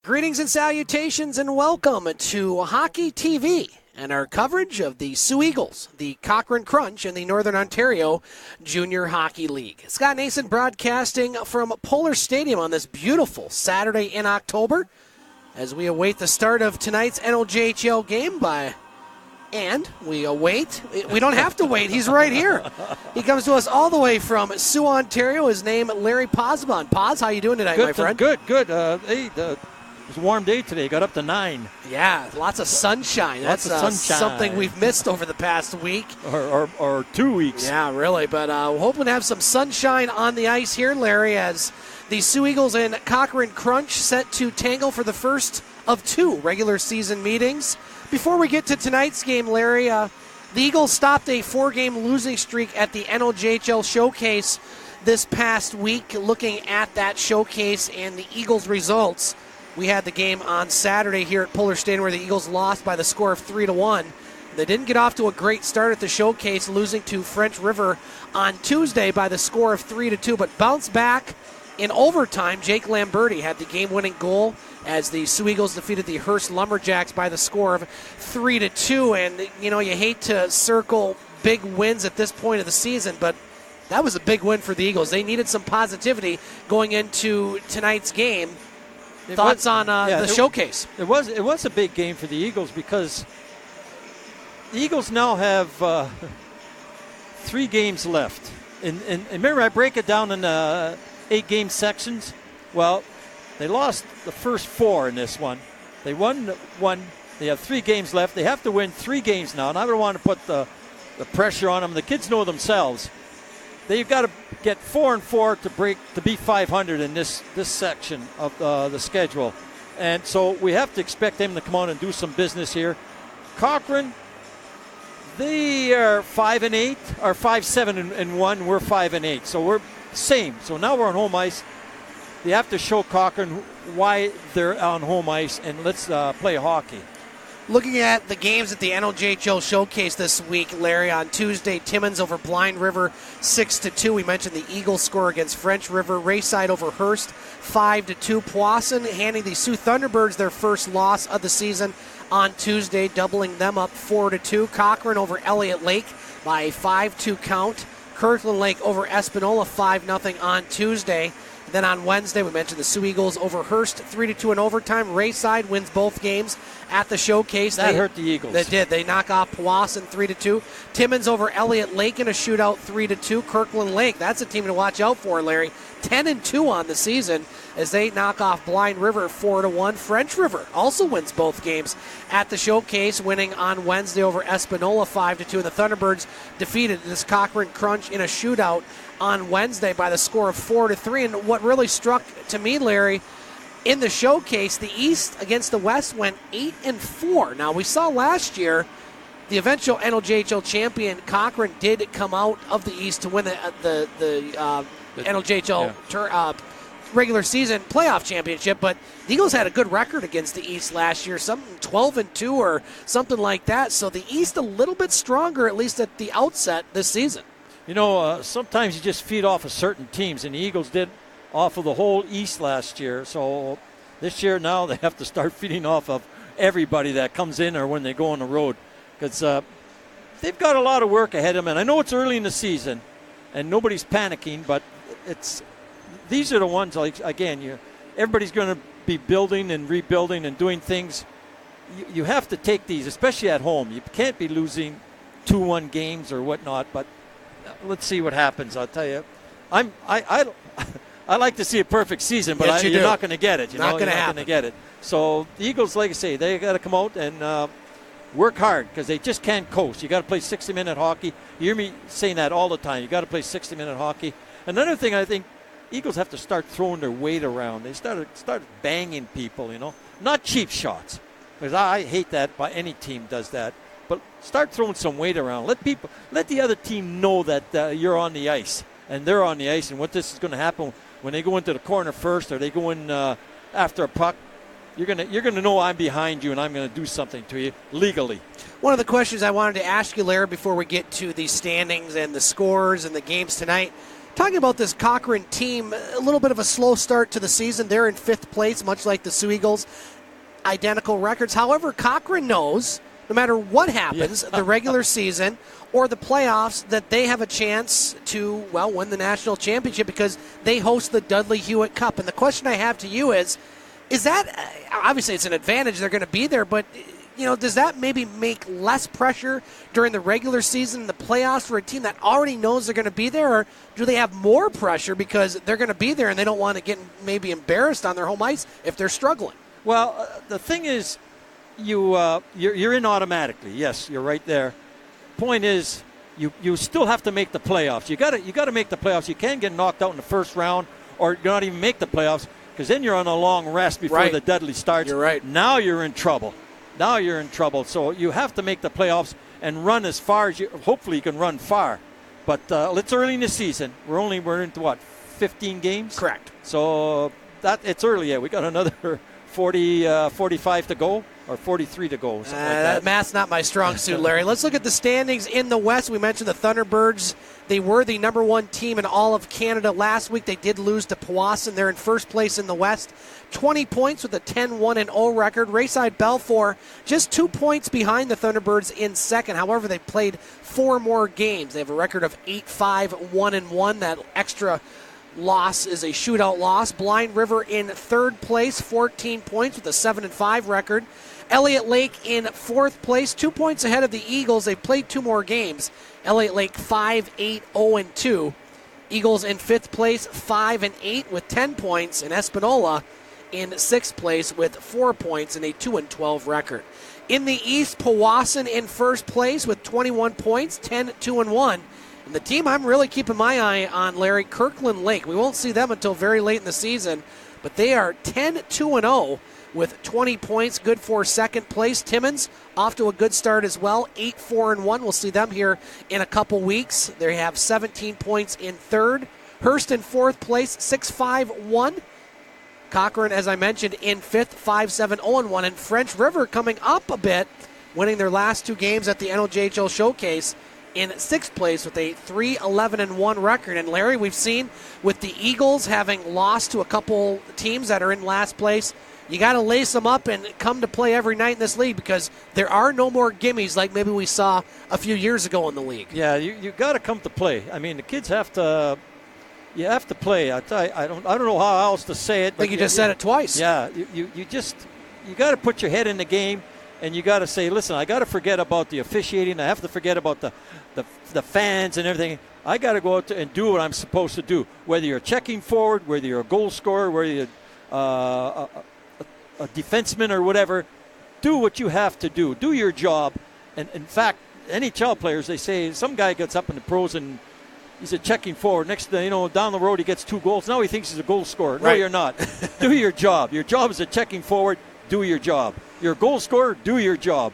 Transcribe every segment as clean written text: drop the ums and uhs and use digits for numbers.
Greetings and salutations and welcome to Hockey TV and our coverage of the Soo Eagles, the Cochrane Crunch, and the Northern Ontario Junior Hockey League. Scott Nason broadcasting from Pullar Stadium on this beautiful Saturday in October as we await the start of tonight's NLJHL game and we await. We don't have to wait. He's right here. He comes to us all the way from Soo, Ontario. His name, Larry Pozzebon. Poz, how you doing tonight, my friend? Good. It was a warm day today. Got up to 9. Yeah, lots of sunshine. That's something we've missed over the past week. Or 2 weeks. Yeah, really. But we're hoping to have some sunshine on the ice here, Larry, as the Soo Eagles and Cochrane Crunch set to tangle for the first of 2 regular season meetings. Before we get to tonight's game, Larry, the Eagles stopped a 4-game losing streak at the NLJHL Showcase this past week. Looking at that showcase and the Eagles' results, we had the game on Saturday here at Pullar Stadium where the Eagles lost by the score of 3-1. They didn't get off to a great start at the showcase, losing to French River on Tuesday by the score of 3-2, but bounced back in overtime. Jake Lamberti had the game-winning goal as the Soo Eagles defeated the Hearst Lumberjacks by the score of 3-2. And, you hate to circle big wins at this point of the season, but that was a big win for the Eagles. They needed some positivity going into tonight's game. Thoughts on the showcase? It was a big game for the Eagles because the Eagles now have 3 games left. And remember, I break it down in 8-game sections. Well, they lost the first 4 in this one. They won 1. They have 3 games left. They have to win 3 games now. And I don't want to put the pressure on them. The kids know themselves. They've got to get 4-4 to beat 500 in this section of the schedule. And so we have to expect them to come on and do some business here. Cochrane, they are 5-8, or 5-7-1. We're 5-8. So we're same. So now we're on home ice. They have to show Cochrane why they're on home ice, and let's play hockey. Looking at the games at the NLJHL Showcase this week, Larry, on Tuesday, Timmins over Blind River 6-2. We mentioned the Eagles score against French River. Rayside over Hearst 5-2. Poisson handing the Soo Thunderbirds their first loss of the season on Tuesday, doubling them up 4-2. Cochrane over Elliott Lake by a 5-2 count. Kirkland Lake over Espanola 5-0 on Tuesday. Then on Wednesday, we mentioned the Soo Eagles over Hearst 3-2 in overtime. Rayside wins both games at the showcase. That hurt the Eagles. They did. They knock off Poisson 3-2. Timmins over Elliott Lake in a shootout 3-2. Kirkland Lake, that's a team to watch out for, Larry. 10-2 on the season as they knock off Blind River 4-1. French River also wins both games at the showcase, winning on Wednesday over Espanola 5-2. And the Thunderbirds defeated this Cochrane Crunch in a shootout on Wednesday by the score of 4-3. And what really struck to me, Larry, in the showcase, the East against the West went 8-4. Now, we saw last year the eventual NLJHL champion Cochrane did come out of the East to win the NLJHL regular season playoff championship, but the Eagles had a good record against the East last year, something 12-2 or something like that. So the East a little bit stronger, at least at the outset this season. Sometimes you just feed off of certain teams, and the Eagles did off of the whole East last year. So this year now they have to start feeding off of everybody that comes in or when they go on the road, because they've got a lot of work ahead of them. And I know it's early in the season, and nobody's panicking, but these are the ones, everybody's going to be building and rebuilding and doing things. You have to take these, especially at home. You can't be losing 2-1 games or whatnot, but let's see what happens. I'll tell you, I like to see a perfect season, but yes, you're not going to get it. You're not going to get it. So the Eagles, like I say, they got to come out and work hard, because they just can't coast. You got to play 60-minute hockey. You hear me saying that all the time. You got to play 60-minute hockey. Another thing, I think Eagles have to start throwing their weight around. They start banging people, not cheap shots, because I hate that. By any team does that. But start throwing some weight around. Let the other team know that you're on the ice and they're on the ice, and what this is going to happen when they go into the corner first or they go in after a puck. You're gonna know I'm behind you and I'm going to do something to you legally. One of the questions I wanted to ask you, Larry, before we get to the standings and the scores and the games tonight, Talking about this Cochrane team, a little bit of a slow start to the season. They're in 5th place, much like the Soo Eagles. Identical records. However, Cochrane knows no matter what happens, the regular season or the playoffs, that they have a chance to, well, win the national championship because they host the Dudley Hewitt Cup. And the question I have to you is that, obviously it's an advantage, they're going to be there, but does that maybe make less pressure during the regular season and the playoffs for a team that already knows they're going to be there, or do they have more pressure because they're going to be there and they don't want to get maybe embarrassed on their home ice if they're struggling? Well, the thing is, you're in automatically. Yes, you're right there. Point is, you still have to make the playoffs. You got to make the playoffs. You can't get knocked out in the first round or not even make the playoffs, because then you're on a long rest before the Dudley starts. You're right. Now you're in trouble. So you have to make the playoffs and run as far as you. Hopefully you can run far. But it's early in the season. We're into what, 15 games? Correct. So it's early yet. We got another 45 to go, or 43 to go. Something like that. Math's not my strong suit, Larry. Let's look at the standings in the West. We mentioned the Thunderbirds. They were the number 1 team in all of Canada last week. They did lose to Powassan. They're in first place in the West. 20 points with a 10-1-0 record. Rayside Balfour just 2 points behind the Thunderbirds in second. However, they played 4 more games. They have a record of 8-5-1-1. That extra loss is a shootout loss. Blind River in third place, 14 points with a 7-5 record. Elliott Lake in fourth place, 2 points ahead of the Eagles. They've played 2 more games. Elliott Lake 5-8-0-2. Eagles in fifth place, 5-8 with 10 points. And Espanola in sixth place with 4 points and a 2-12 record. In the East, Powassan in first place with 21 points, 10-2-1. And the team I'm really keeping my eye on, Larry, Kirkland Lake. We won't see them until very late in the season, but they are 10-2-0 with 20 points, good for second place. Timmins off to a good start as well, 8-4-1. We'll see them here in a couple weeks. They have 17 points in third. Hearst in fourth place, 6-5-1. Cochrane, as I mentioned, in fifth, 5-7-0-1. And French River coming up a bit, winning their last 2 games at the NLJHL Showcase, in sixth place with a 3-11-1 record. And Larry, we've seen with the Eagles having lost to a couple teams that are in last place, you got to lace them up and come to play every night in this league, because there are no more gimmies like maybe we saw a few years ago in the league. Yeah, you got to come to play. I mean, the kids have to. You have to play. I don't know how else to say it. I think you just said it twice. Yeah, you got to put your head in the game. And you got to say, listen, I got to forget about the officiating. I have to forget about the fans and everything. I got to go out and do what I'm supposed to do. Whether you're checking forward, whether you're a goal scorer, whether you're a defenseman or whatever, do what you have to do. Do your job. And in fact, NHL players, they say some guy gets up in the pros and he's a checking forward. Next thing down the road he gets 2 goals. Now he thinks he's a goal scorer. No, you're not. Do your job. Your job is a checking forward. Do your job. You're a goal scorer, do your job.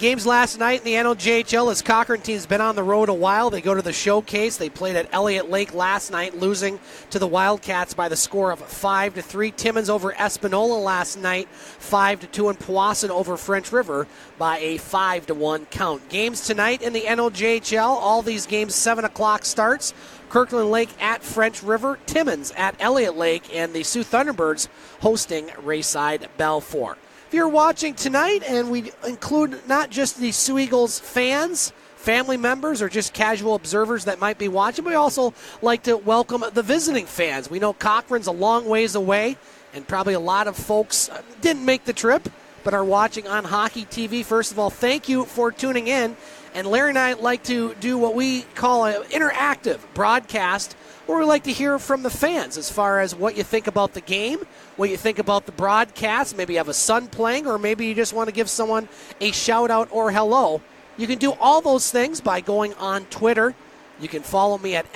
Games last night in the NLJHL, as Cochrane team's been on the road a while. They go to the Showcase. They played at Elliott Lake last night, losing to the Wildcats by the score of 5-3. Timmins over Espanola last night, 5-2, and Powassan over French River by a 5-1 count. Games tonight in the NLJHL, all these games 7 o'clock starts. Kirkland Lake at French River, Timmins at Elliott Lake, and the Sioux Thunderbirds hosting Rayside Balfour. If you're watching tonight, and we include not just the Soo Eagles fans, family members, or just casual observers that might be watching, but we also like to welcome the visiting fans. We know Cochrane's a long ways away, and probably a lot of folks didn't make the trip, but are watching on Hockey TV. First of all, thank you for tuning in. And Larry and I like to do what we call an interactive broadcast, where we like to hear from the fans as far as what you think about the game, what you think about the broadcast. Maybe you have a son playing, or maybe you just want to give someone a shout out or hello. You can do all those things by going on Twitter. You can follow me at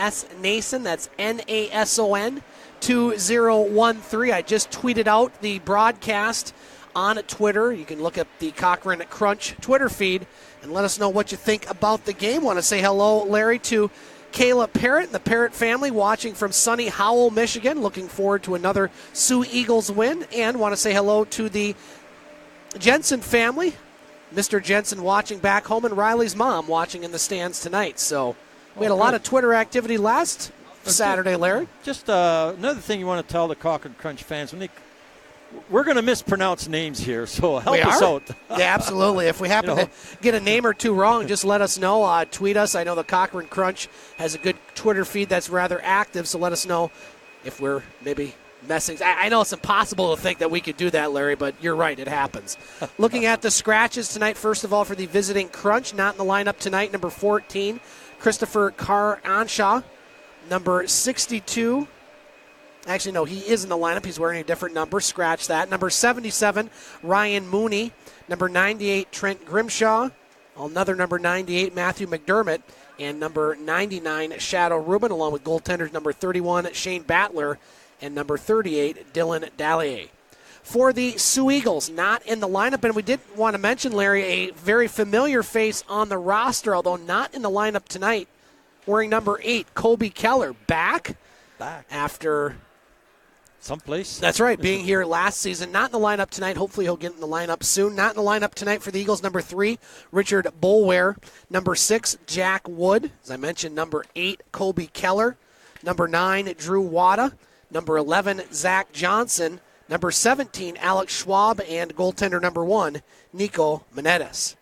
@Nason, that's Nason 2013. I just tweeted out the broadcast on Twitter. You can look at the Cochrane Crunch Twitter feed and let us know what you think about the game. Want to say hello, Larry, to Kayla Parrott and the Parrott family watching from sunny Howell, Michigan. Looking forward to another Soo Eagles win. And want to say hello to the Jensen family. Mr. Jensen watching back home, and Riley's mom watching in the stands tonight. So we had a lot of Twitter activity last Saturday, Larry. Just another thing you want to tell the Cochrane Crunch fans, we're going to mispronounce names here, so help us out. Yeah, absolutely. If we happen to get a name or two wrong, just let us know. Tweet us. I know the Cochrane Crunch has a good Twitter feed that's rather active, so let us know if we're maybe messing. I know it's impossible to think that we could do that, Larry, but you're right. It happens. Looking at the scratches tonight, first of all, for the visiting Crunch, not in the lineup tonight, number 14, Christopher Carr-Anshaw. Number 62. Actually, no, he is in the lineup. He's wearing a different number. Scratch that. Number 77, Ryan Mooney. Number 98, Trent Grimshaw. Another number 98, Matthew McDermott. And number 99, Shadow Rubin, along with goaltenders number 31, Shane Battler, and number 38, Dylan Dallier. For the Soo Eagles, not in the lineup, and we did want to mention, Larry, a very familiar face on the roster, although not in the lineup tonight. Wearing number 8, Colby Keller, back after someplace. That's right, being here last season. Not in the lineup tonight. Hopefully he'll get in the lineup soon. Not in the lineup tonight for the Eagles. Number 3, Richard Boulware. Number 6, Jack Wood. As I mentioned, number 8, Colby Keller. Number 9, Drew Wada. Number 11, Zach Johnson. Number 17, Alex Schwab. And goaltender number 1, Nico Menedes.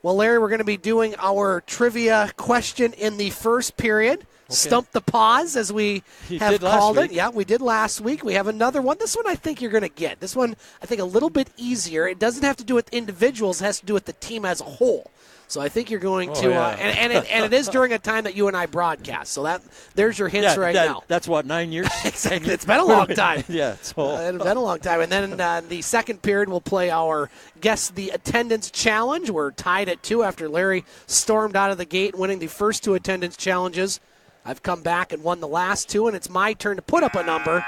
Well, Larry, we're going to be doing our trivia question in the first period. Okay. Stump the Pause, as we have called it. Yeah, we did last week. We have another one. This one I think you're going to get. This one, I think, a little bit easier. It doesn't have to do with individuals. It has to do with the team as a whole. So I think you're going to, and it is during a time that you and I broadcast. So there's your hints now. That's what, 9 years? Exactly. It's been a long time. Yeah. It's been a long time. And then the second period, we'll play our Guess the Attendance Challenge. We're tied at 2 after Larry stormed out of the gate, winning the first 2 attendance challenges. I've come back and won the last 2, and it's my turn to put up a number.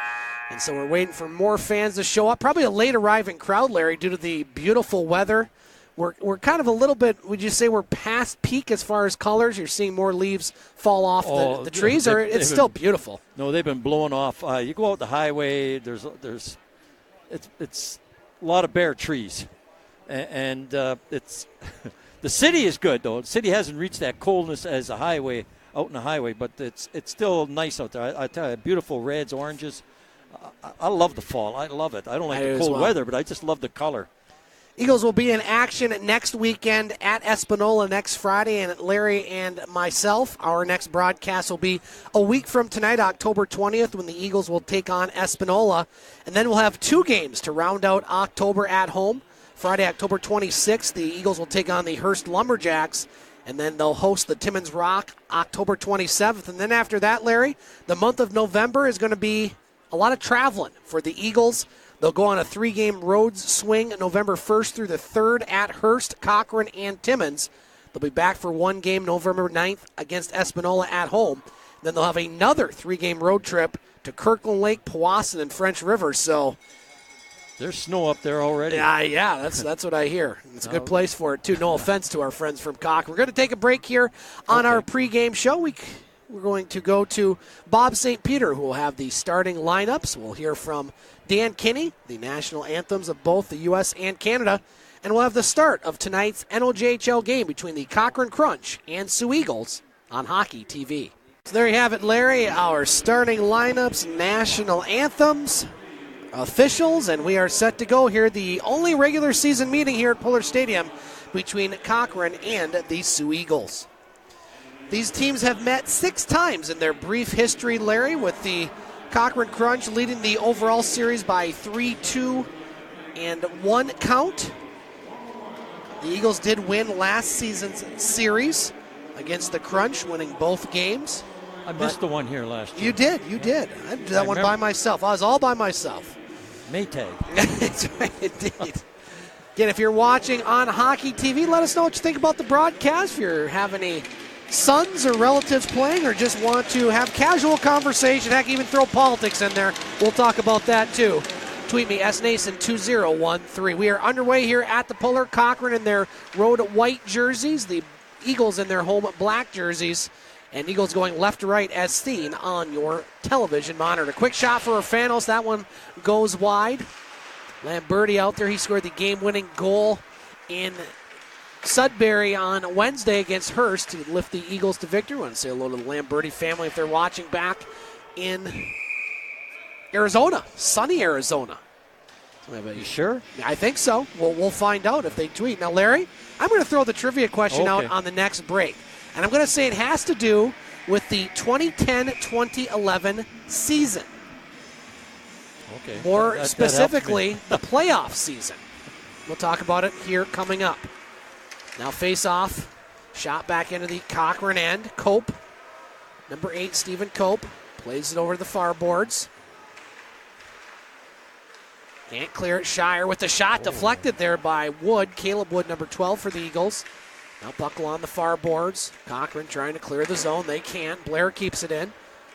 And so we're waiting for more fans to show up. Probably a late arriving crowd, Larry, due to the beautiful weather. We're kind of a little bit, would you say we're past peak as far as colors? You're seeing more leaves fall off the trees, or it's still beautiful? No, they've been blowing off. You go out the highway, it's a lot of bare trees. And it's the city is good, though. The city hasn't reached that coldness as a highway, out in the highway, but it's still nice out there. I tell you, beautiful reds, oranges. I love the fall. I love it. I don't like the cold weather, but I just love the color. Eagles will be in action next weekend at Espanola next Friday, and Larry and myself, our next broadcast will be a week from tonight, October 20th, when the Eagles will take on Espanola. And then we'll have 2 games to round out October at home. Friday, October 26th, the Eagles will take on the Hearst Lumberjacks, and then they'll host the Timmins Rock October 27th. And then after that, Larry, the month of November is going to be a lot of traveling for the Eagles. They'll go on a 3-game road swing November 1st through the 3rd at Hearst, Cochrane, and Timmins. They'll be back for 1 game November 9th against Espanola at home. Then they'll have another 3-game road trip to Kirkland Lake, Powassan, and French River. So there's snow up there already. Yeah, that's what I hear. It's a good place for it, too. No offense to our friends from Cochrane. We're going to take a break here on our pregame show. We're going to go to Bob St. Peter, who will have the starting lineups. We'll hear from Dan Kinney, the national anthems of both the U.S. and Canada. And we'll have the start of tonight's NOJHL game between the Cochrane Crunch and Soo Eagles on Hockey TV. So there you have it, Larry, our starting lineups, national anthems, officials, and we are set to go here. The only regular season meeting here at Pullar Stadium between Cochrane and the Soo Eagles. These teams have met 6 times in their brief history, Larry, with the Cochrane Crunch leading the overall series by 3-2 and 1 count. The Eagles did win last season's series against the Crunch, winning both games. I missed the one here last year. You did. I did that one by myself. I was all by myself. Maytag. That's right, indeed. Again, if you're watching on Hockey TV, let us know what you think about the broadcast. If you have any sons or relatives playing or just want to have casual conversation, heck, even throw politics in there, we'll talk about that too. Tweet me, snason2013. We are underway here at the Puller. Cochrane in their road white jerseys, the Eagles in their home black jerseys, and Eagles going left to right as seen on your television monitor. Quick shot for Orfanos. That one goes wide. Lamberti out there. He scored the game-winning goal in Sudbury on Wednesday against Hearst to lift the Eagles to victory. I want to say hello to the Lamberti family if they're watching back in Arizona, sunny Arizona. You sure? I think so. We'll find out if they tweet. Now, Larry, I'm going to throw the trivia question out on the next break. And I'm going to say it has to do with the 2010-2011 season. Okay. More specifically, the playoff season. We'll talk about it here coming up. Now face off. Shot back into the Cochrane end. Cope, number 8, Stephen Cope, plays it over to the far boards. Can't clear it. Shire with the shot deflected there by Wood. Caleb Wood, number 12 for the Eagles. Now Buckle on the far boards. Cochrane trying to clear the zone. They can't. Blair keeps it in.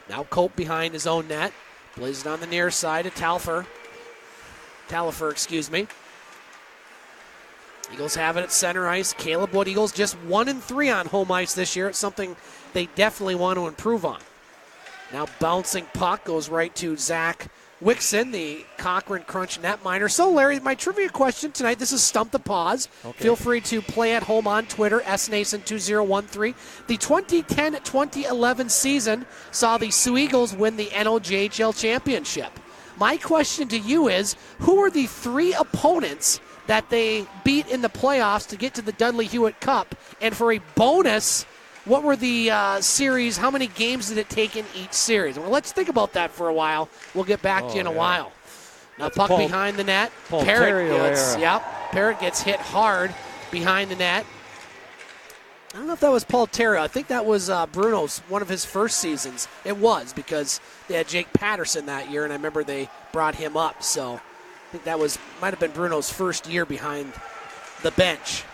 Now Cope behind his own net. Plays it on the near side to Talifer, excuse me. Eagles have it at center ice. Caleb Wood, Eagles just 1-3 on home ice this year. It's something they definitely want to improve on. Now bouncing puck goes right to Zach Wixon, the Cochrane Crunch netminder. So, Larry, my trivia question tonight, this is Stump the Pause. Okay. Feel free to play at home on Twitter, SNason2013. The 2010-2011 season saw the Soo Eagles win the NOJHL championship. My question to you is, who are the 3 opponents that they beat in the playoffs to get to the Dudley Hewitt Cup? And for a bonus, what were the series? How many games did it take in each series? Well, let's think about that for a while. We'll get back to you in a while. Now puck behind the net. Parrott gets hit hard behind the net. I don't know if that was Paul Terrio. I think that was Bruno's, one of his first seasons. It was, because they had Jake Patterson that year, and I remember they brought him up. So I think that might have been Bruno's first year behind the bench.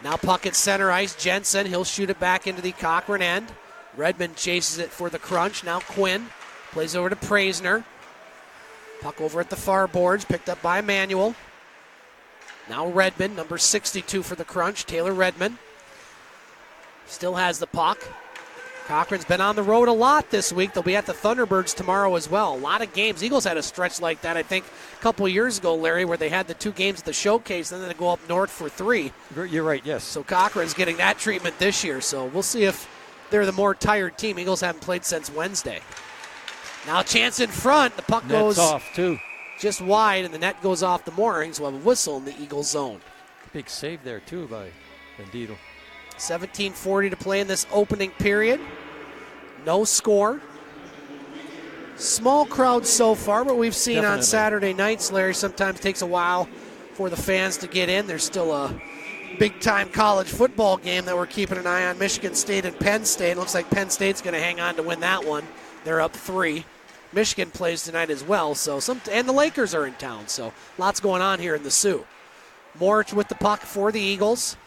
Now puck at center ice. Jensen, he'll shoot it back into the Cochrane end. Redmond chases it for the Crunch. Now Quinn plays over to Praisner. Puck over at the far boards, picked up by Emmanuel. Now Redmond, number 62 for the Crunch, Taylor Redmond. Still has the puck. Cochrane's been on the road a lot this week. They'll be at the Thunderbirds tomorrow as well. A lot of games. Eagles had a stretch like that, I think, a couple of years ago, Larry, where they had the 2 games at the Showcase, and then they go up north for 3. You're right, yes. So Cochrane's getting that treatment this year. So we'll see if they're the more tired team. Eagles haven't played since Wednesday. Now a chance in front. The puck goes off, too. Just wide, and the net goes off the moorings. We'll have a whistle in the Eagles zone. Big save there, too, by Bandito. 17:40 to play in this opening period. No score. Small crowd so far, but we've seen on Saturday nights, Larry, sometimes takes a while for the fans to get in. There's still a big-time college football game that we're keeping an eye on, Michigan State and Penn State. It looks like Penn State's going to hang on to win that one. They're up 3. Michigan plays tonight as well, and the Lakers are in town, so lots going on here in the Sioux. Morich with the puck for the Eagles.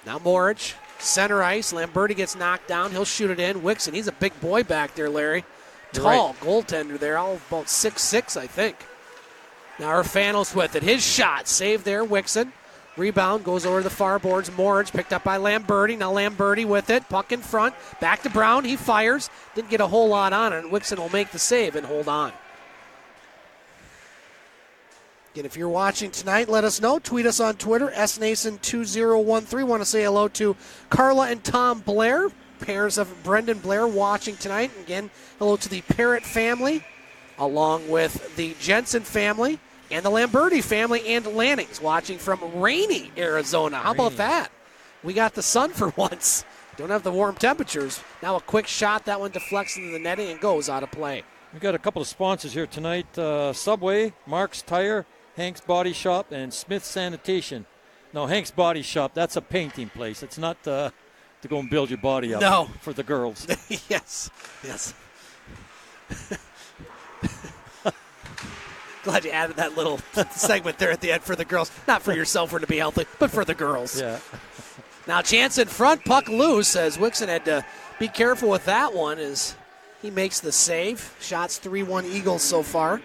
Now Morich, center ice. Lamberti gets knocked down. He'll shoot it in. Wixon, he's a big boy back there, Larry. Tall goaltender there, all about 6'6", I think. Now Urfanos with it. His shot, saved there, Wixon. Rebound goes over to the far boards. Morich picked up by Lamberti. Now Lamberti with it. Puck in front. Back to Brown. He fires. Didn't get a whole lot on it. And Wixon will make the save and hold on. Again, if you're watching tonight, let us know. Tweet us on Twitter, SNason2013. Want to say hello to Carla and Tom Blair, pairs of Brendan Blair watching tonight. Again, hello to the Parrott family, along with the Jensen family and the Lamberti family and Lannings watching from rainy Arizona. How about that? We got the sun for once. Don't have the warm temperatures. Now a quick shot. That one deflects into the netting and goes out of play. We've got a couple of sponsors here tonight. Subway, Mark's Tire, Hank's Body Shop, and Smith Sanitation. No, Hank's Body Shop, that's a painting place. It's not to go and build your body up for the girls. Yes. Glad you added that little segment there at the end for the girls. Not for yourself or to be healthy, but for the girls. Yeah. Now chance in front, puck loose, as Wixon had to be careful with that one as he makes the save. Shots 3-1 Eagles so far.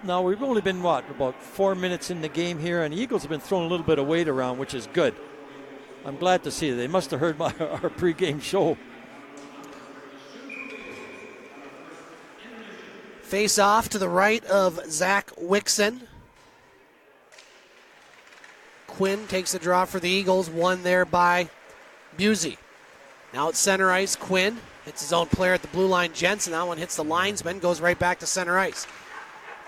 Now, we've only been, about 4 minutes in the game here, and the Eagles have been throwing a little bit of weight around, which is good. I'm glad to see it. They must have heard our pregame show. Face off to the right of Zach Wixon. Quinn takes the draw for the Eagles. One there by Busey. Now at center ice, Quinn hits his own player at the blue line, Jensen. That one hits the linesman, goes right back to center ice.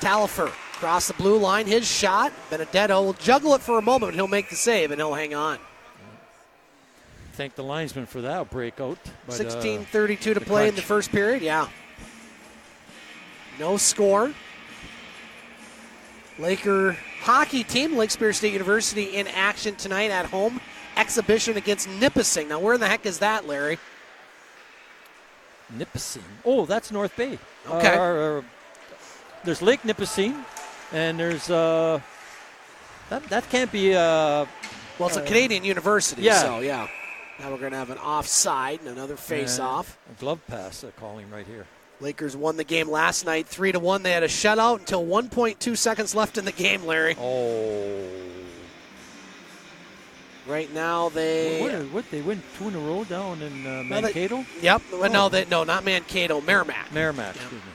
Talifer across the blue line, his shot. Benedetto will juggle it for a moment, but he'll make the save, and he'll hang on. Thank the linesman for that breakout. 16:32 to play in the first period, yeah. No score. Laker hockey team, Lake Superior State University, in action tonight at home. Exhibition against Nipissing. Now, where in the heck is that, Larry? Nipissing. Oh, that's North Bay. Okay. There's Lake Nipissing, and there's that can't be. Well, it's a Canadian university, yeah. So yeah. Now we're going to have an offside and another face-off. A glove pass, they're calling right here. Lakers won the game last night 3-1. They had a shutout until 1.2 seconds left in the game, Larry. Oh. Right now they... What they win 2 in a row down in Mankato? Yep. Oh. No, not Mankato. Merrimack. Merrimack, yep. Excuse me.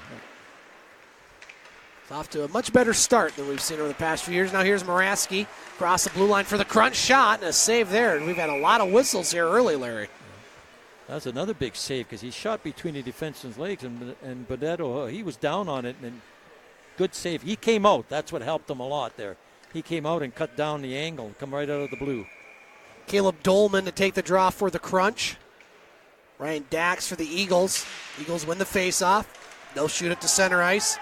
It's off to a much better start than we've seen over the past few years. Now here's Moraski across the blue line for the crunch shot and a save there. And we've had a lot of whistles here early, Larry. That's another big save because he shot between the defenseman's legs, and Benedetto, he was down on it, and good save. He came out. That's what helped him a lot there. He came out and cut down the angle and come right out of the blue. Caleb Dolman to take the draw for the crunch. Ryan Dax for the Eagles. Eagles win the faceoff. They'll shoot it to center ice.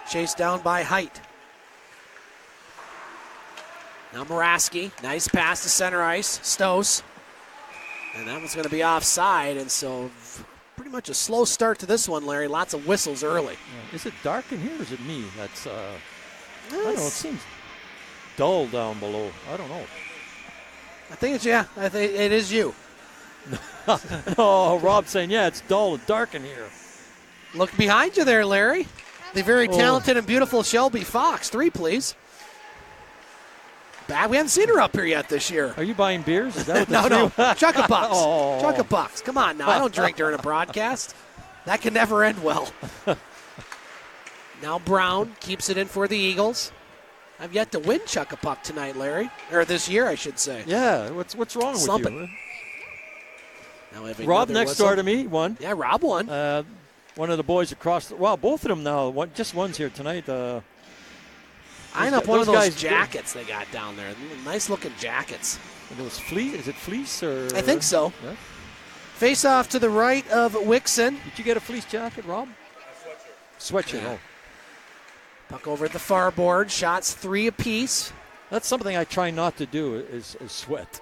Chased down by Height. Now Moraski. Nice pass to center ice. Stos. And that one's going to be offside. And so pretty much a slow start to this one, Larry. Lots of whistles early. Yeah. Is it dark in here or is it me? That's, I don't know. It seems dull down below. I don't know. I think it's, yeah. I think it is you. Oh, Rob's saying, yeah, it's dull and dark in here. Look behind you there, Larry. The very talented and beautiful Shelby Fox. 3, please. Bad. We haven't seen her up here yet this year. Are you buying beers? Is that what No. Chuck-a-Pucks. Oh. Chuck-a-Pucks. Come on now. I don't drink during a broadcast. That can never end well. Now Brown keeps it in for the Eagles. I've yet to win Chuck-a-Puck tonight, Larry. Or this year, I should say. Yeah. What's wrong with you? Now we have Rob next whistle. door to me won. Yeah, Rob won. One of the boys across both of them now. Just one's here tonight. Eyeing up one of those jackets they got down there. Nice looking jackets. And those fleece? Is it fleece or? I think so. Yeah. Face off to the right of Wixon. Did you get a fleece jacket, Rob? Sweatshirt. Yeah. Puck over at the far board. Shots 3 apiece. That's something I try not to do is sweat.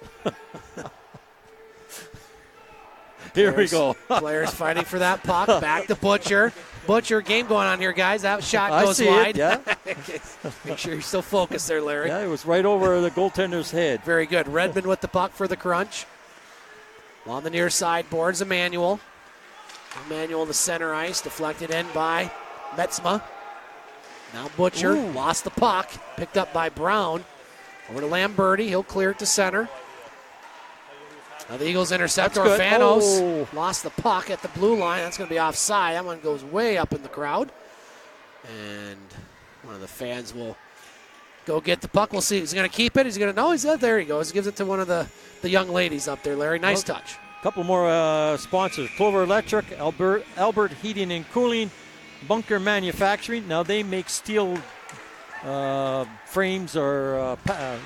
Here we go. Players fighting for that puck. Back to Butcher. Butcher, game going on here, guys. That shot goes wide. It, yeah. Make sure you're still focused there, Larry. Yeah, it was right over the goaltender's head. Very good. Redmond with the puck for the crunch. On the near side boards, Emmanuel. Emmanuel the center ice, deflected in by Metzma. Now Butcher lost the puck, picked up by Brown. Over to Lamberti. He'll clear it to center. Now the Eagles intercept Orfanos. Lost the puck at the blue line. That's going to be offside. That one goes way up in the crowd. And one of the fans will go get the puck. We'll see. He's going to keep it. He's going to, no, he's there he goes. He gives it to one of the young ladies up there, Larry. Nice touch. A couple more sponsors. Clover Electric, Albert Heating and Cooling, Bunker Manufacturing. Now they make steel frames or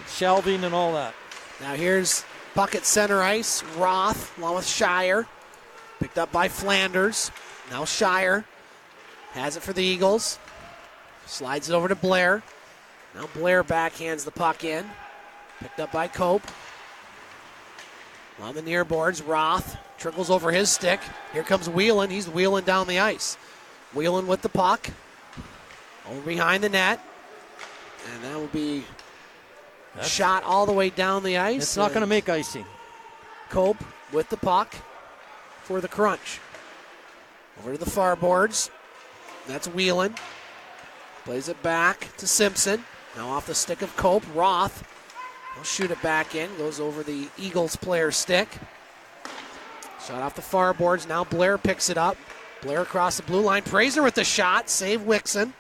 shelving and all that. Now here's puck at center ice. Roth along with Shire. Picked up by Flanders. Now Shire has it for the Eagles. Slides it over to Blair. Now Blair backhands the puck in. Picked up by Cope. On the near boards, Roth trickles over his stick. Here comes Whelan. He's wheeling down the ice. Whelan with the puck. Over behind the net. And that will be shot all the way down the ice. It's not going to make icing. Cope with the puck for the crunch. Over to the far boards. That's Whelan. Plays it back to Simpson. Now off the stick of Cope. Roth. He'll shoot it back in. Goes over the Eagles player stick. Shot off the far boards. Now Blair picks it up. Blair across the blue line. Fraser with the shot. Save Wixon.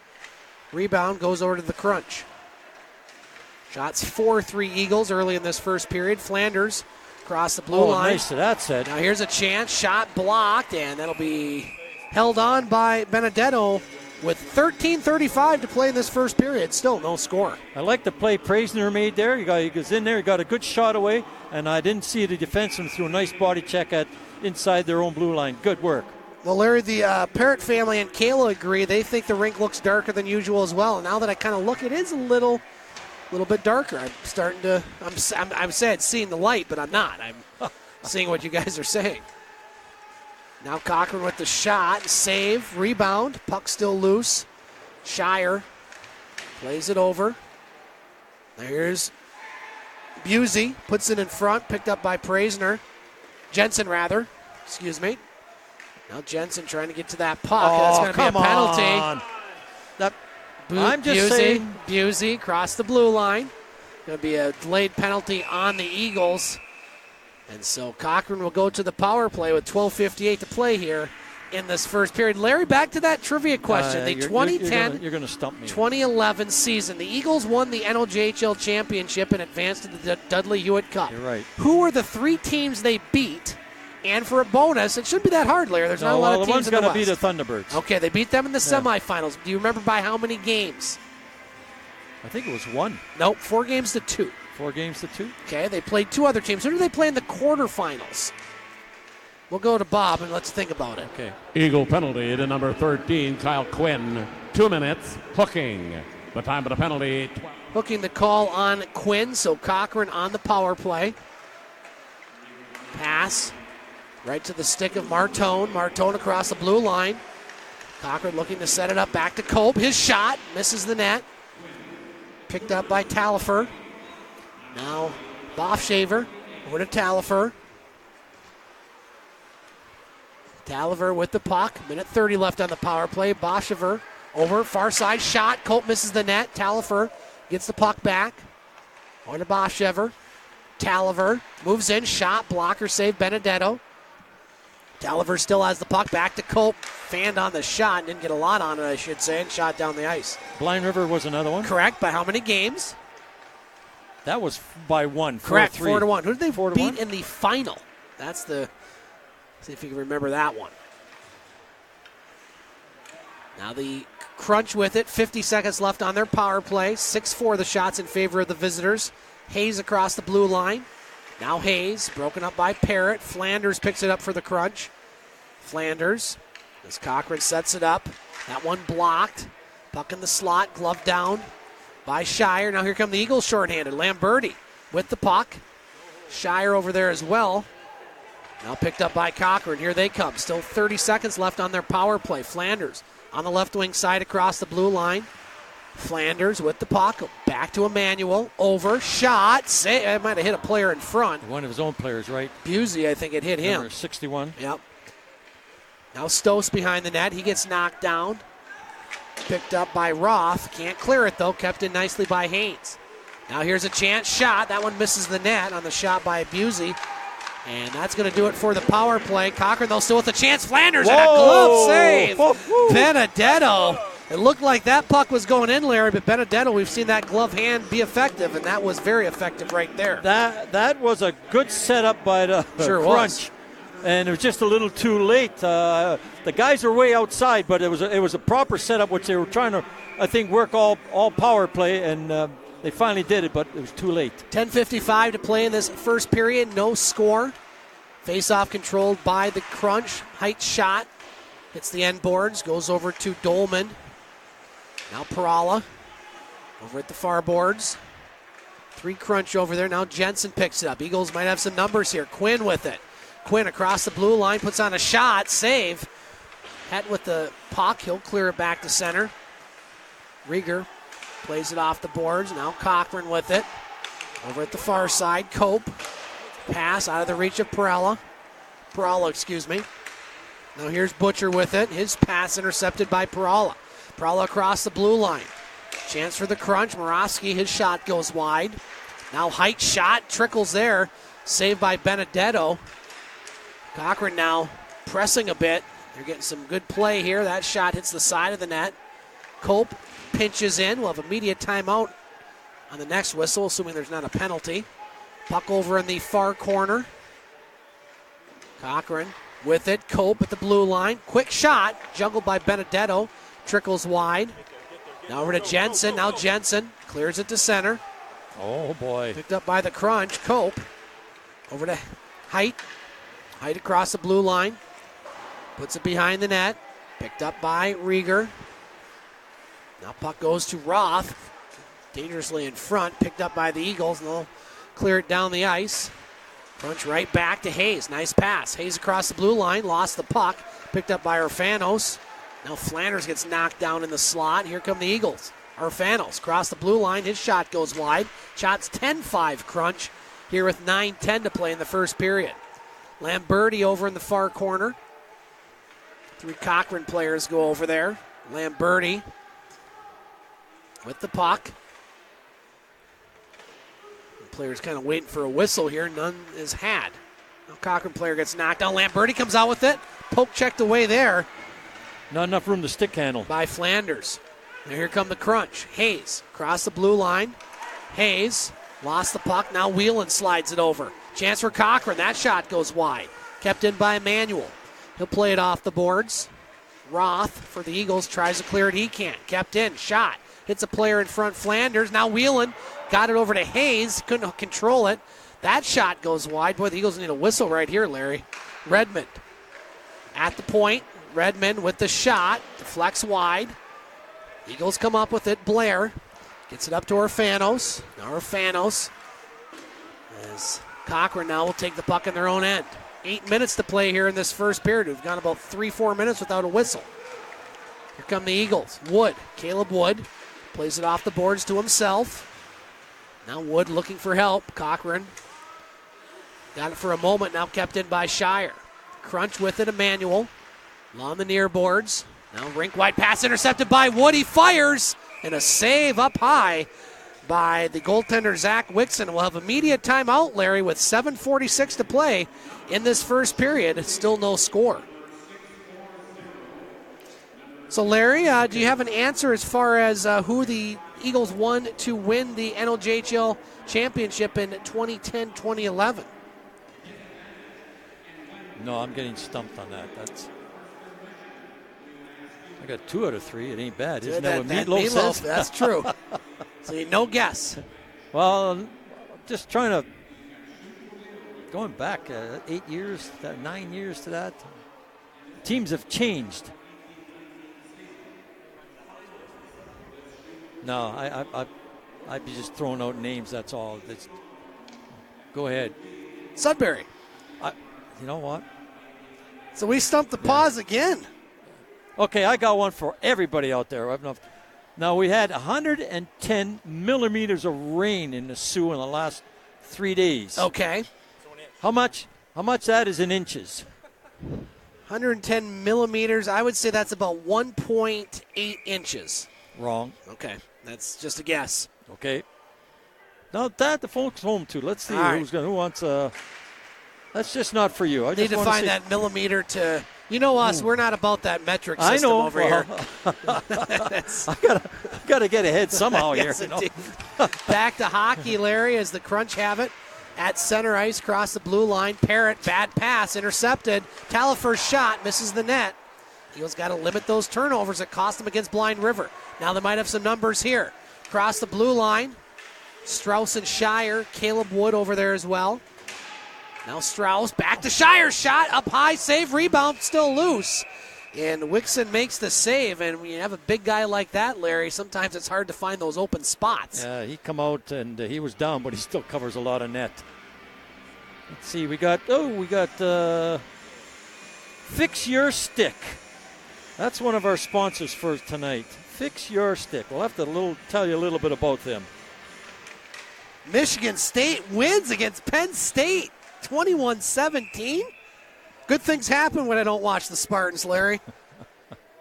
Rebound goes over to the crunch. Shots 4-3 Eagles early in this first period. Flanders across the blue line. Nice to that set. Now here's a chance. Shot blocked, and that'll be held on by Benedetto with 13:35 to play in this first period. Still no score. I like the play Praisner made there. He goes in there, he got a good shot away, and I didn't see the defenseman through a nice body check at inside their own blue line. Good work. Well, Larry, the Parrott family and Kayla agree. They think the rink looks darker than usual as well. And now that I kind of look, it is a little bit darker. I'm starting to. I'm saying seeing the light, but I'm not. I'm seeing what you guys are saying. Now Cochrane with the shot, save, rebound, puck still loose. Shire plays it over. Now here's Busey, puts it in front, picked up by Jensen, excuse me. Now Jensen trying to get to that puck. That's going to be a penalty. I'm just saying. Busey across the blue line. Going to be a delayed penalty on the Eagles. And so Cochrane will go to the power play with 12:58 to play here in this first period. Larry, back to that trivia question. The 2010 you're gonna stump me. 2011 season, the Eagles won the NOJHL championship and advanced to the Dudley Hewitt Cup. You're right. Who were the three teams they beat? And for a bonus, it shouldn't be that hard, Larry. There's not a lot of teams in the West. The one's going to be the Thunderbirds. Okay, they beat them in the semifinals. Do you remember by how many games? I think it was 1. Nope, 4 games to 2. 4 games to 2. Okay, they played 2 other teams. Who did they play in the quarterfinals? We'll go to Bob and let's think about it. Okay. Eagle penalty to number 13, Kyle Quinn. 2 minutes, hooking. The time of the penalty. Hooking the call on Quinn, so Cochrane on the power play. Pass right to the stick of Martone. Martone across the blue line. Cochrane looking to set it up back to Cope. His shot misses the net. Picked up by Talifer. Now Bofshaver over to Talifer. Talifer with the puck. Minute 30 left on the power play. Bofshaver over far side shot. Cope misses the net. Talifer gets the puck back. Over to Bofshaver. Talifer moves in. Shot. Blocker save Benedetto. Talifer still has the puck. Back to Cope. Fanned on the shot. Didn't get a lot on it, I should say, and shot down the ice. Blind River was another one. Correct. By how many games? That was by 1. Correct. 4-3. 4-1. Who did they 4-1? beat in the final? That's the. See if you can remember that one. Now the Crunch with it. 50 seconds left on their power play. 6-4 the shots in favor of the visitors. Hayes across the blue line. Now Hayes, broken up by Parrott. Flanders picks it up for the Crunch. Flanders, as Cochrane sets it up. That one blocked. Puck in the slot, glove down by Shire. Now here come the Eagles shorthanded. Lamberti with the puck. Shire over there as well. Now picked up by Cochrane. Here they come. Still 30 seconds left on their power play. Flanders on the left wing side across the blue line. Flanders with the puck. Back to Emmanuel. Over. Shot. I might have hit a player in front. One of his own players, right? Busey, I think it hit him. Number 61. Yep. Now Stose behind the net. He gets knocked down. Picked up by Roth. Can't clear it, though. Kept in nicely by Haynes. Now here's a chance shot. That one misses the net on the shot by Busey. And that's going to do it for the power play. Cochrane, though, still with a chance. Flanders and a glove save. Benedetto. It looked like that puck was going in, Larry, but Benedetto, we've seen that glove hand be effective, and that was very effective right there. That was a good setup by the Crunch. Was. And it was just a little too late. The guys are way outside, but it was a proper setup, which they were trying to, I think, work all power play, and they finally did it, but it was too late. 10:55 to play in this first period. No score. Face-off controlled by the Crunch. Height shot. Hits the end boards. Goes over to Dolman. Now Perala over at the far boards. 3 Crunch over there. Now Jensen picks it up. Eagles might have some numbers here. Quinn with it. Quinn across the blue line. Puts on a shot. Save. Het with the puck. He'll clear it back to center. Rieger plays it off the boards. Now Cochrane with it. Over at the far side. Cope. Pass out of the reach of Perala. Excuse me. Now here's Butcher with it. His pass intercepted by Perala. Perala across the blue line. Chance for the Crunch. Moravsky, his shot goes wide. Now Height shot. Trickles there. Saved by Benedetto. Cochrane now pressing a bit. They're getting some good play here. That shot hits the side of the net. Cope pinches in. We'll have immediate timeout on the next whistle, assuming there's not a penalty. Puck over in the far corner. Cochrane with it. Cope at the blue line. Quick shot. Juggled by Benedetto. Trickles wide. Now over to Jensen. Now Jensen clears it to center. Oh, boy. Picked up by the Crunch. Cope over to Height. Height across the blue line. Puts it behind the net. Picked up by Rieger. Now puck goes to Roth. Dangerously in front. Picked up by the Eagles. And they'll clear it down the ice. Crunch right back to Hayes. Nice pass. Hayes across the blue line. Lost the puck. Picked up by Orfanos. Now Flanders gets knocked down in the slot. Here come the Eagles. Orfanos across the blue line. His shot goes wide. Shot's 10-5 Crunch here with 9:10 to play in the first period. Lamberti over in the far corner. 3 Cochrane players go over there. Lamberti with the puck. The players kind of waiting for a whistle here. None is had. Now Cochrane player gets knocked down. Lamberti comes out with it. Poke checked away there. Not enough room to stick handle. By Flanders. Now here come the Crunch. Hayes across the blue line. Hayes lost the puck. Now Whelan slides it over. Chance for Cochrane. That shot goes wide. Kept in by Emmanuel. He'll play it off the boards. Roth for the Eagles tries to clear it. He can't. Kept in. Shot. Hits a player in front. Flanders. Now Whelan got it over to Hayes. Couldn't control it. That shot goes wide. Boy, the Eagles need a whistle right here, Larry. Redmond at the point. Redmond with the shot. Deflects wide. Eagles come up with it. Blair gets it up to Orfanos. Now Orfanos, as Cochrane now will take the puck in their own end. 8 minutes to play here in this first period. We've gone about 3-4 minutes without a whistle. Here come the Eagles. Wood, Caleb Wood, plays it off the boards to himself. Now Wood looking for help. Cochrane got it for a moment, now kept in by Shire. Crunch with it, Emmanuel. Along the near boards. Now rink wide pass intercepted by Wood. He fires, and a save up high by the goaltender Zach Wixon. We'll have immediate timeout, Larry, with 7:46 to play in this first period. Still no score. So, Larry, do you have an answer as far as who the Eagles won to win the NOJHL championship in 2010-2011? No, I'm getting stumped on that. I got 2 out of 3. It ain't bad. Isn't that what Meatloaf says? That's true. So no guess. Well, I'm just trying to, going back 8 years, 9 years to that. Teams have changed. No, I'd be just throwing out names, that's all. Go ahead. Sudbury. You know what? So we stumped the pause again. Okay, I got one for everybody out there. Now, we had 110 millimeters of rain in the Soo in the last 3 days. Okay. How much that is in inches? 110 millimeters. I would say that's about 1.8 inches. Wrong. Okay. That's just a guess. Okay. Now, that the folks home, too. Let's see who wants that's just not for you. I need to find that millimeter to... You know us, we're not about that metric system over here. I gotta get ahead somehow yes, here. Back to hockey, Larry, as the Crunch have it at center ice, across the blue line. Parrott, bad pass, intercepted. Talafer's shot, misses the net. Eagles got to limit those turnovers that cost them against Blind River. Now they might have some numbers here. Across the blue line, Strauss and Shire. Caleb Wood over there as well. Now Strauss, back to Shire's shot, up high, save, rebound, still loose. And Wixon makes the save, and when you have a big guy like that, Larry, sometimes it's hard to find those open spots. Yeah, he come out, and he was down, but he still covers a lot of net. Let's see, we got Fix Your Stick. That's one of our sponsors for tonight. Fix Your Stick. We'll have to tell you a little bit about them. Michigan State wins against Penn State. 21-17. Good things happen when I don't watch the Spartans, Larry.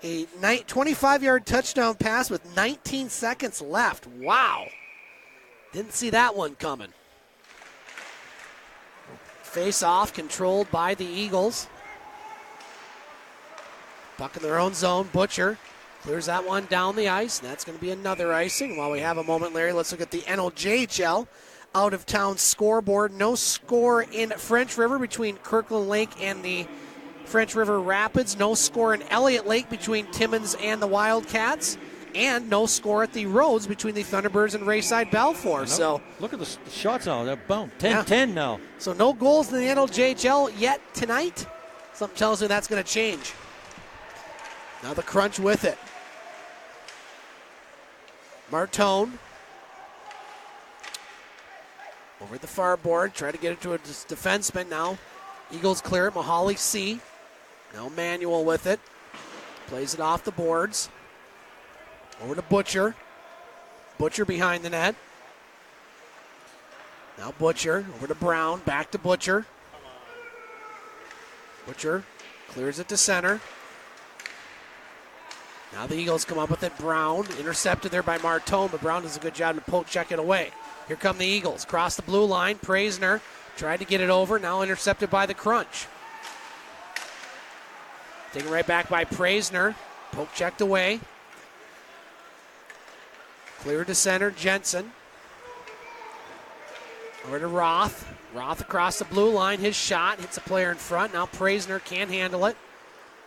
A 25-yard touchdown pass with 19 seconds left. Wow. Didn't see that one coming. Face-off controlled by the Eagles. Puck in their own zone. Butcher Clears that one down the ice. And that's going to be another icing. While we have a moment, Larry, let's look at the NLJHL out-of-town scoreboard. No score in French River between Kirkland Lake and the French River Rapids. No score in Elliott Lake between Timmins and the Wildcats. And no score at the Rhodes between the Thunderbirds and Rayside Balfour. So look at the shots now. They're boom. 10-10 now. So no goals in the NLJHL yet tonight. Something tells me that's going to change. Now the Crunch with it. Martone. Over at the far board. Try to get it to a defenseman now. Eagles clear it. Mahali C. Now Manuel with it. Plays it off the boards. Over to Butcher. Butcher behind the net. Now Butcher. Over to Brown. Back to Butcher. Butcher clears it to center. Now the Eagles come up with it. Brown intercepted there by Martone, but Brown does a good job to poke check it away. Here come the Eagles. Cross the blue line. Praisner tried to get it over. Now intercepted by the Crunch. Taken right back by Praisner. Poke checked away. Clear to center, Jensen. Over to Roth. Roth across the blue line. His shot hits a player in front. Now Praisner can't handle it.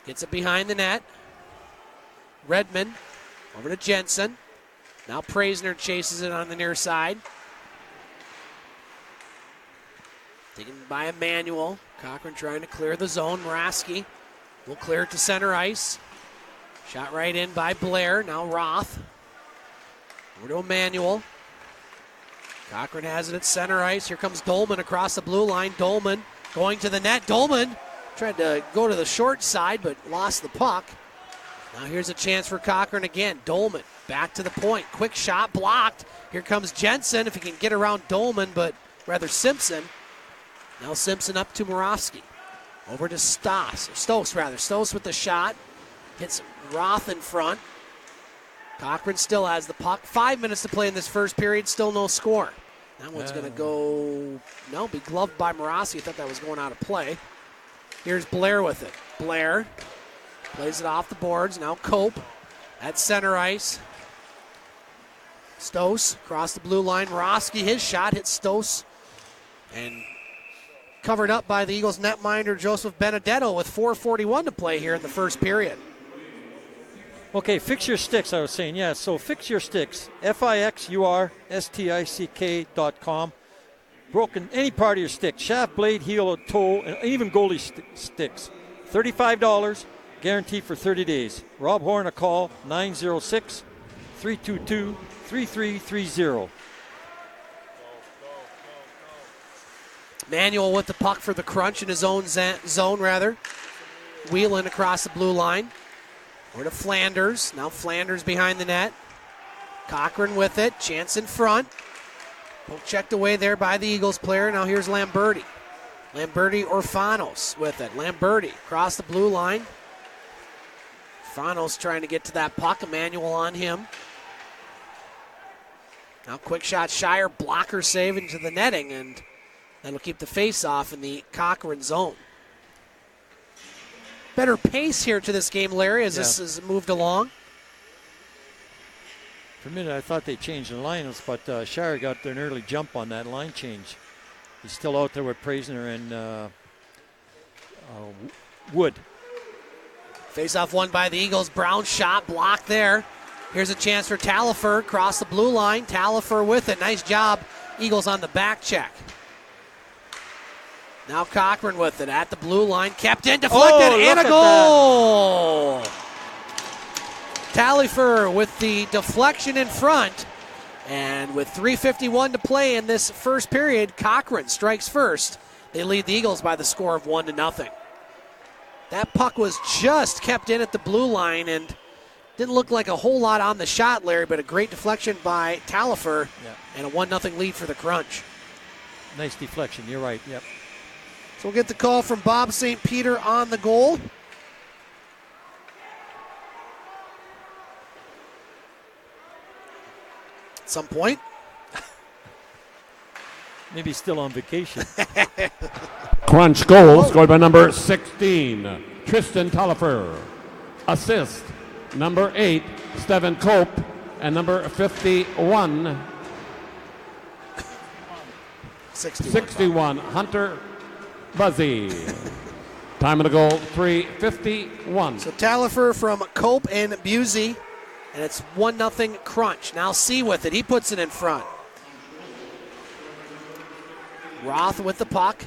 Gets it behind the net. Redmond over to Jensen. Now Praisner chases it on the near side. Taken by Emmanuel. Cochrane trying to clear the zone. Muraski will clear it to center ice. Shot right in by Blair. Now Roth. Over to Emmanuel. Cochrane has it at center ice. Here comes Dolman across the blue line. Dolman going to the net. Dolman tried to go to the short side but lost the puck. Now here's a chance for Cochrane again. Dolman back to the point. Quick shot blocked. Here comes Jensen if he can get around Dolman, but rather Simpson. Now Simpson up to Moravsky. Over to Stose with the shot. Hits Roth in front. Cochrane still has the puck. 5 minutes to play in this first period. Still no score. That one's going to be gloved by Moravsky. I thought that was going out of play. Here's Blair with it. Blair plays it off the boards. Now Cope at center ice. Stose across the blue line. Moravsky, his shot hits Stose. And covered up by the Eagles netminder Joseph Benedetto with 4:41 to play here in the first period. Okay, fix your sticks, I was saying. Yeah, so fix your sticks. FIXURSTICK.com. Broken any part of your stick. Shaft, blade, heel, or toe, and even goalie sticks. $35, guaranteed for 30 days. Rob Horn a call, 906-322-3330. Manuel with the puck for the Crunch in his own zone. Wheeling across the blue line. Over to Flanders. Now Flanders behind the net. Cochrane with it. Chance in front. Checked away there by the Eagles player. Now here's Lamberti. Lamberti Orfanos with it. Lamberti across the blue line. Orfanos trying to get to that puck. Emmanuel on him. Now quick shot Shire. Blocker save into the netting. And that'll keep the face off in the Cochrane zone. Better pace here to this game, Larry, as this has moved along. For a minute, I thought they changed the lineups, but Shire got an early jump on that line change. He's still out there with Praisner and Wood. Face-off won by the Eagles. Brown shot blocked there. Here's a chance for Talifer across the blue line. Talifer with it. Nice job, Eagles on the back check. Now Cochrane with it at the blue line. Kept in, deflected, and a goal! Talifer with the deflection in front. And with 3:51 to play in this first period, Cochrane strikes first. They lead the Eagles by the score of 1-0. That puck was just kept in at the blue line and didn't look like a whole lot on the shot, Larry, but a great deflection by Talifer and a 1-0 lead for the Crunch. Nice deflection, you're right, yep. So we'll get the call from Bob St. Peter on the goal. At some point. Maybe still on vacation. Crunch goal scored by number 16, Tristan Talifer. Assist, number 8, Steven Cope, and number 51, 61, Hunter Buzzy. Time of the goal, 3:51. So Talifer from Cope and Busey, and it's 1-0 Crunch. Now C with it. He puts it in front. Roth with the puck.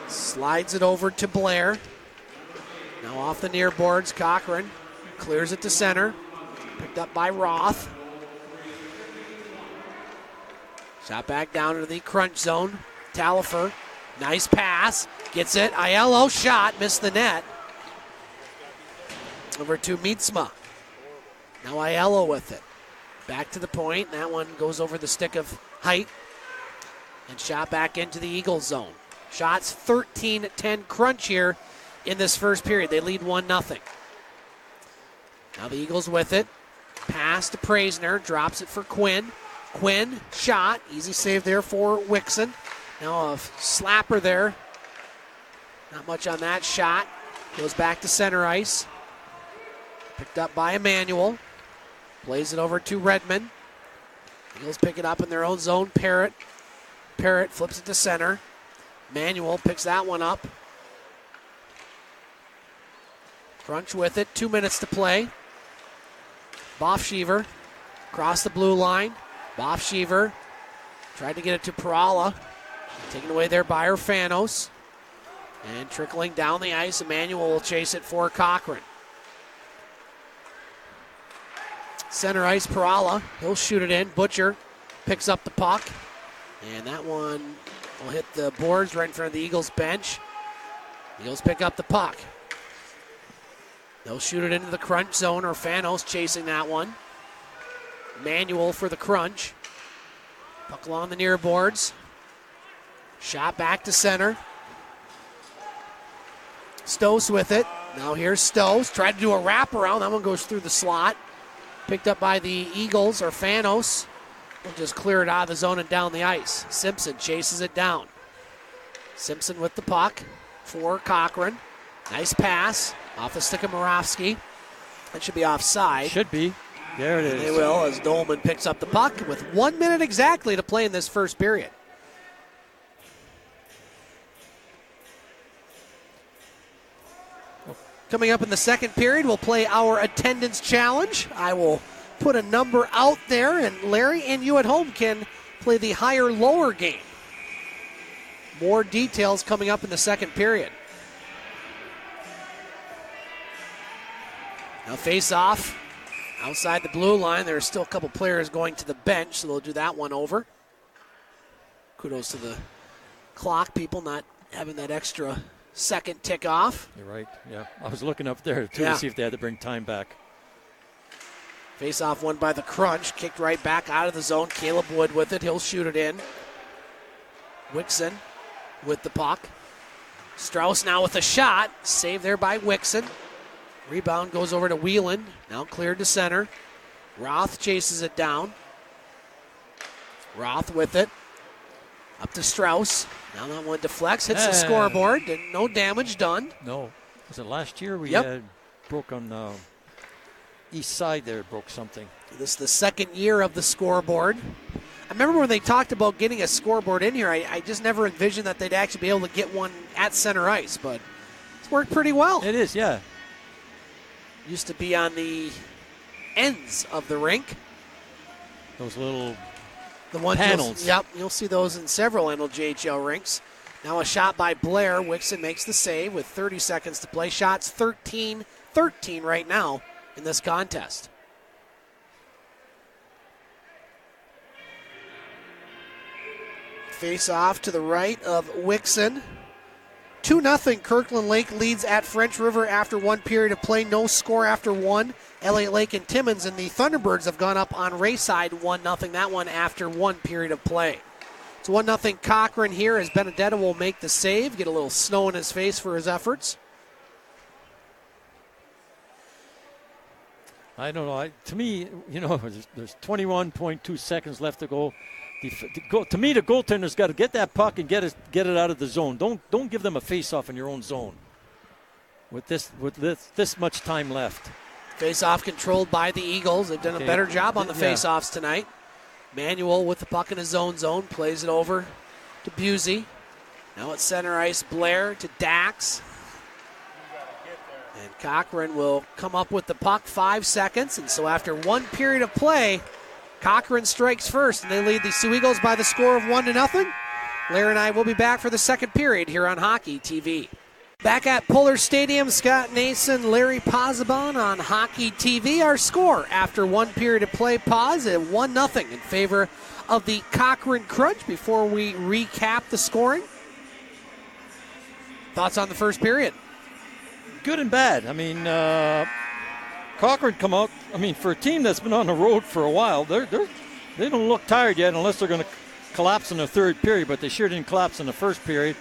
Slides it over to Blair. Now off the near boards, Cochrane clears it to center. Picked up by Roth. Shot back down into the Crunch zone. Talifer, nice pass. Gets it. Aiello shot, missed the net. Over to Mietzma. Now Aiello with it. Back to the point. That one goes over the stick of Height. And shot back into the Eagles zone. Shots 13-10 Crunch here in this first period. They lead 1-0. Now the Eagles with it. Pass to Praisner. Drops it for Quinn. Quinn, shot. Easy save there for Wixon. Now a slapper there. Not much on that shot. Goes back to center ice. Picked up by Emmanuel. Plays it over to Redmond. Eagles pick it up in their own zone. Parrott flips it to center. Emmanuel picks that one up. Crunch with it. 2 minutes to play. Bofsheaver across the blue line. Bofsheaver tried to get it to Perala. Taken away there by Urfanos. And trickling down the ice, Emmanuel will chase it for Cochrane. Center ice, Perala. He'll shoot it in. Butcher picks up the puck. And that one will hit the boards right in front of the Eagles bench. Eagles pick up the puck. They'll shoot it into the Crunch zone. Urfanos chasing that one. Manuel for the Crunch. Puck along the near boards. Shot back to center. Stowe with it. Now here's Stowe. Tried to do a wraparound. That one goes through the slot. Picked up by the Eagles. Urfanos will just clear it out of the zone and down the ice. Simpson chases it down. Simpson with the puck for Cochrane. Nice pass off the stick of Moravsky. That should be offside. Should be. There it is. They will, as Dolman picks up the puck with 1 minute exactly to play in this first period. Coming up in the second period, we'll play our attendance challenge. I will put a number out there, and Larry and you at home can play the higher-lower game. More details coming up in the second period. Now face off outside the blue line. There are still a couple players going to the bench, so they'll do that one over. Kudos to the clock people not having that extra second tick off. You're right, yeah. I was looking up there, too, to see if they had to bring time back. Face-off won by the Crunch. Kicked right back out of the zone. Caleb Wood with it. He'll shoot it in. Wixon with the puck. Strauss now with a shot. Saved there by Wixon. Rebound goes over to Whelan. Now cleared to center. Roth chases it down. Roth with it. Up to Strauss. Now that one deflects, hits the scoreboard. No damage done. No. Was it last year we had broke on east side there, broke something. This is the second year of the scoreboard. I remember when they talked about getting a scoreboard in here, I just never envisioned that they'd actually be able to get one at center ice, but it's worked pretty well. It is, yeah. Used to be on the ends of the rink. Those little panels. You'll see those in several NLJHL rinks. Now a shot by Blair. Wixon makes the save with 30 seconds to play. Shots 13-13 right now in this contest. Face off to the right of Wixon. 2-0 Kirkland Lake leads at French River after one period of play. No score after one. Elliott Lake and Timmins and the Thunderbirds have gone up on Rayside 1-0. That one after one period of play. It's 1-0 Cochrane here as Benedetto will make the save. Get a little snow in his face for his efforts. I don't know. To me, there's 21.2 seconds left to go. To me, the goaltender's got to get that puck and get it out of the zone. Don't give them a face-off in your own zone. With this much time left. Face-off controlled by the Eagles. They've done a better job on the face-offs tonight. Manuel with the puck in his own zone, plays it over to Busey. Now at center ice, Blair to Dax. And Cochrane will come up with the puck, 5 seconds. And so after 1 period of play, Cochrane strikes first, and they lead the Soo Eagles by the score of 1-0. Larry and I will be back for the second period here on Hockey TV. Back at Pullar Stadium, Scott Nason, Larry Pozzebon on Hockey TV. Our score after 1 period of play, pause at 1-0 in favor of the Cochrane Crunch. Before we recap the scoring, thoughts on the first period? Good and bad. I mean, Cochrane come out. I mean, for a team that's been on the road for a while, they don't look tired yet unless they're going to collapse in the third period, but they sure didn't collapse in the first period.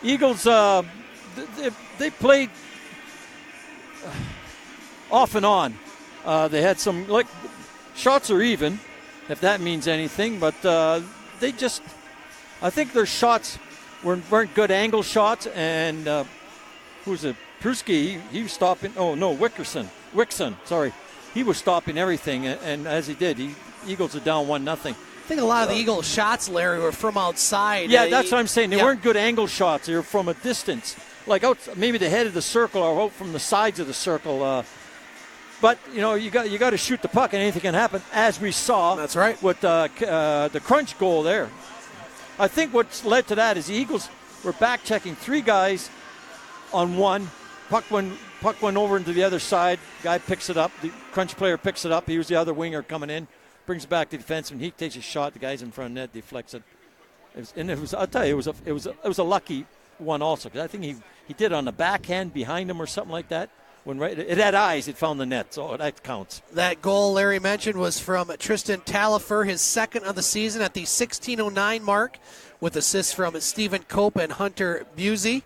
Eagles, they played off and on. They had some, like, shots are even, if that means anything, but I think their shots weren't good angle shots, and who's it? Pruski, he was stopping, Wickson, sorry. He was stopping everything, and as he did, Eagles are down 1-0. I think a lot of the Eagles' shots, Larry, were from outside. Yeah, that's what I'm saying. They weren't good angle shots. They were from a distance, like out maybe the head of the circle or out from the sides of the circle. But you got to shoot the puck, and anything can happen, as we saw. That's right. With the Crunch goal there. I think what's led to that is the Eagles were back checking 3 guys on one. Puck went over into the other side. Guy picks it up. The Crunch player picks it up. He was the other winger coming in. Brings it back to the defenseman. He takes a shot. The guy's in front of net. Deflects it. I'll tell you, it was a lucky one also, because I think he did it on the backhand behind him or something like that. It had eyes. It found the net, so that counts. That goal Larry mentioned was from Tristan Talifer, his second of the season at the 16:09 mark, with assists from Stephen Cope and Hunter Busey.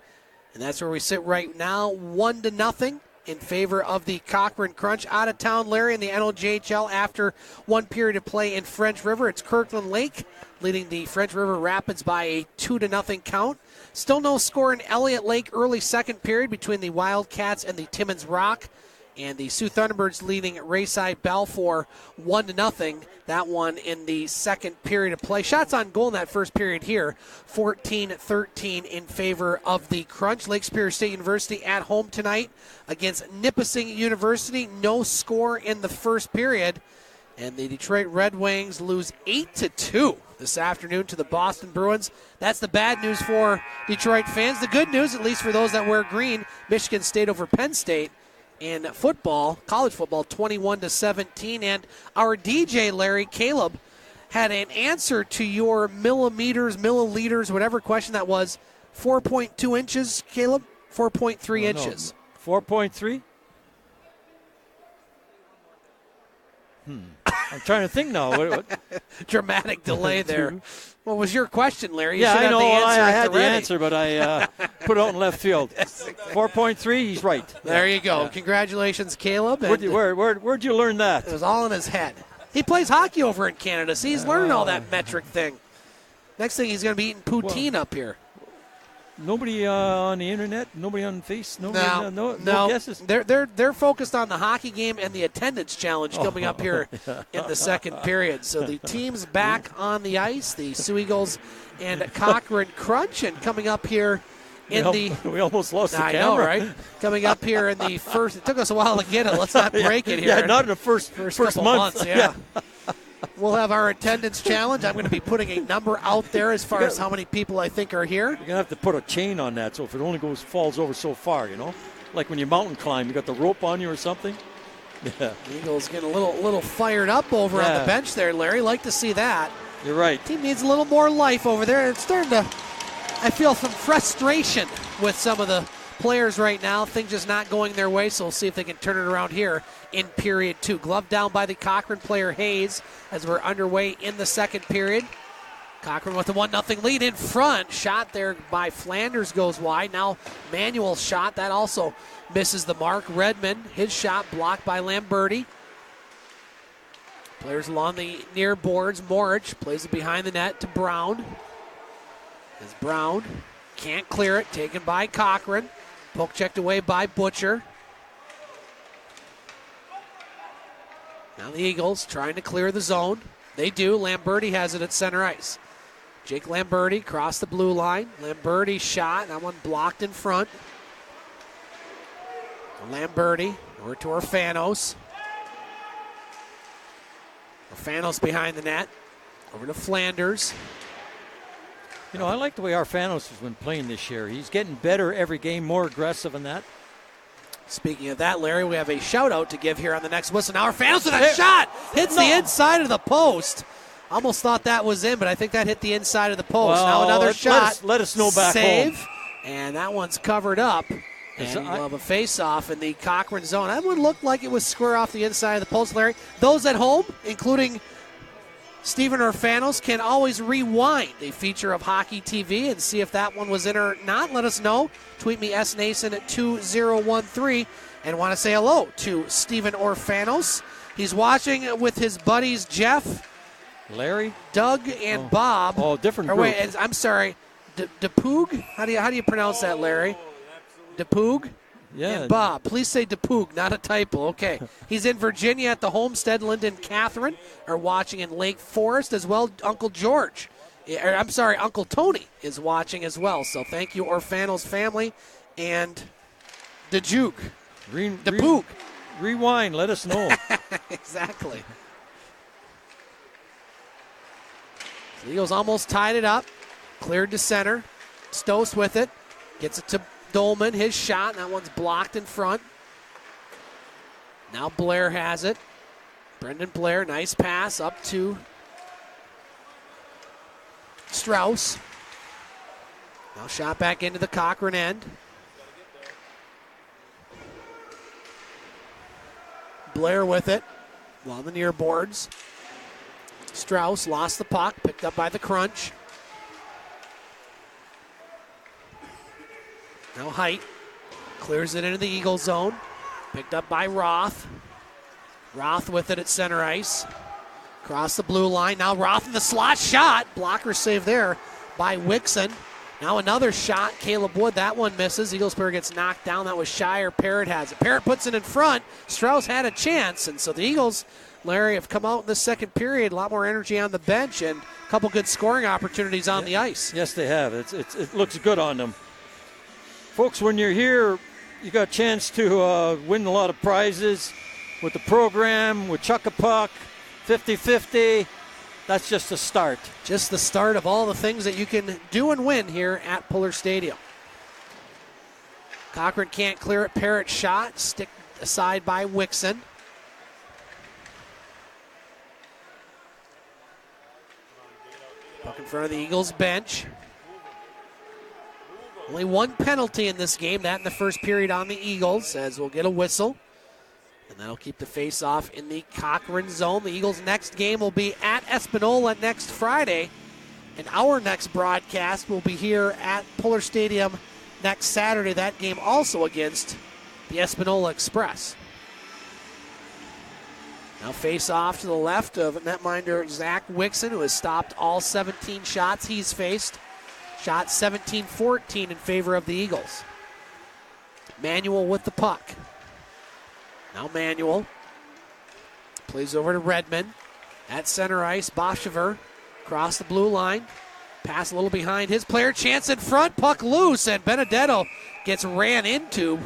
And that's where we sit right now, 1-0 in favor of the Cochrane Crunch. Out of town, Larry, in the NLJHL after 1 period of play in French River. It's Kirkland Lake leading the French River Rapids by a 2-0 count. Still no score in Elliott Lake early second period between the Wildcats and the Timmins Rock. And the Sioux Thunderbirds leading Rayside Balfour 1-0. That one in the second period of play. Shots on goal in that first period here, 14-13 in favor of the Crunch. Lake Superior State University at home tonight against Nipissing University. No score in the first period. And the Detroit Red Wings lose 8-2 this afternoon to the Boston Bruins. That's the bad news for Detroit fans. The good news, at least for those that wear green, Michigan State over Penn State. In football, college football, 21-17. And our DJ, Larry, Caleb, had an answer to your milliliters, whatever question that was. 4.2 inches, Caleb? 4.3 inches. 4.3? I'm trying to think now. What? Dramatic delay there. What was your question, Larry? You yeah, I know. I had the answer, but I put it out in left field. 4.3, he's right. There you go. Yeah. Congratulations, Caleb. Where'd you learn that? It was all in his head. He plays hockey over in Canada. See, he's learning all that metric thing. Next thing, he's going to be eating poutine up here. Nobody on the internet, nobody on Face, nobody, no guesses. They're focused on the hockey game and the attendance challenge coming up here in the second period. So the team's back on the ice, the Soo Eagles and Cochrane Crunch, and coming up here we almost lost the camera. I know, right? Coming up here in the first. It took us a while to get it. Let's not break it here. Yeah, not in the first couple month. Months, yeah. We'll have our attendance challenge. I'm going to be putting a number out there as far as how many people I think are here. You're going to have to put a chain on that so if it only falls over so far, Like when you mountain climb, you got the rope on you or something. Yeah. Eagles getting a little fired up over on the bench there, Larry. Like to see that. You're right. Team needs a little more life over there. It's starting to, I feel some frustration with some of the players right now. Things just not going their way, so we'll see if they can turn it around here in period 2. Glove down by the Cochrane player, Hayes, as we're underway in the second period. Cochrane with the 1-0 lead in front. Shot there by Flanders goes wide. Now Manuel's shot. That also misses the mark. Redmond, his shot blocked by Lamberti. Players along the near boards. Morich plays it behind the net to Brown. As Brown can't clear it. Taken by Cochrane. Poke checked away by Butcher. Now the Eagles trying to clear the zone. They do. Lamberti has it at center ice. Jake Lamberti crossed the blue line. Lamberti shot. That one blocked in front. Lamberti over to Orfanos. Orfanos behind the net. Over to Flanders. You know, I like the way Orfanos has been playing this year. He's getting better every game, more aggressive in that. Speaking of that, Larry, we have a shout-out to give here on the next whistle. Now Orfanos with a shot. Hits the inside of the post. Almost thought that was in, but I think that hit the inside of the post. Well, now another shot. Let us know back Save. home. And that one's covered up. And we'll have a face-off in the Cochrane zone. That one looked like it was square off the inside of the post, Larry. Those at home, including Stephen Orfanos, can always rewind a feature of Hockey TV and see if that one was in or not. Let us know. Tweet me, Nason at 2013. And want to say hello to Stephen Orfanos. He's watching with his buddies Jeff, Larry, Doug, and Bob. Oh, different or group. wait, I'm sorry, DePoog? How do you pronounce that, Larry? DePoog? Yeah. And Bob. Please say DePoog, not a typo. Okay. He's in Virginia at the Homestead. Lyndon and Catherine are watching in Lake Forest as well. Uncle George, Uncle Tony is watching as well. So thank you, Orfanos family, and the Juke. DePoog. Rewind. Let us know. Exactly. The Eagles almost tied it up. Cleared to center. Stoss with it. Gets it to Dolman. His shot. That one's blocked in front. Now Blair has it. Brendan Blair. Nice pass up to Strauss. Now shot back into the Cochrane end. Blair with it. Along the near boards. Strauss lost the puck. Picked up by the Crunch. Now Height clears it into the Eagle zone. Picked up by Roth. Roth with it at center ice. Across the blue line. Now Roth in the slot. Shot. Blocker save there by Wixon. Now another shot. Caleb Wood. That one misses. Eagles player gets knocked down. That was Shire. Parrott has it. Parrott puts it in front. Strauss had a chance. And so the Eagles, Larry, have come out in the second period. A lot more energy on the bench and a couple good scoring opportunities on the ice. Yes, they have. It looks good on them. Folks, when you're here, you got a chance to win a lot of prizes with the program, with Chuck a Puck, 50-50. That's just the start. Just the start of all the things that you can do and win here at Pullar Stadium. Cochrane can't clear it. Parrott shot. Stick aside by Wixon. Puck in front of the Eagles bench. Only one penalty in this game, that in the first period on the Eagles, as we'll get a whistle. And that'll keep the face-off in the Cochrane zone. The Eagles' next game will be at Espanola next Friday. And our next broadcast will be here at Pullar Stadium next Saturday. That game also against the Espanola Express. Now face-off to the left of netminder Zach Wixon, who has stopped all 17 shots he's faced. Shot 17-14 in favor of the Eagles. Manuel with the puck. Now Manuel plays over to Redmond. At center ice, Boshever across the blue line. Pass a little behind his player. Chance in front, puck loose, and Benedetto gets ran into,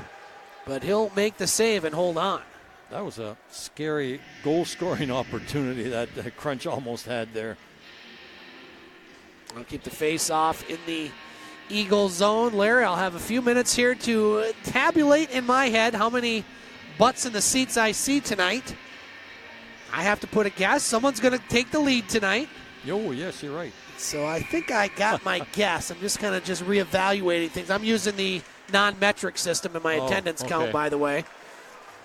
but he'll make the save and hold on. That was a scary goal-scoring opportunity that Crunch almost had there. I'll keep the face-off in the Eagle zone. Larry, I'll have a few minutes here to tabulate in my head how many butts in the seats I see tonight. I have to put a guess. Someone's going to take the lead tonight. Oh, yes, you're right. So I think I got my guess. I'm just kind of reevaluating things. I'm using the non-metric system in my attendance count, by the way.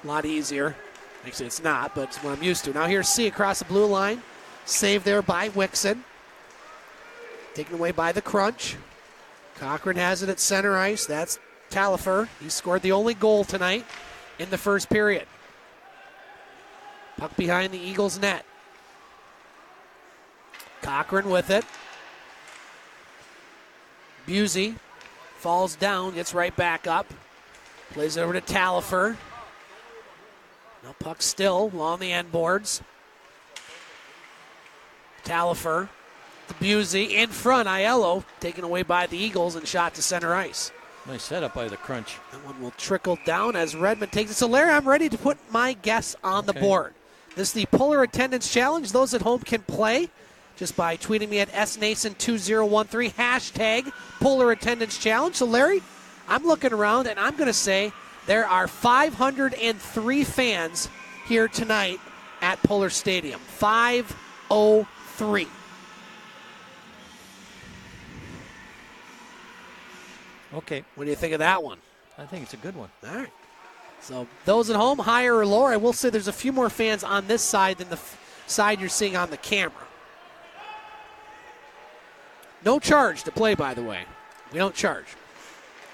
A lot easier. Actually, it's not, but it's what I'm used to. Now here's C across the blue line. Saved there by Wixon. Taken away by the Crunch. Cochrane has it at center ice. That's Talifer. He scored the only goal tonight in the first period. Puck behind the Eagles' net. Cochrane with it. Busey falls down, gets right back up. Plays it over to Talifer. Now puck still along the end boards. Talifer to Busey in front. Aiello taken away by the Eagles and shot to center ice. Nice setup by the Crunch. That one will trickle down as Redmond takes it. So, Larry, I'm ready to put my guess on the board. This is the Pullar Attendance Challenge. Those at home can play just by tweeting me at SNason2013, hashtag Pullar Attendance Challenge. So, Larry, I'm looking around, and I'm going to say there are 503 fans here tonight at Pullar Stadium. 503. Okay. What do you think of that one? I think it's a good one. All right. So those at home, higher or lower. I will say there's a few more fans on this side than the side you're seeing on the camera. No charge to play, by the way. We don't charge.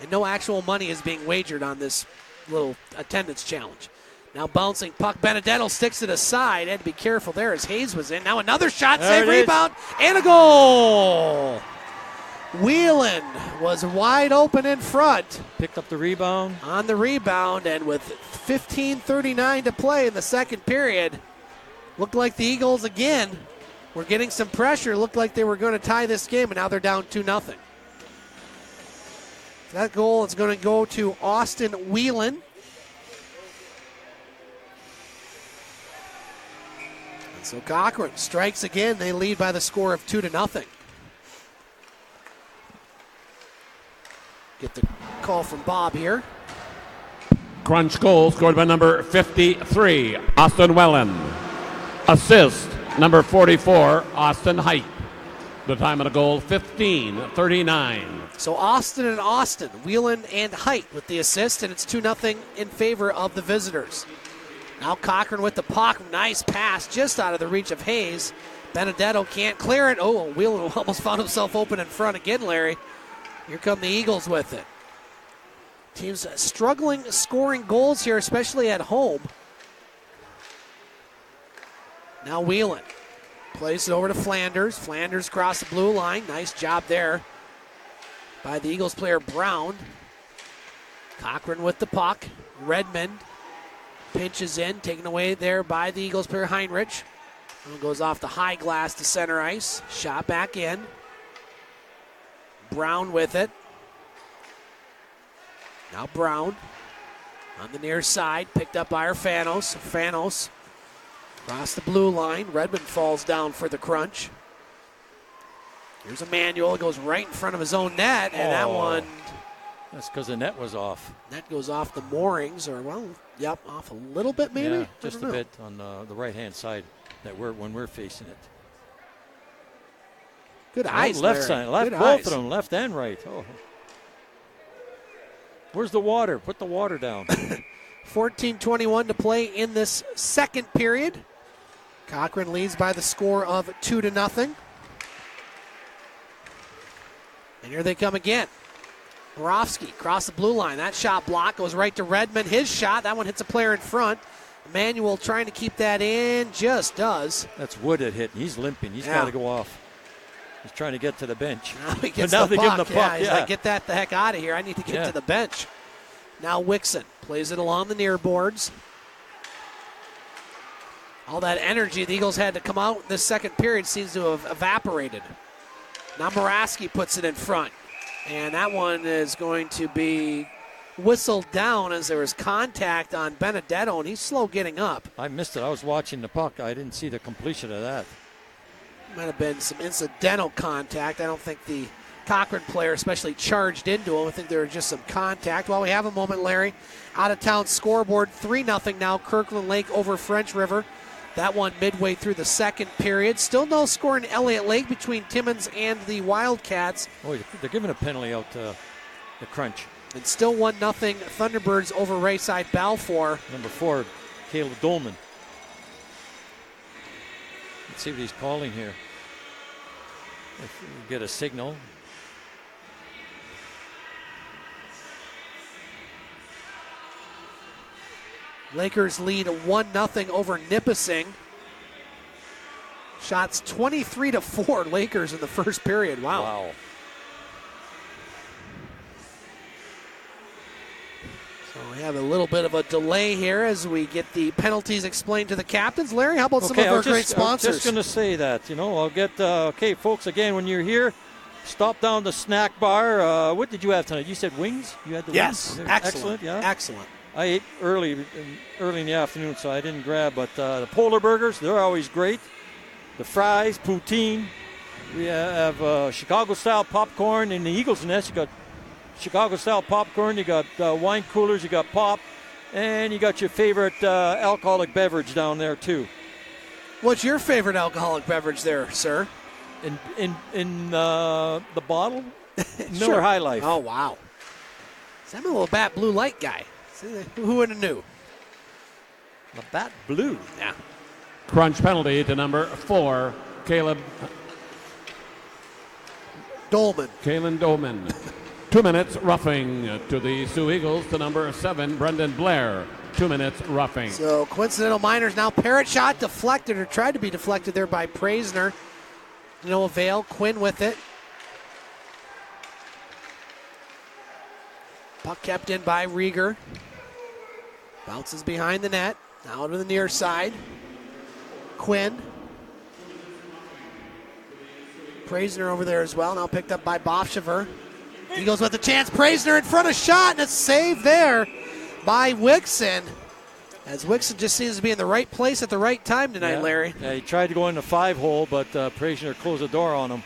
And no actual money is being wagered on this little attendance challenge. Now bouncing puck. Benedetto sticks it aside. Had to be careful there as Hayes was in. Now another shot, save, rebound, and a goal. Whelan was wide open in front. Picked up the rebound. On the rebound, and with 15:39 to play in the second period, looked like the Eagles again were getting some pressure. Looked like they were going to tie this game, and now they're down 2-0. That goal is going to go to Austin Whelan. And so Cochrane strikes again. They lead by the score of 2-0. Get the call from Bob here. Crunch goal scored by number 53, Austin Whelan. Assist, number 44, Austin Height. The time of the goal, 15:39. So Austin and Austin, Whelan and Height with the assist, and it's 2-0 in favor of the visitors. Now Cochrane with the puck. Nice pass just out of the reach of Hayes. Benedetto can't clear it. Oh, Whelan almost found himself open in front again, Larry. Here come the Eagles with it. Teams struggling scoring goals here, especially at home. Now Whelan plays it over to Flanders. Flanders across the blue line. Nice job there by the Eagles player Brown. Cochrane with the puck. Redmond pinches in, taken away there by the Eagles player Heinrich. Goes off the high glass to center ice. Shot back in. Brown with it. Now Brown on the near side, picked up by Fanos. Fanos across the blue line. Redmond falls down for the Crunch. Here's Emmanuel. It goes right in front of his own net, and that one. That's because the net was off. Net goes off the moorings, or off a little bit maybe. Yeah, just a bit on the right-hand side when we're facing it. Good eyes, left side, left, good both eyes. of them, left and right. Oh. Where's the water? Put the water down. 14:21 to play in this second period. Cochrane leads by the score of 2-0. And here they come again. Borowski across the blue line. That shot block goes right to Redmond. His shot, that one hits a player in front. Emmanuel trying to keep that in, just does. That's Wood that hit. He's limping. He's got to go off. He's trying to get to the bench. Now he gets now the they puck. give him the puck. He's like, get that the heck out of here. I need to get to the bench. Now Wixon plays it along the near boards. All that energy the Eagles had to come out in this second period seems to have evaporated. Now Moraski puts it in front. And that one is going to be whistled down as there was contact on Benedetto, and he's slow getting up. I missed it. I was watching the puck. I didn't see the completion of that. Might have been some incidental contact. I don't think the Cochrane player especially charged into him. I think there was just some contact. While we have a moment, Larry, out-of-town scoreboard, 3-0 now, Kirkland Lake over French River. That one midway through the second period. Still no score in Elliott Lake between Timmins and the Wildcats. Oh, they're giving a penalty out to the Crunch. And still 1-0 Thunderbirds over Rayside Balfour. Number 4, Caleb Dolman. Let's see what he's calling here. If we get a signal. Lakers lead 1-0 over Nipissing. Shots 23-4 Lakers in the first period. Wow. So we have a little bit of a delay here as we get the penalties explained to the captains. Larry, how about some of our great sponsors? I'm just going to say that, I'll get, okay, folks, again, when you're here, stop down the snack bar. What did you have tonight? You said wings? You had the wings? Yes. Excellent. Yeah? Excellent. I ate early in the afternoon, so I didn't grab, but the Polar Burgers, they're always great. The fries, poutine. We have Chicago-style popcorn in the Eagles Nest. You got Chicago-style popcorn, you got wine coolers, you got pop, and you got your favorite alcoholic beverage down there, too. What's your favorite alcoholic beverage there, sir? In the bottle? Sure. Miller High Life. Oh, wow. So I'm a little Bat Blue Light guy. Who would have knew? Labatt Blue. Yeah. Crunch penalty to number 4, Kalen Dolman. 2 minutes roughing to the Sioux Eagles to number 7, Brendan Blair. 2 minutes roughing. So coincidental minors now. Parrot shot deflected, or tried to be deflected there by Praisner. No avail. Quinn with it. Puck kept in by Rieger. Bounces behind the net. Now to the near side. Quinn. Praisner over there as well. Now picked up by Bofshever. Eagles with a chance. Praisner in front of shot, and a save there by Wixon. As Wixon just seems to be in the right place at the right time tonight, Larry. Yeah, he tried to go in the 5-hole, but Praisner closed the door on him.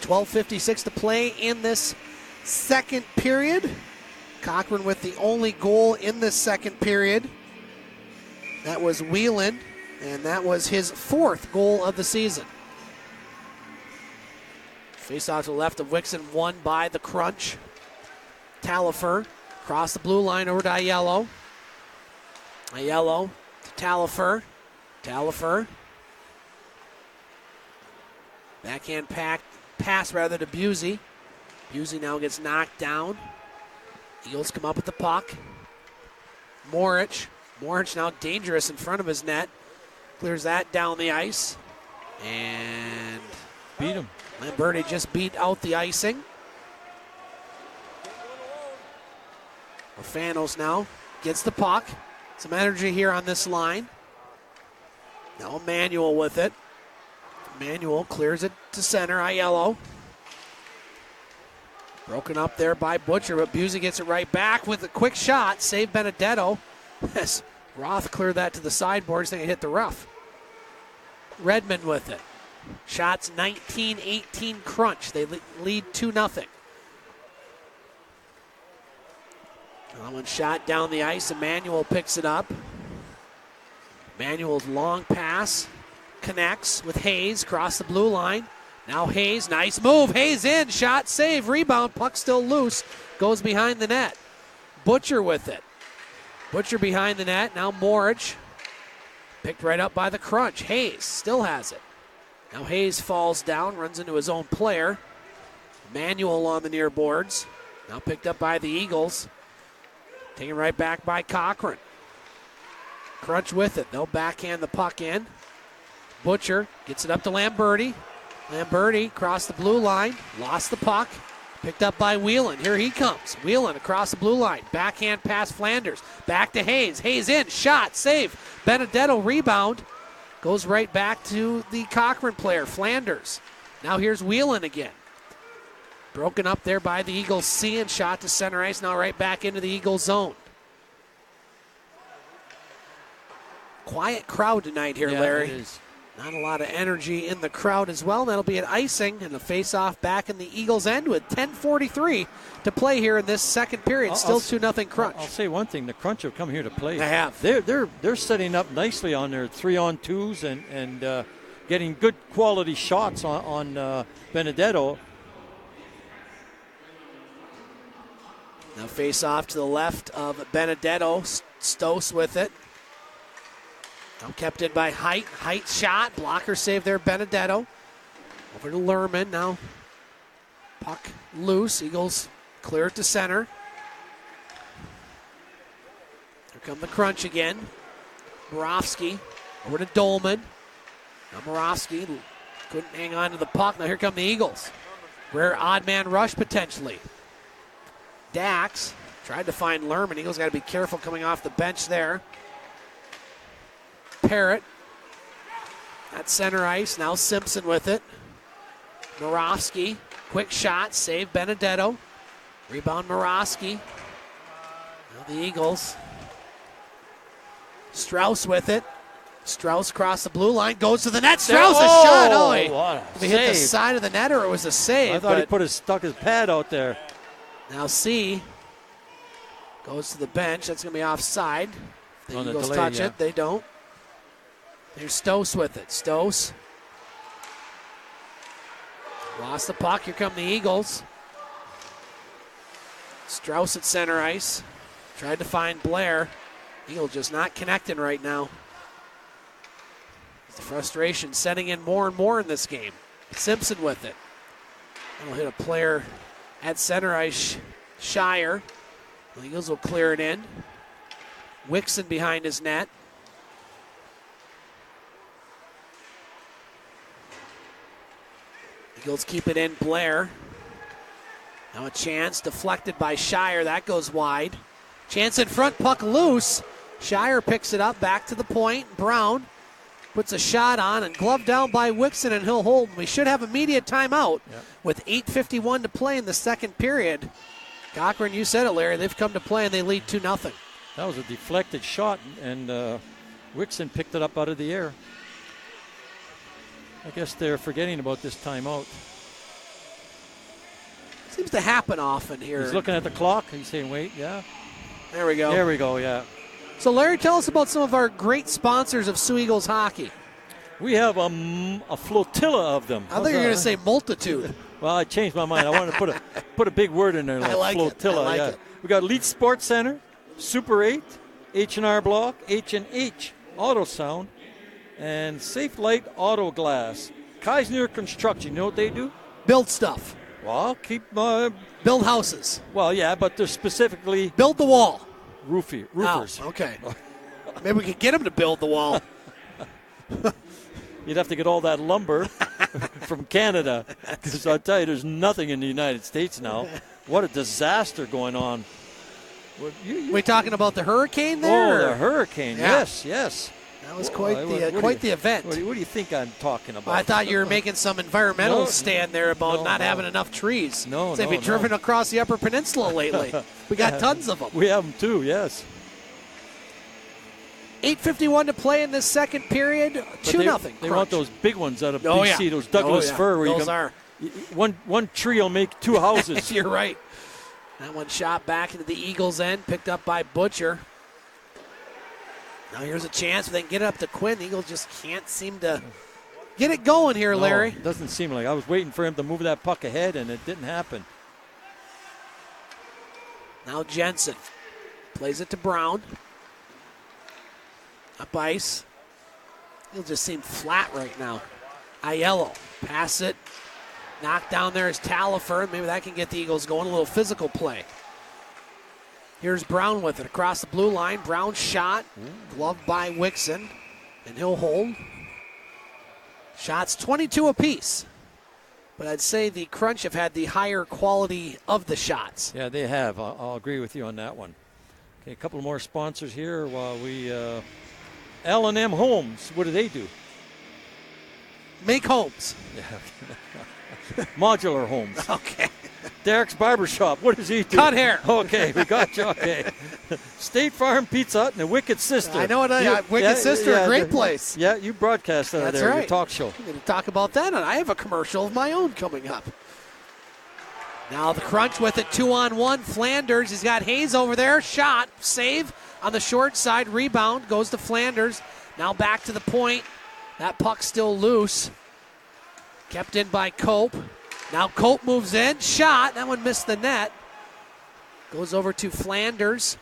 12:56 to play in this second period. Cochrane with the only goal in this second period. That was Whelan, and that was his 4th goal of the season. Face off to the left of Wixon, won by the Crunch. Talifer across the blue line over to Aiello. Aiello to Talifer. Talifer. Backhand pass rather to Busey. Busey now gets knocked down. Eagles come up with the puck. Morich now dangerous in front of his net. Clears that down the ice. And beat him. Lamberti just beat out the icing. Orfanos now gets the puck. Some energy here on this line. Now Manuel with it. Manuel clears it to center. Aiello. Broken up there by Butcher, but Busey gets it right back with a quick shot. Save Benedetto. Yes, Roth cleared that to the sideboard. He's thinking it hit the rough. Redmond with it. Shots 19-18 Crunch. They lead 2-0. One shot down the ice. Emmanuel picks it up. Emmanuel's long pass connects with Hayes across the blue line. Now Hayes, nice move. Hayes in, shot, save, rebound, puck still loose, goes behind the net. Butcher with it. Butcher behind the net. Now Morich, picked right up by the Crunch. Hayes still has it. Now Hayes falls down, runs into his own player. Emmanuel on the near boards. Now picked up by the Eagles. Taken right back by Cochrane. Crunch with it. They'll backhand the puck in. Butcher gets it up to Lamberti. Lamberti across the blue line. Lost the puck. Picked up by Whelan. Here he comes. Whelan across the blue line. Backhand pass Flanders. Back to Hayes. Hayes in. Shot. Save. Benedetto rebound. Goes right back to the Cochrane player, Flanders. Now here's Whelan again. Broken up there by the Eagles C and shot to center ice. Now right back into the Eagles zone. Quiet crowd tonight here, Larry. It is. Not a lot of energy in the crowd as well. That'll be an icing and a face-off back in the Eagles' end with 10:43 to play here in this second period. Still 2-0 Crunch. I'll say one thing: the Crunch have come here to play. They have. They're setting up nicely on their 3-on-2s and getting good quality shots on Benedetto. Now face-off to the left of Benedetto. Stos with it. Now kept in by Height. Height shot. Blocker save there, Benedetto. Over to Lerman. Now puck loose. Eagles clear it to center. Here come the Crunch again. Moravsky over to Dolman. Now Moravsky couldn't hang on to the puck. Now here come the Eagles. Rare odd man rush potentially. Dax Tried to find Lerman. Eagles got to be careful coming off the bench there. Parrott at center ice. Now Simpson with it. Moravsky, quick shot, save Benedetto. Rebound Moravsky. Now the Eagles. Strauss with it. Strauss across the blue line, goes to the net. Strauss, a shot. Oh, he hit the side of the net, or it was a save. I thought he stuck his pad out there. Now C goes to the bench. That's going to be offside. The Eagles touch it. They don't. There's Stoss with it. Stoss lost the puck. Here come the Eagles. Strauss at center ice. Tried to find Blair. Eagle just not connecting right now. The frustration setting in more and more in this game. Simpson with it. That'll hit a player at center ice, Shire. The Eagles will clear it in. Wixon behind his net. Eagles keep it in. Blair. Now a chance deflected by Shire. That goes wide. Chance in front, puck loose. Shire picks it up, back to the point. Brown puts a shot on and glove down by Wixon, and he'll hold. We should have immediate timeout with 8:51 to play in the second period. Cochrane, you said it, Larry. They've come to play and they lead 2-0. That was a deflected shot, and Wixon picked it up out of the air. I guess they're forgetting about this timeout. Seems to happen often here. He's looking at the clock. He's saying, wait, yeah. There we go. There we go, yeah. So, Larry, tell us about some of our great sponsors of Soo Eagles hockey. We have a flotilla of them. I thought you were going to say multitude. Well, I changed my mind. I wanted to put a big word in there. I like flotilla. It. I like it. We got Leeds Sports Center, Super 8, H&R Block, H&H Auto Sound, and Safe Light Auto Glass. Keisner Construction, you know what they do? Build stuff. Well, build houses. Well, yeah, but they're specifically build the wall. Roofers. Oh, okay. Maybe we could get them to build the wall. You'd have to get all that lumber from Canada, because I'll tell you, there's nothing in the United States now. What a disaster going on. We talking about the hurricane there? Oh, the hurricane. Yeah. Yes. That was quite the event. What do you think I'm talking about? I thought you were making some environmental stand there about not having enough trees. They've been driven across the Upper Peninsula lately. We got tons of them. We have them too, yes. 8:51 to play in this second period. 2-0. They want those big ones out of BC, those Douglas fir. Where those are. One tree will make two houses. You're right. That one shot back into the Eagles' end, picked up by Butcher. Now here's a chance if they can get it up to Quinn. The Eagles just can't seem to get it going here, Larry. It doesn't seem like. I was waiting for him to move that puck ahead, and it didn't happen. Now Jensen plays it to Brown. Up ice. He'll just seem flat right now. Aiello, pass it. Knocked down there is Talafer. Maybe that can get the Eagles going. A little physical play. Here's Brown with it across the blue line. Brown shot, gloved by Wixon, and he'll hold. Shots 22 apiece. But I'd say the Crunch have had the higher quality of the shots. Yeah, they have. I'll agree with you on that one. Okay, a couple more sponsors here while we... L&M Homes, what do they do? Make homes. Modular homes. Okay. Derek's Barbershop, what does he do? Cut hair. Okay, we got you. Okay. State Farm Pizza Hut and the Wicked Sister. I know what Wicked Sister, a great place. Yeah, you broadcast that there in your talk show. I'm going to talk about that. I have a commercial of my own coming up. Now the Crunch with it, 2-on-1. Flanders, he's got Hayes over there. Shot, save on the short side. Rebound goes to Flanders. Now back to the point. That puck still loose. Kept in by Cope. Now Cope moves in. Shot. That one missed the net. Goes over to Flanders.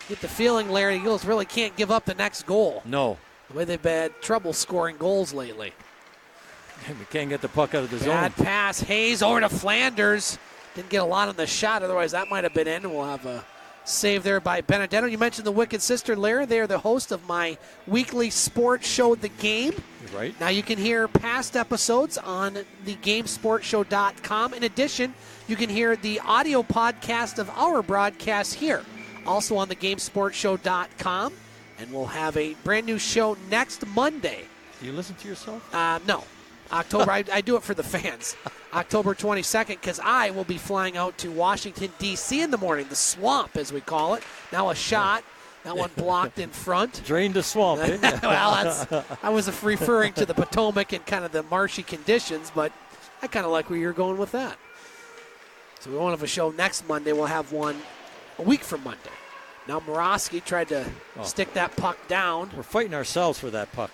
Get the feeling, Larry, the Eagles really can't give up the next goal. No. The way they've had trouble scoring goals lately. We can't get the puck out of the zone. Bad pass. Hayes over to Flanders. Didn't get a lot on the shot. Otherwise, that might have been in. We'll have a Save there by Benedetto. You mentioned the Wicked Sister, Larry. They are the host of my weekly sports show, The Game. You're right. Now you can hear past episodes on thegamesportshow.com. In addition, you can hear the audio podcast of our broadcast here, also on thegamesportshow.com. And we'll have a brand new show next Monday. Do you listen to yourself? No. October, I do it for the fans. October 22nd, because I will be flying out to Washington, D.C. in the morning, the swamp, as we call it. Now a shot. That one blocked in front. Drain the swamp. Well, I was referring to the Potomac and kind of the marshy conditions, but I kind of like where you're going with that. So we won't have a show next Monday. We'll have one a week from Monday. Now Morosky tried to stick that puck down. We're fighting ourselves for that puck.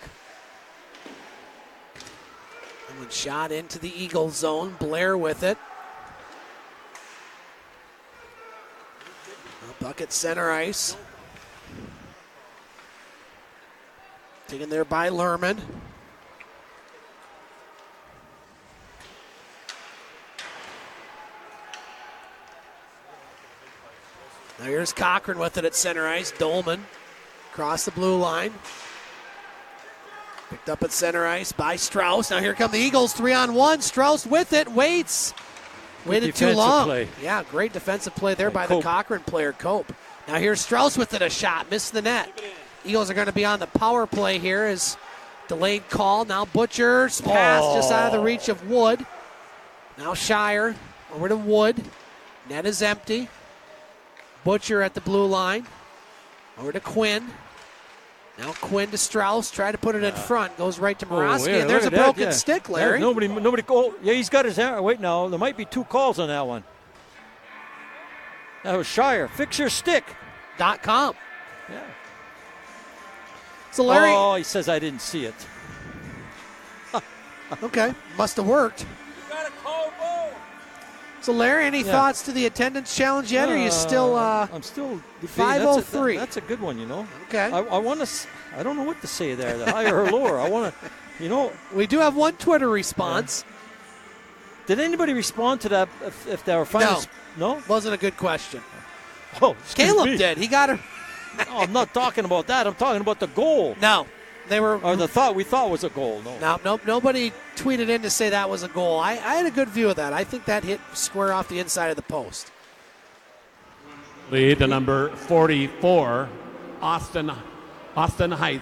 And shot into the Eagle zone. Blair with it. Puck at center ice. Taken there by Lerman. Now here's Cochrane with it at center ice. Dolman across the blue line. Picked up at center ice by Strauss. Now here come the Eagles, 3-on-1. Strauss with it, waits. Waited too long. Play. Yeah, great defensive play there by the Cochrane player, Cope. Now here's Strauss with it, a shot, missed the net. Eagles are going to be on the power play here as delayed call. Now Butcher's pass just out of the reach of Wood. Now Shire over to Wood. Net is empty. Butcher at the blue line. Over to Quinn. Now Quinn to Strauss, try to put it in front, goes right to Morosky, and there's a broken stick, Larry. Nobody. Oh, yeah, he's got his arrow. Wait, now there might be 2 calls on that one. That was Shire. Fix your stick.com. Yeah. So Larry. Oh, he says I didn't see it. Okay, must have worked. You got a call, Bo. So Larry, any thoughts to the attendance challenge yet? Or are you still? I'm still 503. That's a good one, you know. Okay. I want to. I don't know what to say there. The higher or lower. I want to. You know. We do have one Twitter response. Did anybody respond to that? If they were finals? No. Wasn't a good question. Oh, Caleb did. He got her. No, I'm not talking about that. I'm talking about the goal. No, they were. Or the thought we thought was a goal. No. No, nobody tweeted in to say that was a goal. I had a good view of that. I think that hit square off the inside of the post. Lead to number 44, Austin Height.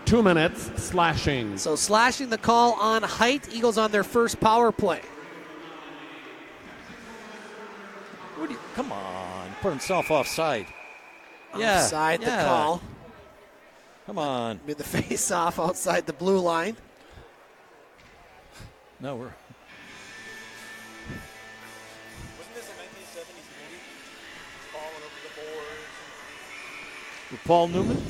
2 minutes slashing. So slashing the call on Height. Eagles on their first power play. Come on, put himself offside. Offside the call. Come on. Made the face off outside the blue line. No, we're. Wasn't this a 1970s movie? Falling over the boards. With Paul Newman?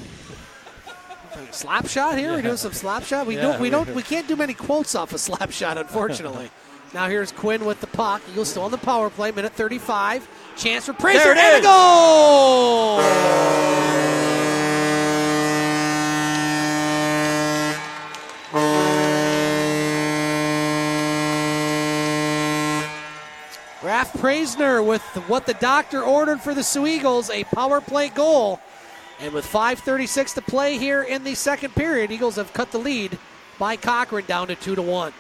Slap shot here? We're doing some slap shot? We can't do many quotes off a slap shot, unfortunately. Now here's Quinn with the puck. Eagles still on the power play, minute 35. Chance for Praser, and a goal! Raf Praisner with what the doctor ordered for the Soo Eagles, a power play goal. And with 5:36 to play here in the second period, Eagles have cut the lead by Cochrane down to 2-1.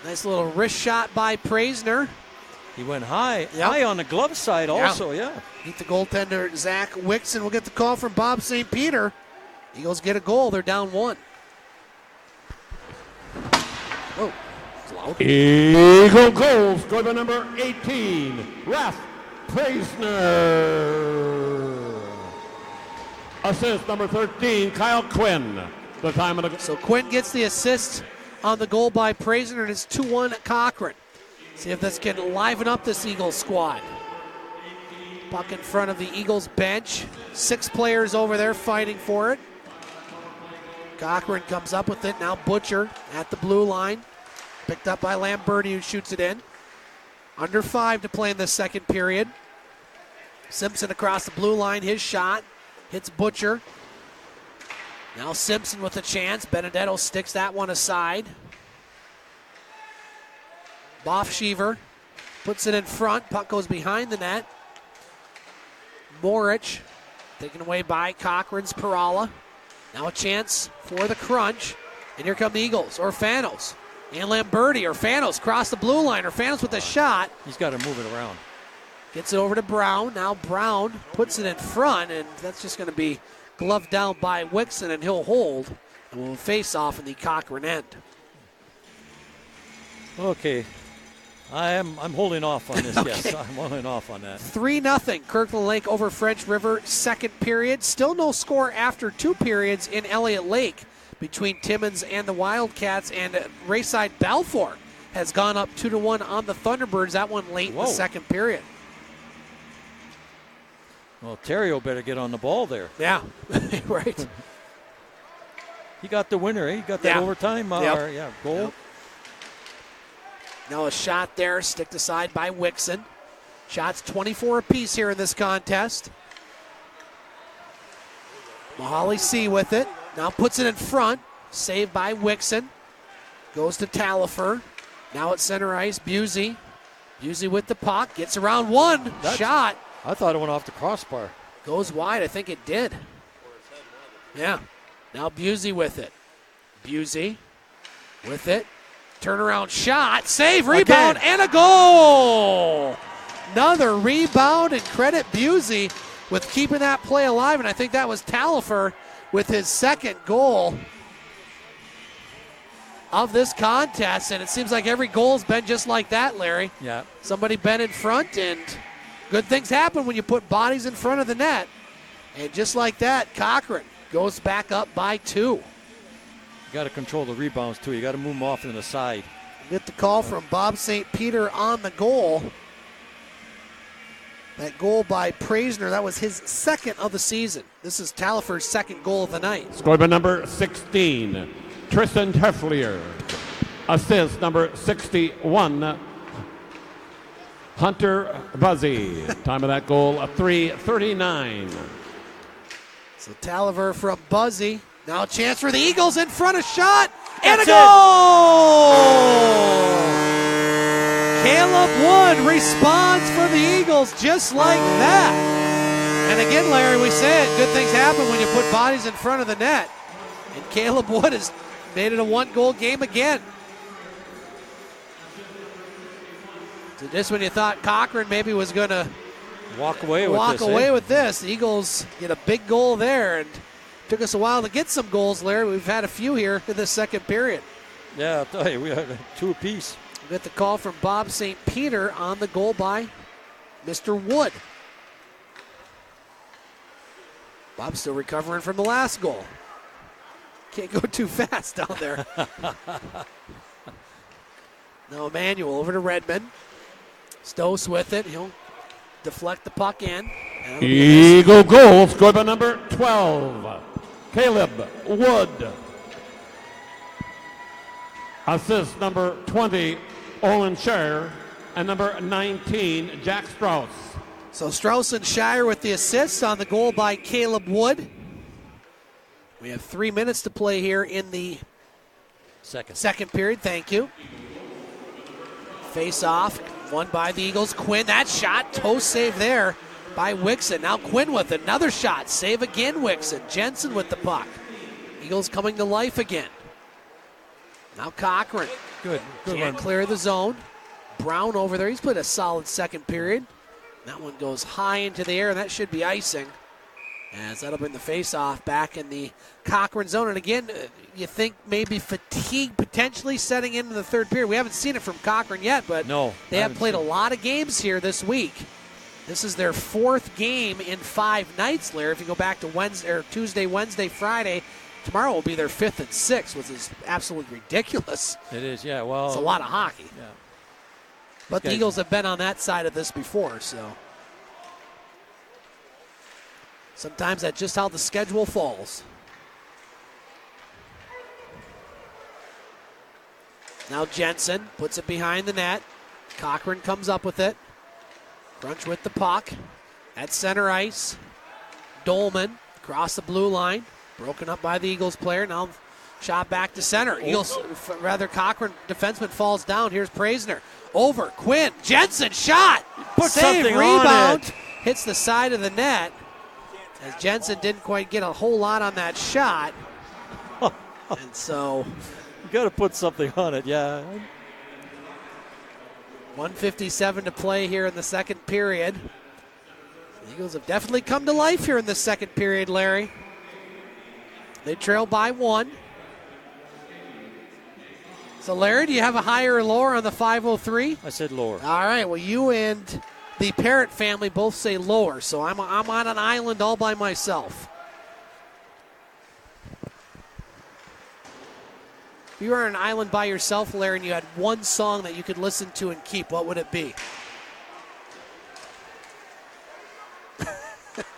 Nice little wrist shot by Praisner. He went high on the glove side also, Beat the goaltender, Zach Wixon. We'll get the call from Bob St. Peter. Eagles get a goal. They're down 1. Whoa, it's loud. Eagle goal scored by number 18, Raf Praisner. Assist number 13, Kyle Quinn. The time of the So Quinn gets the assist on the goal by Praisner, and it's 2-1 Cochrane. See if this can liven up this Eagles squad. Puck in front of the Eagles bench. 6 players over there fighting for it. Cochrane comes up with it. Now Butcher at the blue line. Picked up by Lamberti, who shoots it in. Under 5 to play in the second period. Simpson across the blue line. His shot hits Butcher. Now Simpson with a chance. Benedetto sticks that one aside. Boffsheaver puts it in front. Puck goes behind the net. Morich taken away by Cochrane's Perala. Now a chance for the Crunch. And here come the Eagles. Orfanos and Lamberti. Orfanos cross the blue line. Orfanos with a shot. He's got to move it around. Gets it over to Brown. Now Brown puts it in front, and that's just going to be gloved down by Wixon, and he'll hold. And we'll face off in the Cochrane end. Okay. I'm holding off on this, Okay. yes. I'm holding off on that. 3-0 Kirkland Lake over French River, second period. Still no score after 2 periods in Elliott Lake between Timmins and the Wildcats, and Rayside Balfour has gone up 2-1 on the Thunderbirds. That one late in the second period. Well, Terrio better get on the ball there. Yeah, right. He got the winner. He got that overtime goal. Yep. Now a shot there, sticked aside by Wixon. Shots 24 apiece here in this contest. Mahali C with it. Now puts it in front. Saved by Wixon. Goes to Talifer. Now at center ice, Busey. Busey with the puck. Gets around one. Shot. I thought it went off the crossbar. Goes wide. I think it did. Yeah. Now Busey with it. Busey with it. Turnaround shot. Save, rebound, and a goal. Another rebound, and credit Busey with keeping that play alive. And I think that was Talifer with his second goal of this contest. And it seems like every goal's been just like that, Larry. Yeah. Somebody been in front, and good things happen when you put bodies in front of the net. And just like that, Cochrane goes back up by 2. You got to control the rebounds, too. You got to move them off to the side. Get the call from Bob St. Peter on the goal. That goal by Praisner, that was his second of the season. This is Talifer's second goal of the night. Scored by number 16, Tristan Teflier. Assist number 61, Hunter Buzzy. Time of that goal, 3:39. So Talifer from Buzzy. Now a chance for the Eagles in front, a shot, and That's a goal! Caleb Wood responds for the Eagles just like that. And again, Larry, we said good things happen when you put bodies in front of the net. And Caleb Wood has made it a 1-goal game again. So just when you thought Cochrane maybe was going to walk away with this, the Eagles get a big goal there, and took us a while to get some goals, Larry. We've had a few here in the second period. Yeah, I'll tell you, we had 2 apiece. We get the call from Bob St. Peter on the goal by Mr. Wood. Bob's still recovering from the last goal. Can't go too fast down there. Now Emmanuel over to Redmond. Stose with it. He'll deflect the puck in. Eagle goal scored by number 12, Caleb Wood. Assist number 20, Olin Shire, and number 19, Jack Strauss. So Strauss and Shire with the assists on the goal by Caleb Wood. We have 3 minutes to play here in the second period. Thank you. Face off, won by the Eagles. Quinn, that shot, toe save there by Wixon. Now Quinn with another shot, save again Wixon. Jensen with the puck. Eagles coming to life again. Now Cochrane. Good Can't run. clear the zone. Brown over there. He's played a solid second period. That one goes high into the air, and that should be icing. As that'll bring the face-off back in the Cochrane zone. And again, you think maybe fatigue potentially setting into the third period. We haven't seen it from Cochrane yet, but they have played a lot of games here this week. This is their 4th game in 5 nights, Larry. If you go back to Wednesday or Tuesday, Wednesday, Friday, tomorrow will be their 5th and 6th, which is absolutely ridiculous. It is, yeah. Well, it's a lot of hockey. Yeah. But the Eagles have been on that side of this before, so sometimes that's just how the schedule falls. Now Jensen puts it behind the net. Cochrane comes up with it. Crunch with the puck at center ice. Dolman across the blue line. Broken up by the Eagles player. Now Shot back to center. Eagles, Cochrane defenseman falls down. Here's Praisner. Over. Quinn. Jensen shot. Put Save. something Rebound. on it. Hits the side of the net. As Jensen didn't quite get a whole lot on that shot. And so. You got to put something on it, yeah. 1:57 to play here in the second period. The Eagles have definitely come to life here in the second period, Larry. They trail by 1. So, Larry, do you have a higher or lower on the 5:03? I said lower. All right. Well, you and the Parrott family both say lower, so I'm on an island all by myself. If you were on an island by yourself, Larry, and you had one song that you could listen to and keep, what would it be?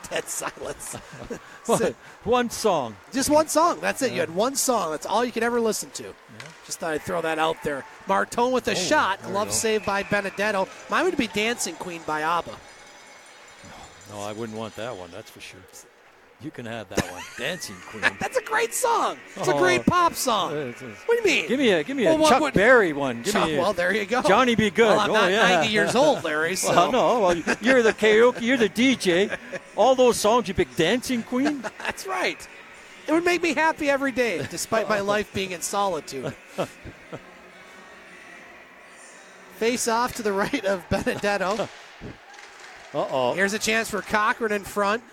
Dead silence. One song. Just one song. That's it. You had one song. That's all you could ever listen to. Yeah. Just thought I'd throw that out there. Martone with a shot. Glove save by Benedetto. Mine would be Dancing Queen by ABBA. No, I wouldn't want that one. That's for sure. You can have that one. Dancing Queen. That's a great song. It's a great pop song. What do you mean? Give me a Chuck Berry one. Well, there you go. Johnny Be Good. Well, I'm not 90 years old, Larry. So. Well, no. Well, you're the karaoke. You're the DJ. All those songs, you pick Dancing Queen? That's right. It would make me happy every day, despite my life being in solitude. Face off to the right of Benedetto. Uh-oh. Here's a chance for Cochrane in front.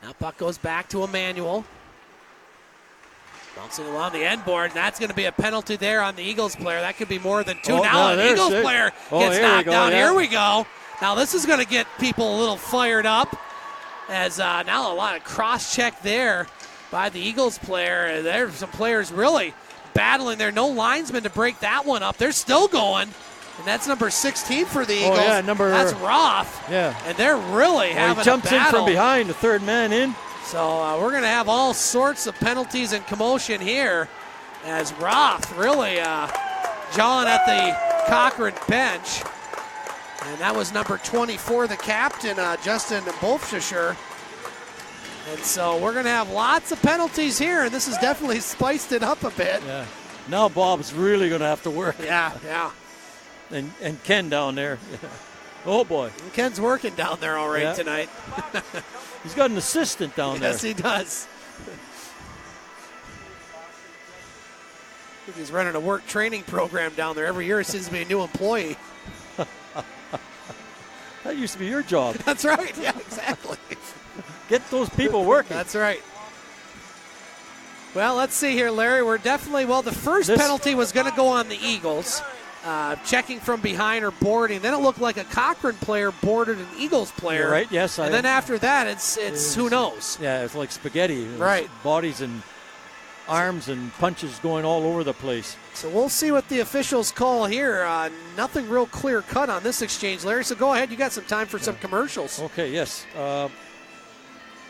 Now puck goes back to Emmanuel. Bouncing along the end board, and that's going to be a penalty there on the Eagles player. That could be more than 2. Now an Eagles player gets knocked down. Here we go. Now this is going to get people a little fired up, as now a lot of cross-check there by the Eagles player. There's some players really battling there. No linesman to break that one up. They're still going. And that's number 16 for the Eagles. That's Roth. Yeah. And they're really having a battle. He jumps in from behind, the third man in. So we're going to have all sorts of penalties and commotion here as Roth really jawing at the Cochrane bench. And that was number 24, the captain, Justin Bolfscher. And so we're going to have lots of penalties here, and this has definitely spiced it up a bit. Yeah. Now Bob's really going to have to work. Yeah. And Ken down there. Oh, boy. And Ken's working down there all right tonight. He's got an assistant down there. Yes, he does. I think he's running a work training program down there. Every year it seems to be a new employee. That used to be your job. That's right. Yeah, exactly. Get those people working. That's right. Well, let's see here, Larry. We're definitely, the first penalty was going to go on the Eagles. Checking from behind or boarding. Then it looked like a Cochrane player boarded an Eagles player. You're right, yes. And then after that, it's who knows. Yeah, it's like spaghetti. Right. Bodies and arms and punches going all over the place. So we'll see what the officials call here. Nothing real clear cut on this exchange, Larry. So go ahead. You got some time for some commercials. Okay, yes.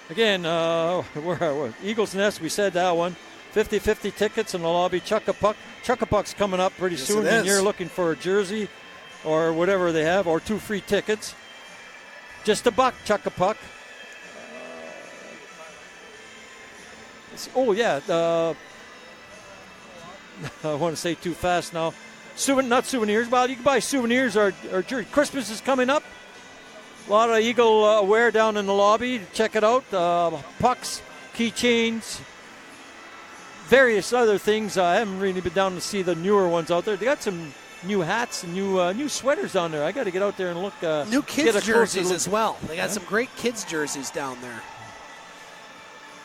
Again, we're Eagles Nest, we said that one. 50-50 tickets in the lobby. Chuck-a-Puck. Chuck-a-Puck's coming up pretty soon, and you're looking for a jersey or whatever they have, or 2 free tickets. Just $1, Chuck-a-Puck. I want to say too fast now. Not souvenirs. Well, you can buy souvenirs or jersey. Christmas is coming up. A lot of Eagle wear down in the lobby. Check it out. Pucks, keychains, various other things. I haven't really been down to see the newer ones out there. They got some new hats and new sweaters down there. I got to get out there and look. New kids jerseys as well. They got some great kids jerseys down there.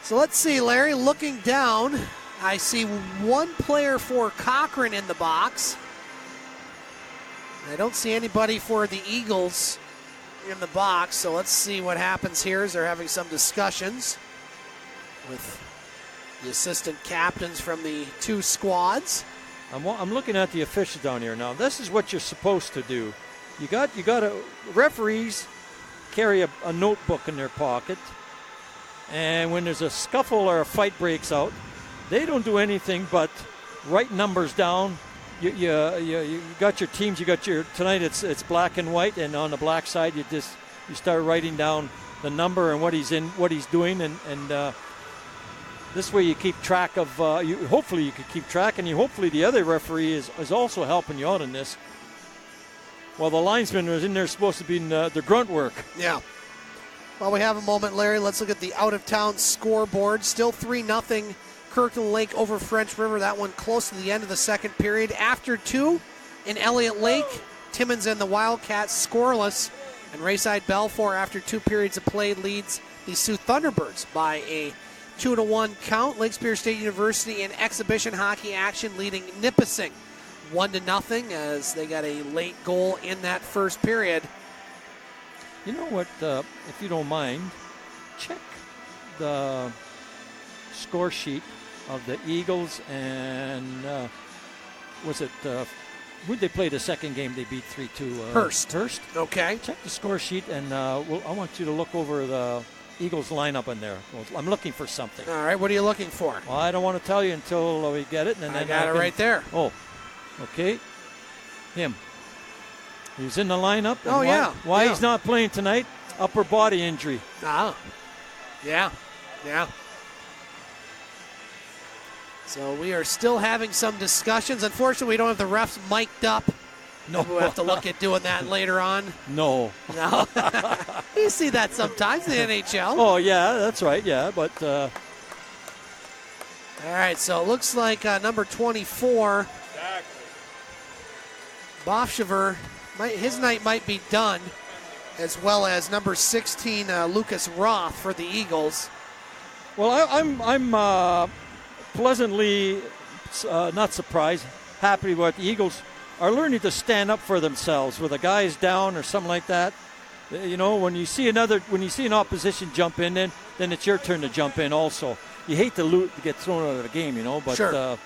So let's see, Larry. Looking down, I see one player for Cochrane in the box. I don't see anybody for the Eagles in the box. So let's see what happens here as they're having some discussions with the assistant captains from the 2 squads. I'm looking at the officials down here now. This is what you're supposed to do. You got referees carry a notebook in their pocket, and when there's a scuffle or a fight breaks out, they don't do anything but write numbers down. You got your teams. You got your tonight. It's black and white, and on the black side you start writing down the number and what he's doing, and This way you keep track of, hopefully you can keep track, and hopefully the other referee is also helping you out in this. While the linesman was in there supposed to be in the grunt work. Yeah. While we have a moment, Larry, let's look at the out-of-town scoreboard. Still 3-0 Kirkland Lake over French River. That one close to the end of the second period. After 2 in Elliott Lake, Timmins and the Wildcats scoreless. And Rayside Balfour, after 2 periods of play, leads the Sioux Thunderbirds by a 2-1 count. Lake Superior State University in exhibition hockey action leading Nipissing 1-0 as they got a late goal in that first period. You know what, if you don't mind, check the score sheet of the Eagles and, who'd they play the second game they beat 3-2? Hearst. Okay. Check the score sheet, and I want you to look over the Eagles lineup in there. I'm looking for something. All right, what are you looking for? Well, I don't want to tell you until we get it. And then I got it right there. Oh, okay. Him. He's in the lineup. Oh, yeah. Why he's not playing tonight? Upper body injury. Ah. Yeah. So we are still having some discussions. Unfortunately, we don't have the refs mic'd up. No. We'll have to look at doing that later on. No. You see that sometimes in the NHL. Oh, yeah, that's right, yeah. But. All right, so it looks like number 24, Bofshever, his night might be done, as well as number 16, Lucas Roth for the Eagles. Well, I'm pleasantly not surprised, happy with the Eagles are learning to stand up for themselves with a guy's down or something like that. You know, when you see an opposition jump in, then it's your turn to jump in also. You hate to get thrown out of the game, you know, but sure.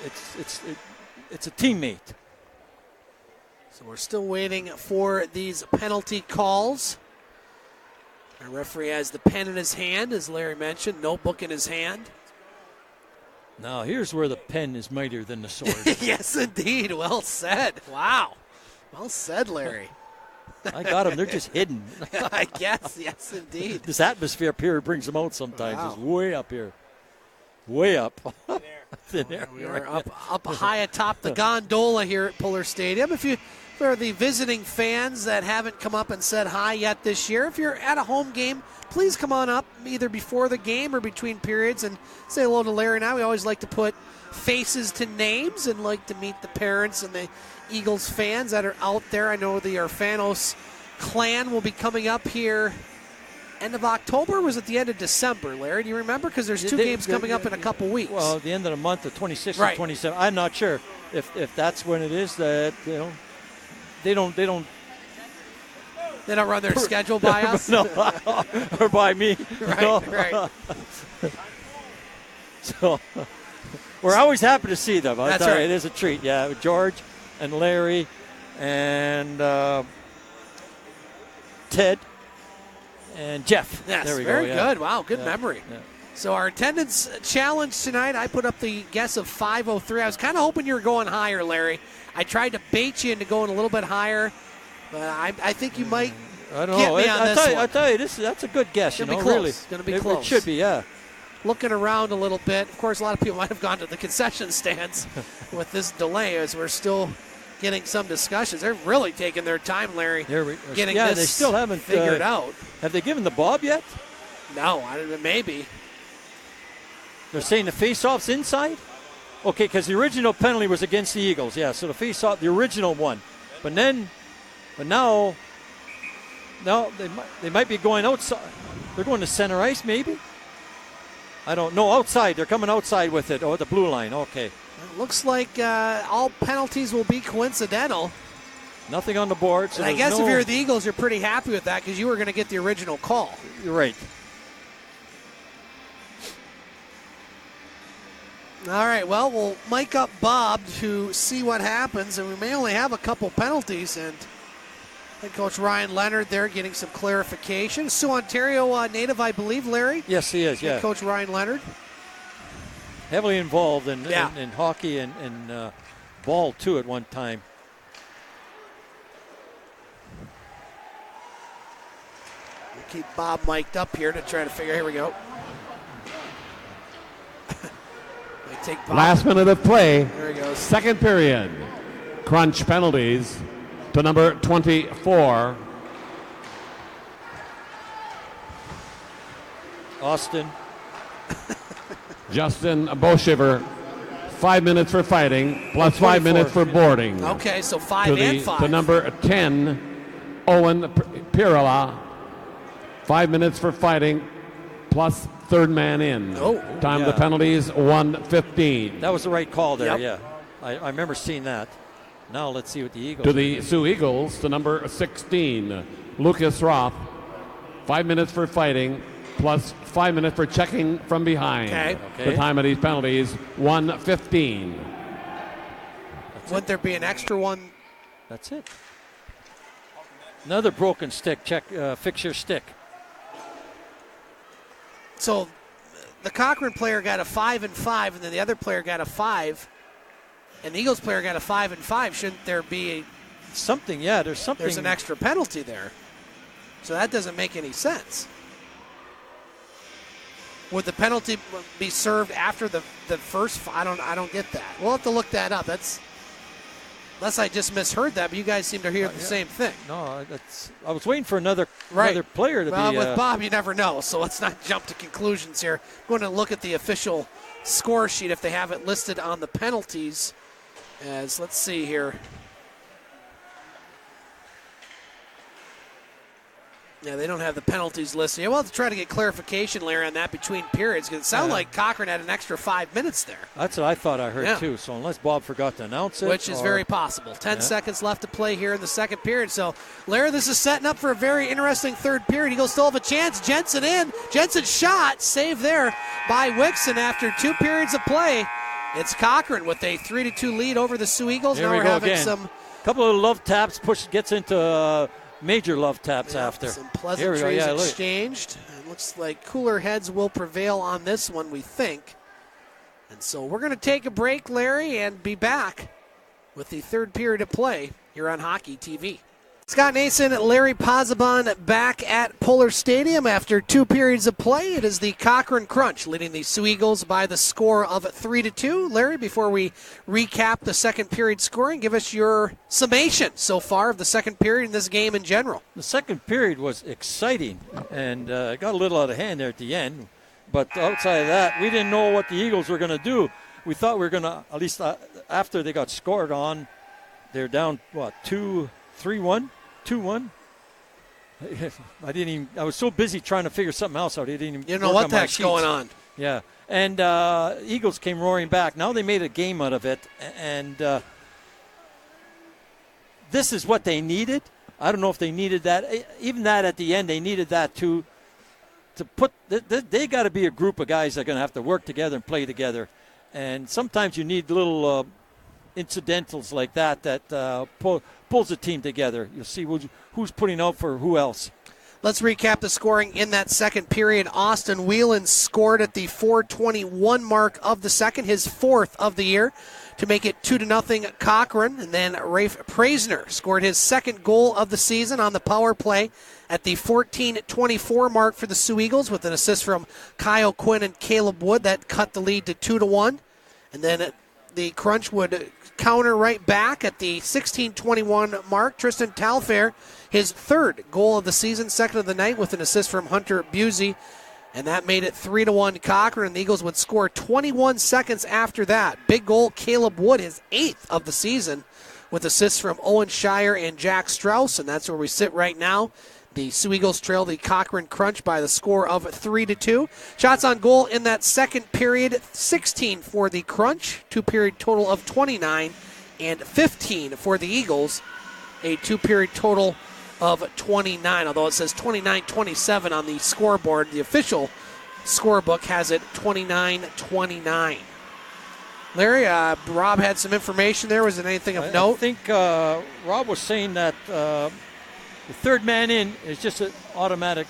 It's a teammate. So we're still waiting for these penalty calls. Our referee has the pen in his hand, as Larry mentioned, notebook in his hand. Now, here's where the pen is mightier than the sword. Yes, indeed. Well said. Wow. Well said, Larry. I got them. They're just hidden. I guess. Yes, indeed. This atmosphere up here brings them out sometimes. Wow. It's way up here. Way up. Thin air. We are up high atop the gondola here at Pullar Stadium. For the visiting fans that haven't come up and said hi yet this year, if you're at a home game, please come on up either before the game or between periods and say hello to Larry and I. We always like to put faces to names and like to meet the parents and the Eagles fans that are out there. I know the Orfanos clan will be coming up here end of October, or was it the end of December, Larry? Do you remember? Because there's two games coming up in a couple weeks. Well, the end of the month, the 26th right. and 27th. I'm not sure if that's when it is that, you know, they don't run their schedule by us? No, or by me. Right, no. right. So we're always happy to see them. That's right. It is a treat. Yeah, George and Larry and Ted and Jeff. Yes, there we very go. good. Wow, good memory. Yeah. So our attendance challenge tonight, I put up the guess of 503. I was kind of hoping you were going higher, Larry. I tried to bait you into going a little bit higher, but I think you might I don't get know. me on this one. I tell you, that's a good guess. It's you gonna know, be really. close. It's gonna be It close. should be, yeah. Looking around a little bit. Of course, a lot of people might have gone to the concession stands with this delay as we're still getting some discussions. They're really taking their time, Larry, getting this they still haven't figured out. Have they given the bob yet? No, I don't know, maybe. They're saying the face-off's inside? Okay, because the original penalty was against the Eagles. Yeah, so the face-off, the original one. But now, they might be going outside. They're going to center ice, maybe? I don't know. Outside. They're coming outside with it. Oh, the blue line. Okay. It looks like all penalties will be coincidental. Nothing on the board. So and I guess if you're the Eagles, you're pretty happy with that because you were going to get the original call. You're right. All right, well, we'll mic up Bob to see what happens, and we may only have a couple penalties. And head coach Ryan Leonard there getting some clarification. Sioux Ontario native, I believe, Larry? Yes, he is, yeah. Head coach Ryan Leonard. Heavily involved in hockey and ball, too, at one time. We'll keep Bob mic'd up here to try to figure. Here we go. Take Bob. Last minute of play. There he goes. Second period. Crunch penalties to number 24. Austin. Justin Boshiver. 5 minutes for fighting, plus 5 minutes for boarding. Okay, so 5 and 5. To number 10, Owen Pirela. 5 minutes for fighting, plus third man in. Time of the penalties, 1:15. That was the right call there, Yep. yeah. I remember seeing that. Now let's see what the Eagles To the Soo Eagles, to number 16, Lucas Roth. 5 minutes for fighting, plus 5 minutes for checking from behind. Okay. The time of these penalties, 1:15. Would there be an extra one? That's it. Another broken stick. Fix your stick. So the Cochrane player got a 5 and 5, and then the other player got a 5, and the Eagles player got a 5 and 5. Shouldn't there be something? Yeah, there's something. There's an extra penalty there. So that doesn't make any sense. Would the penalty be served after the first? I don't get that. We'll have to look that up. Unless I just misheard that, but you guys seem to hear the same thing. No, I was waiting for another player to be. With Bob, you never know. So let's not jump to conclusions here. I'm going to look at the official score sheet if they have it listed on the penalties. Let's see here. Yeah, they don't have the penalties listed. We'll have to try to get clarification, Larry, on that between periods, because it sounded like Cochrane had an extra 5 minutes there. That's what I thought I heard, too. So unless Bob forgot to announce it. Which is very possible. 10 seconds left to play here in the second period. So, Larry, this is setting up for a very interesting third period. Eagles still have a chance. Jensen in. Jensen shot. Save there by Wixon after 2 periods of play. It's Cochrane with a 3-2 lead over the Soo Eagles. Here now we we're go having again. some couple of love taps. Gets into major love taps after. Some pleasantries exchanged. It looks like cooler heads will prevail on this one, we think. And so we're going to take a break, Larry, and be back with the third period of play here on Hockey TV. Scott Nason, Larry Pozzebon back at Pullar Stadium after 2 periods of play. It is the Cochrane Crunch leading the Soo Eagles by the score of 3-2. Larry, before we recap the second period scoring, give us your summation so far of the second period in this game in general. The second period was exciting and got a little out of hand there at the end. But outside of that, we didn't know what the Eagles were going to do. We thought we were going to, at least after they got scored on, they're down, 3-1? 2-1. I was so busy trying to figure something else out. I didn't even. You know what the heck's going on. Yeah. And Eagles came roaring back. Now they made a game out of it. And this is what they needed. I don't know if they needed that. Even that at the end, they needed that to put. They got to be a group of guys that are going to have to work together and play together. And sometimes you need little incidentals like that pulls the team together. You'll see who's putting out for who else. Let's recap the scoring in that second period. Austin Whelan scored at the 4:21 mark of the second, his 4th of the year, to make it 2-0 Cochrane. And then Rafe Praisner scored his 2nd goal of the season on the power play at the 14:24 mark for the Soo Eagles with an assist from Kyle Quinn and Caleb Wood. That cut the lead to 2-1. And then the Crunch would counter right back at the 16:21 mark. Tristan Talfair, his 3rd goal of the season, 2nd of the night, with an assist from Hunter Busey. And that made it 3-1 Cochrane. And the Eagles would score 21 seconds after that. Big goal, Caleb Wood, his 8th of the season, with assists from Owen Shire and Jack Strauss. And that's where we sit right now. The Soo Eagles trail the Cochrane Crunch by the score of 3-2. Shots on goal in that second period, 16 for the Crunch, 2-period total of 29, and 15 for the Eagles, a 2-period total of 29, although it says 29-27 on the scoreboard. The official scorebook has it 29-29. Larry, Rob had some information there. Was it anything of note? I think Rob was saying that the third man in is just an automatic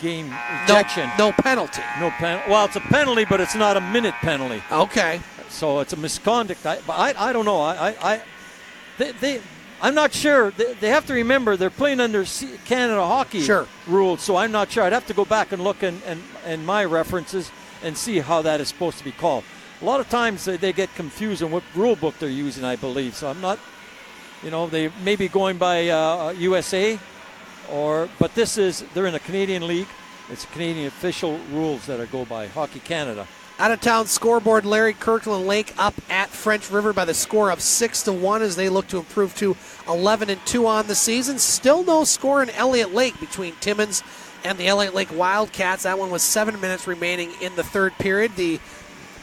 game ejection. No penalty. No penalty. Well, it's a penalty, but it's not a minute penalty. Okay. So it's a misconduct. I don't know. I'm not sure. They have to remember they're playing under Canada hockey rules, so I'm not sure. I'd have to go back and look in my references and see how that is supposed to be called. A lot of times they get confused on what rule book they're using, I believe. So I'm not, they may be going by USA, but they're in a Canadian league. It's Canadian official rules that go by Hockey Canada. Out-of-town scoreboard, Larry, Kirkland Lake up at French River by the score of 6-1 as they look to improve to 11-2 on the season. Still no score in Elliott Lake between Timmins and the Elliott Lake Wildcats. That one was 7 minutes remaining in the third period. The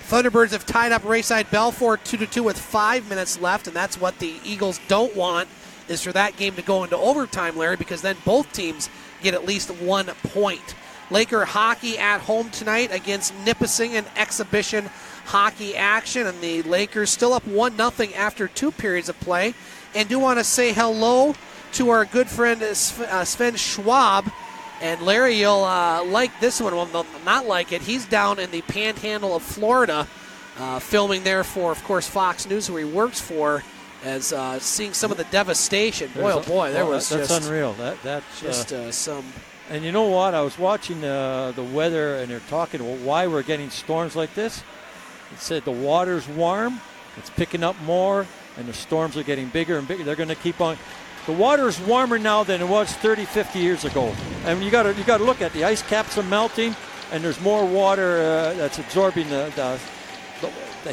Thunderbirds have tied up Rayside Balfour 2-2 with 5 minutes left, and that's what the Eagles don't want, is for that game to go into overtime, Larry, because then both teams get at least 1 point. Laker hockey at home tonight against Nipissing in exhibition hockey action, and the Lakers still up 1-0 after 2 periods of play. And do want to say hello to our good friend Sven Schwab. And Larry, you'll like this one. Well, not like it. He's down in the panhandle of Florida, filming there for, of course, Fox News, who he works for, as seeing some of the devastation. That's unreal. That's some. And you know what? I was watching the weather, and they're talking about why we're getting storms like this. It said the water's warm, it's picking up more, and the storms are getting bigger and bigger. They're going to keep on. The water is warmer now than it was 30, 50 years ago. And you got to look at the ice caps are melting, and there's more water that's absorbing the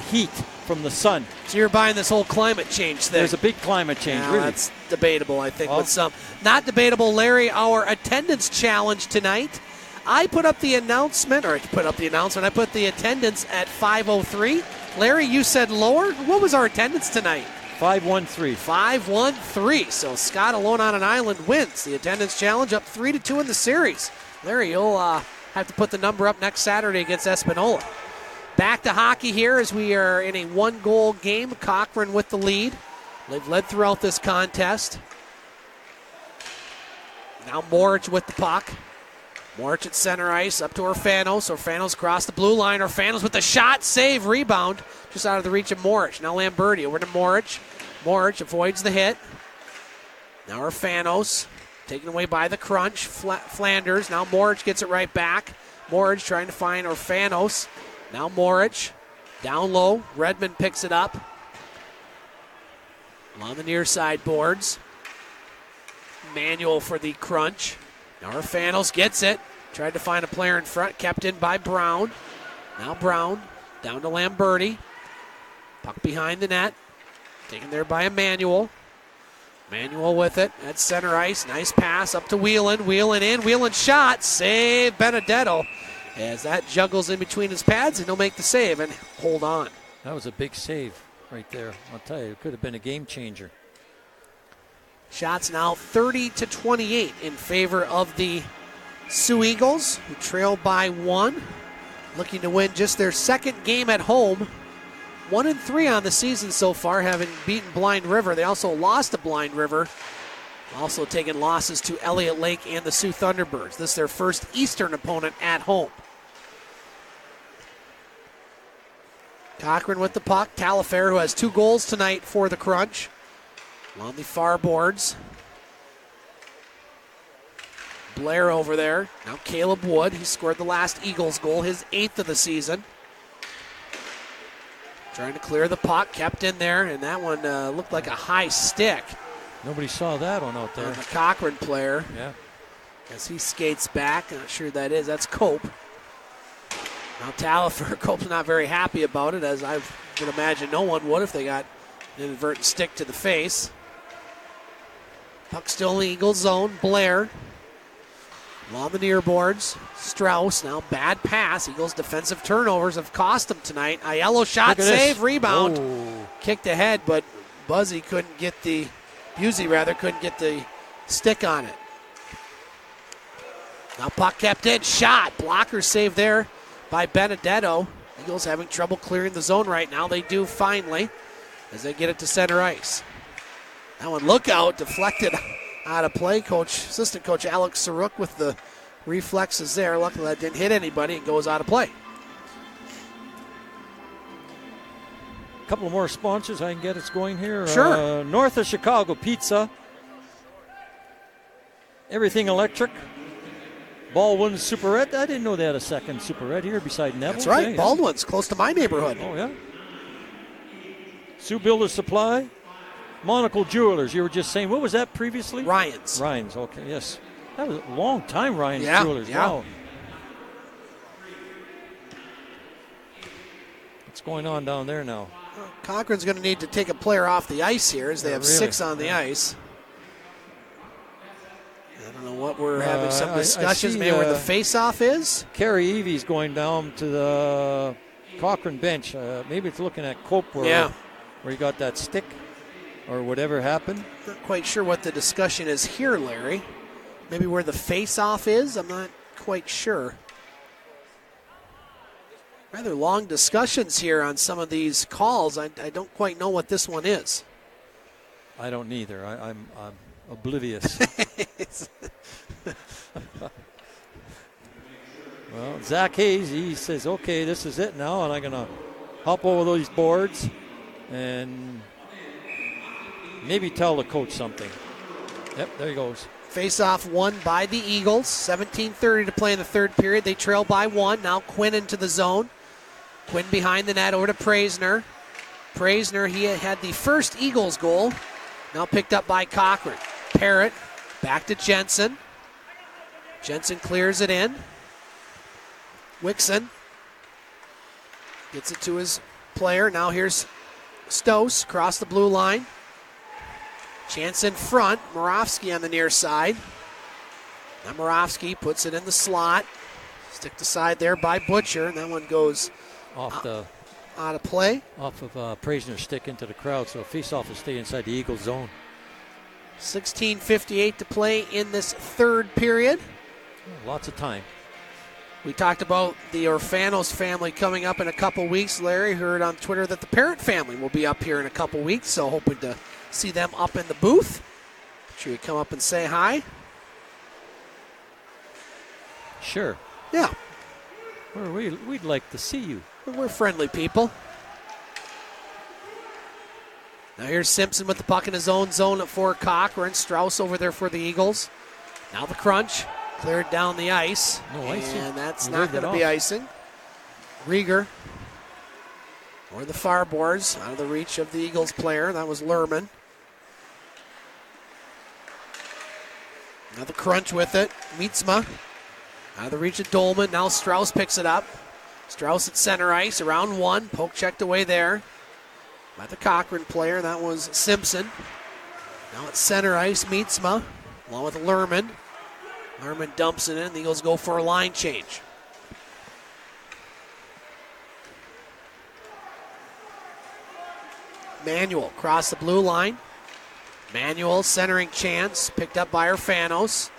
heat from the sun. So you're buying this whole climate change thing. There's a big climate change, really. That's debatable, I think, with some. Not debatable, Larry, our attendance challenge tonight. I put the attendance at 503. Larry, you said lower. What was our attendance tonight? 513. 513. So Scott alone on an island wins the attendance challenge, up 3-2 in the series. Larry, you'll have to put the number up next Saturday against Espanola. Back to hockey here as we are in a 1-goal game. Cochrane with the lead. They've led throughout this contest. Now Morich with the puck. Morich at center ice, up to Orfanos. Orfanos across the blue line. Orfanos with the shot, save, rebound, just out of the reach of Morich. Now Lamberti over to Morich. Morich avoids the hit. Now Orfanos, taken away by the crunch. Flanders, now Morich gets it right back. Morich trying to find Orfanos. Now Morich, down low. Redmond picks it up. On the near side boards. Manuel for the crunch. Now Orfanos gets it. Tried to find a player in front. Kept in by Brown. Now Brown down to Lamberti. Puck behind the net. Taken there by Emmanuel. Emmanuel with it at center ice. Nice pass up to Whelan. Whelan in. Whelan shot. Save Benedetto. As that juggles in between his pads, and he'll make the save and hold on. That was a big save right there. I'll tell you, it could have been a game changer. Shots now 30-28 in favor of the Soo Eagles, who trail by 1. Looking to win just their second game at home. 1-3 on the season so far, having beaten Blind River. They also lost to Blind River. Also taking losses to Elliott Lake and the Sioux Thunderbirds. This is their first Eastern opponent at home. Cochrane with the puck. Talafer, who has 2 goals tonight for the Crunch. On the far boards. Blair over there. Now Caleb Wood. He scored the last Eagles goal, his 8th of the season. Trying to clear the puck. Kept in there, and that one looked like a high stick. Nobody saw that one out there. On the Cochrane player. Yeah. As he skates back. Not sure who that is. That's Cope. Now Talafer. Cope's not very happy about it, as I would imagine no one would if they got an inadvertent stick to the face. Puck still in the Eagles zone. Blair. On the near boards. Strauss. Now bad pass. Eagles defensive turnovers have cost them tonight. Aiello shot, save, this. Rebound. Oh. Kicked ahead, but Busey couldn't get the, Busey rather, couldn't get the stick on it. Now puck kept in. Shot. Blocker save there by Benedetto. Eagles having trouble clearing the zone right now. They do finally as they get it to center ice. That one, look out, deflected out of play. Assistant coach Alex Saruk with the reflexes there. Luckily that didn't hit anybody and goes out of play. A couple more sponsors I can get us going here. Sure. North of Chicago Pizza. Everything electric. Baldwin Superette. I didn't know they had a second Superette here beside Neville. That's right. Okay, Baldwin's close to my neighborhood. Oh, yeah. Sioux Builder Supply. Monocle Jewelers. You were just saying, what was that previously? Ryan's. Ryan's, okay, yes. That was a long time, Ryan's Jewelers. Yeah. Wow. What's going on down there now? Cochrane's going to need to take a player off the ice here as they have Really? 6 on the ice. I don't know what we're having some discussions. I see, maybe where the face-off is. Kerry Evie's going down to the Cochrane bench. Maybe it's looking at Cope where he got that stick or whatever happened. Not quite sure what the discussion is here, Larry. Maybe where the face-off is? I'm not quite sure. Rather long discussions here on some of these calls. I don't quite know what this one is. I don't either. I'm oblivious. Well, Zach Hayes, he says, okay, this is it now, and I'm going to hop over those boards and maybe tell the coach something. Yep, there he goes. Face-off won by the Eagles. 17:30 to play in the third period. They trail by 1. Now Quinn into the zone. Quinn behind the net over to Praisner. Praisner, he had the first Eagles goal. Now picked up by Cochrane. Parrott back to Jensen. Jensen clears it in. Wixon gets it to his player. Now here's Stose across the blue line. Chance in front. Moravsky on the near side. Now Moravsky puts it in the slot. Sticked aside there by Butcher, and that one goes out of play. Off of Praisner's stick into the crowd, so a face-off will stay inside the Eagles zone. 16:58 to play in this third period. Lots of time. We talked about the Orfanos family coming up in a couple weeks. Larry heard on Twitter that the Parrott family will be up here in a couple weeks, so hoping to see them up in the booth. Sure you come up and say hi. Sure. Yeah. We'd like to see you. We're friendly people. Now here's Simpson with the puck in his own zone for Cochrane. Strauss over there for the Eagles. Now the crunch. Cleared down the ice. No icing. And that's You not rigged going it to be off. icing. Rieger. Or the far boards. Out of the reach of the Eagles player. That was Lerman. Now the crunch with it. Mietzma. Out of the reach of Dolman. Now Strauss picks it up. Strauss at center ice. Around 1. Poke checked away there by the Cochrane player. That was Simpson. Now at center ice, Mietzma. Along with Lerman. Lerman dumps it in. The Eagles go for a line change. Manuel across the blue line. Manuel centering chance. Picked up by Orfanos.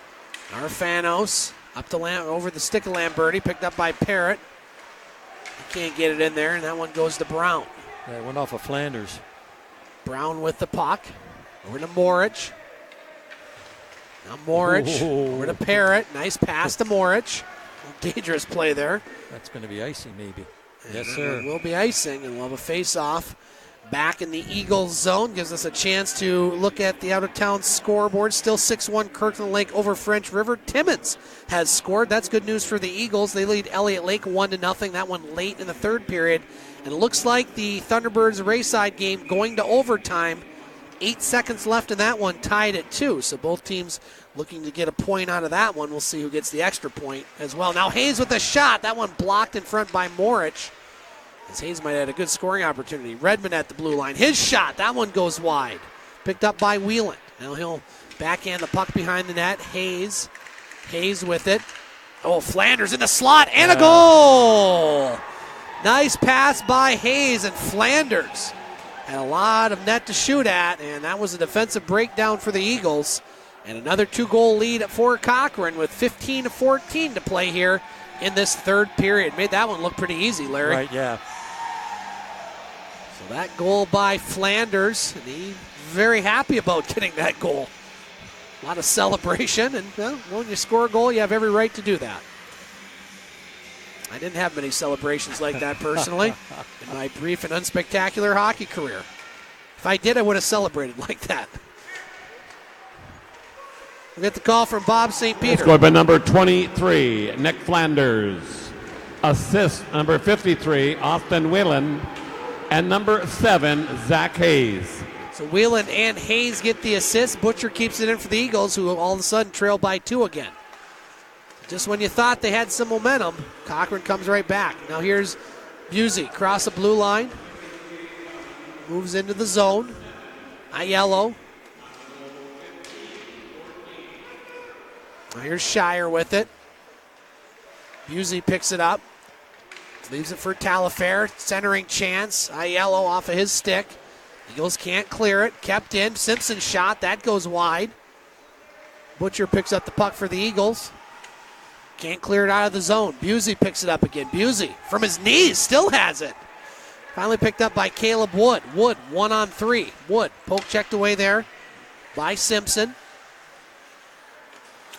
Orfanos up to over the stick of Lamberti. Picked up by Parrott. He can't get it in there, and that one goes to Brown. Yeah, it went off of Flanders. Brown with the puck. Over to Morich. Now Morich over to Parrott. Nice pass to Morich. Dangerous play there. That's going to be icing, maybe. And Yes, sir. It will be icing, and we'll have a face-off back in the Eagles zone. Gives us a chance to look at the out-of-town scoreboard. Still 6-1 Kirkland Lake over French River. Timmins has scored. That's good news for the Eagles. They lead Elliott Lake 1-0. That one late in the third period. And it looks like the Thunderbirds Rayside game going to overtime. 8 seconds left in that one, tied at 2. So both teams looking to get a point out of that one. We'll see who gets the extra point as well. Now Hayes with a shot. That one blocked in front by Morich. As Hayes might have had a good scoring opportunity. Redmond at the blue line. His shot. That one goes wide. Picked up by Wheeland. Now he'll backhand the puck behind the net. Hayes with it. Oh, Flanders in the slot and a goal. Nice pass by Hayes, and Flanders had a lot of net to shoot at, and that was a defensive breakdown for the Eagles. And another 2-goal lead for Cochrane with 15-14 to play here in this third period. Made that one look pretty easy, Larry. Right, yeah. So that goal by Flanders, and he very happy about getting that goal. A lot of celebration, and well, when you score a goal, you have every right to do that. I didn't have many celebrations like that personally in my brief and unspectacular hockey career. If I did, I would have celebrated like that. We'll get the call from Bob St. Peter. Scored by number 23, Nick Flanders. Assist number 53, Austin Whelan. And number 7, Zach Hayes. So Whelan and Hayes get the assist. Butcher keeps it in for the Eagles, who all of a sudden trail by 2 again. Just when you thought they had some momentum, Cochrane comes right back. Now here's Busey, cross the blue line. Moves into the zone. Aiello. Now here's Shire with it. Busey picks it up. Leaves it for Talafair. Centering chance. Aiello off of his stick. Eagles can't clear it. Kept in. Simpson shot. That goes wide. Butcher picks up the puck for the Eagles. Can't clear it out of the zone. Busey picks it up again. Busey from his knees still has it. Finally picked up by Caleb Wood. Wood 1-on-3. Wood poke checked away there by Simpson.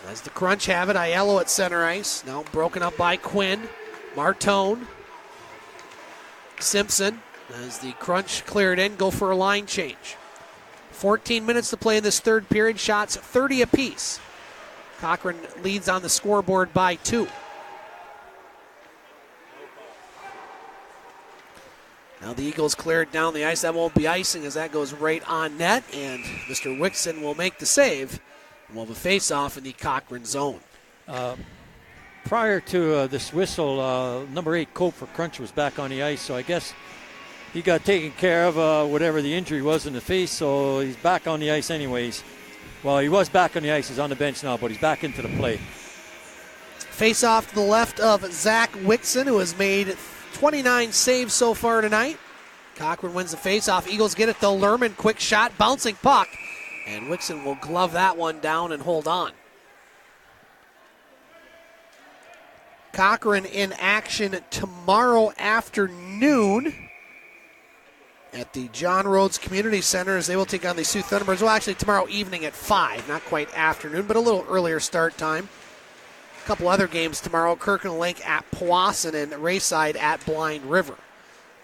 As the Crunch have it, Aiello at center ice. Now broken up by Quinn. Martone. Simpson. As the Crunch cleared in, go for a line change. 14 minutes to play in this third period. Shots 30 apiece. Cochrane leads on the scoreboard by 2. Now the Eagles clear it down the ice. That won't be icing as that goes right on net. And Mr. Wixon will make the save. And we'll have a face-off in the Cochrane zone. Prior to this whistle, number 8, Cope for Crunch was back on the ice. So I guess he got taken care of, whatever the injury was in the face. So he's back on the ice anyways. Well, he was back on the ice. He's on the bench now, but he's back into the play. Face-off to the left of Zach Wixon, who has made 29 saves so far tonight. Cochrane wins the face-off. Eagles get it though. Lerman, quick shot, bouncing puck. And Wixon will glove that one down and hold on. Cochrane in action tomorrow afternoon at the John Rhodes Community Center as they will take on the Sioux Thunderbirds. Well, actually tomorrow evening at 5. Not quite afternoon, but a little earlier start time. A couple other games tomorrow. Kirkland Lake at Powassan and Rayside at Blind River.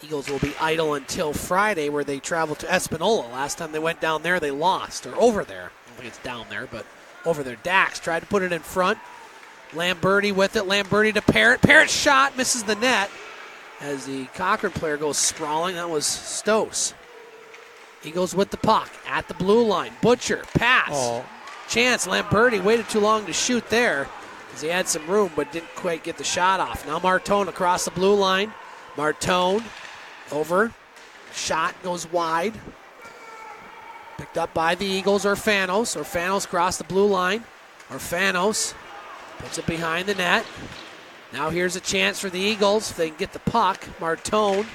Eagles will be idle until Friday where they travel to Espanola. Last time they went down there, they lost. Or over there. I don't think it's down there, but over there. Dax tried to put it in front. Lamberti with it. Lamberti to Parrott. Parrott shot. Misses the net as the Cochrane player goes sprawling. That was Stoss. Eagles with the puck at the blue line. Butcher. Pass. Oh. Chance. Lamberti waited too long to shoot there as he had some room but didn't quite get the shot off. Now Martone across the blue line. Martone over. Shot goes wide. Picked up by the Eagles. Orfanos. Orfanos across the blue line. Orfanos puts it behind the net. Now here's a chance for the Eagles if they can get the puck. Martone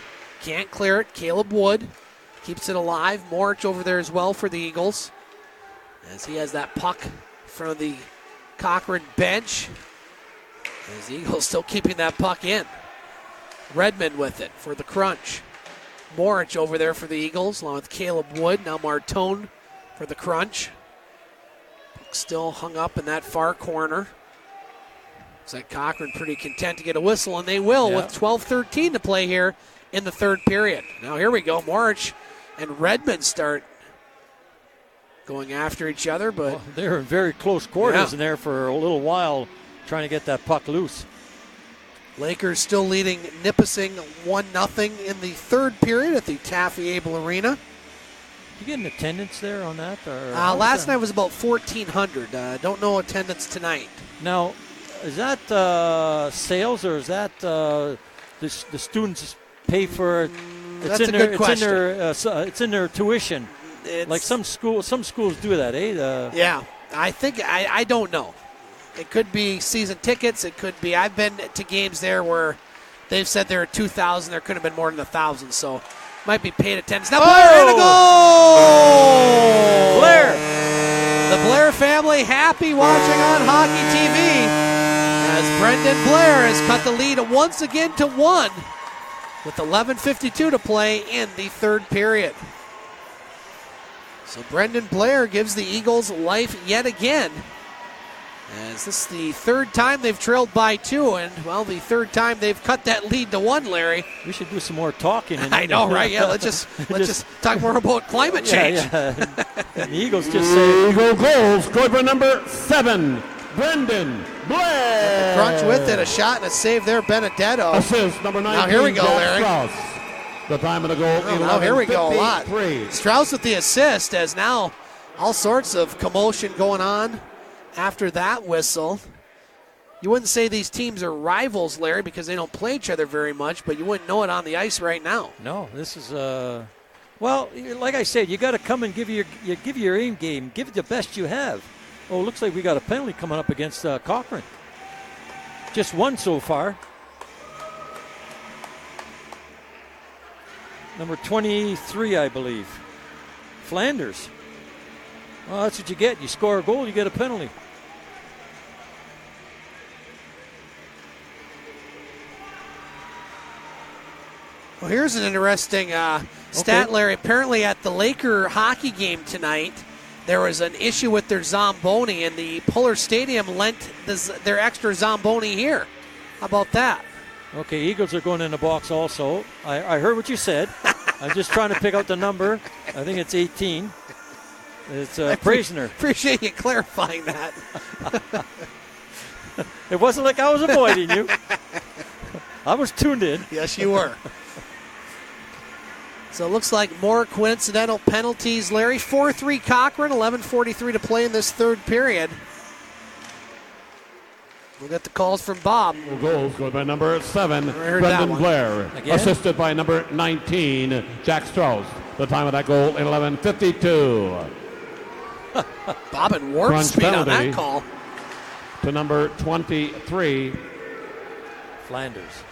can't clear it. Caleb Wood keeps it alive. Morich over there as well for the Eagles as he has that puck in front of the Cochrane bench. As the Eagles still keeping that puck in. Redmond with it for the Crunch. Morich over there for the Eagles along with Caleb Wood. Now Martone for the Crunch. Puck still hung up in that far corner. Looks like Cochrane pretty content to get a whistle, and they will with 12:13 to play here in the third period. Now here we go. Morich and Redmond start going after each other, but well, they're in very close quarters in there for a little while trying to get that puck loose. Lakers still leading Nipissing 1-0 in the third period at the Taffy Able Arena. You get an attendance there on that? Or last night was about 1,400. Don't know attendance tonight. Now, is that sales or is that the students pay for it? That's a good question. It's in their tuition. Like some schools do that, eh? Yeah, I think I don't know. It could be season tickets. It could be. I've been to games there where they've said there are 2,000. There could have been more than 1,000. So might be paid attendance. Now Blair in a goal. Blair. The Blair family happy watching on Hockey TV as Brendan Blair has cut the lead once again to 1 with 11:52 to play in the third period. So Brendan Blair gives the Eagles life yet again As this is the third time they've trailed by 2, and, well, the third time they've cut that lead to 1, Larry. We should do some more talking. I know, right? Yeah, let's just talk more about climate change. Yeah. And the Eagles just say. Eagle goals scored by number 7, Brendan Blair. Crunch with it, a shot and a save there, Benedetto. Assist number 19. Now here we go, Jack Larry. Strauss. The time of the goal. Now here we go, a lot. 11:53. Strauss with the assist, as now all sorts of commotion going on after that whistle. You wouldn't say these teams are rivals, Larry, because they don't play each other very much, but you wouldn't know it on the ice right now. No, this is well, like I said, you got to come and give your aim game, give it the best you have. Oh, looks like we got a penalty coming up against Cochrane. Just one so far. Number 23, I believe. Flanders. Well, that's what you get. You score a goal, you get a penalty. Well, here's an interesting stat, Larry. Apparently at the Laker hockey game tonight, there was an issue with their Zamboni, and the Pullar Stadium lent their extra Zamboni here. How about that? Okay, Eagles are going in the box also. I heard what you said. I'm just trying to pick out the number. I think it's 18. It's Prisoner. Appreciate you clarifying that. It wasn't like I was avoiding you. I was tuned in. Yes, you were. So it looks like more coincidental penalties, Larry. 4-3 Cochrane, 11:43 to play in this third period. We'll get the calls from Bob. Goals scored by number 7, that Brendan one. Blair. Again? Assisted by number 19, Jack Strauss. The time of that goal, 11:52. Bob and warp Crunch speed on penalty. that call. To number 23, Flanders.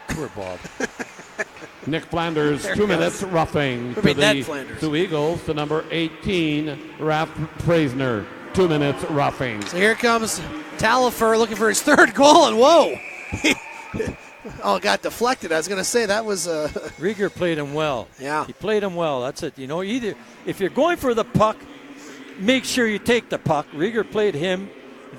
Poor Bob. Nick Flanders, There 2 it minutes goes. roughing. Could be To Ned the Flanders. Soo Eagles, to number 18, Raph Prisoner, 2 minutes roughing. So here comes Talifer looking for his third goal, and whoa. Oh, it got deflected. I was going to say that was Rieger played him well. Yeah. He played him well. That's it. You know, either if you're going for the puck, make sure you take the puck. Rieger played him.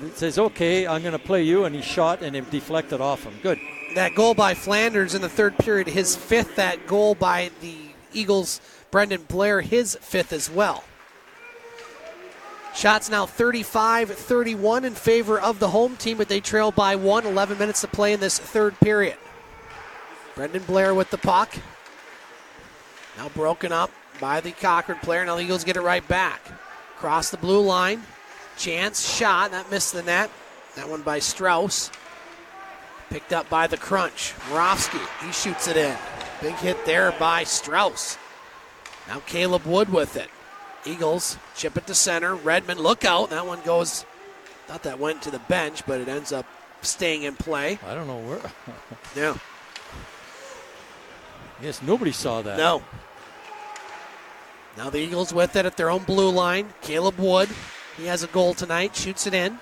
It says, okay, I'm going to play you, and he shot and it deflected off him. Good. that goal by Flanders in the third period, his fifth. That goal by the Eagles, Brendan Blair, his fifth as well. Shots now 35-31 in favor of the home team, but they trail by 1. 11 minutes to play in this third period. Brendan Blair with the puck. Now broken up by the Cochrane player. Now the Eagles get it right back. Across the blue line. Chance shot. That missed the net. That one by Strauss. Picked up by the Crunch. Moravsky, he shoots it in. Big hit there by Strauss. Now Caleb Wood with it. Eagles chip it to center. Redmond, look out. That one goes, thought that went to the bench, but it ends up staying in play. I don't know where. Yeah. Yes, nobody saw that. No. Now the Eagles with it at their own blue line. Caleb Wood, he has a goal tonight, shoots it in.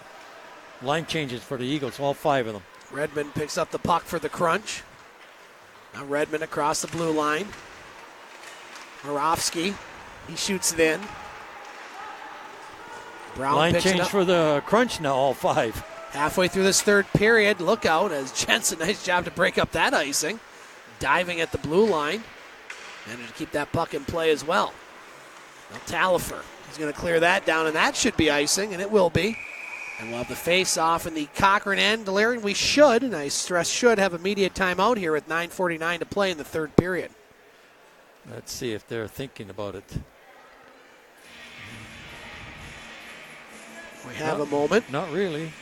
Line changes for the Eagles, all 5 of them. Redmond picks up the puck for the Crunch. Now Redmond across the blue line. Moravsky, he shoots it in. Brown Line picks it change up. for the Crunch now, all 5. Halfway through this third period, look out as Jensen, nice job to break up that icing. Diving at the blue line. And to keep that puck in play as well. Now Talifer, he's going to clear that down, and that should be icing, and it will be. And we'll have the face-off in the Cochrane end. Larry, we should, and I stress should, have immediate timeout here with 9:49 to play in the third period. Let's see if they're thinking about it. We have a moment. Not really.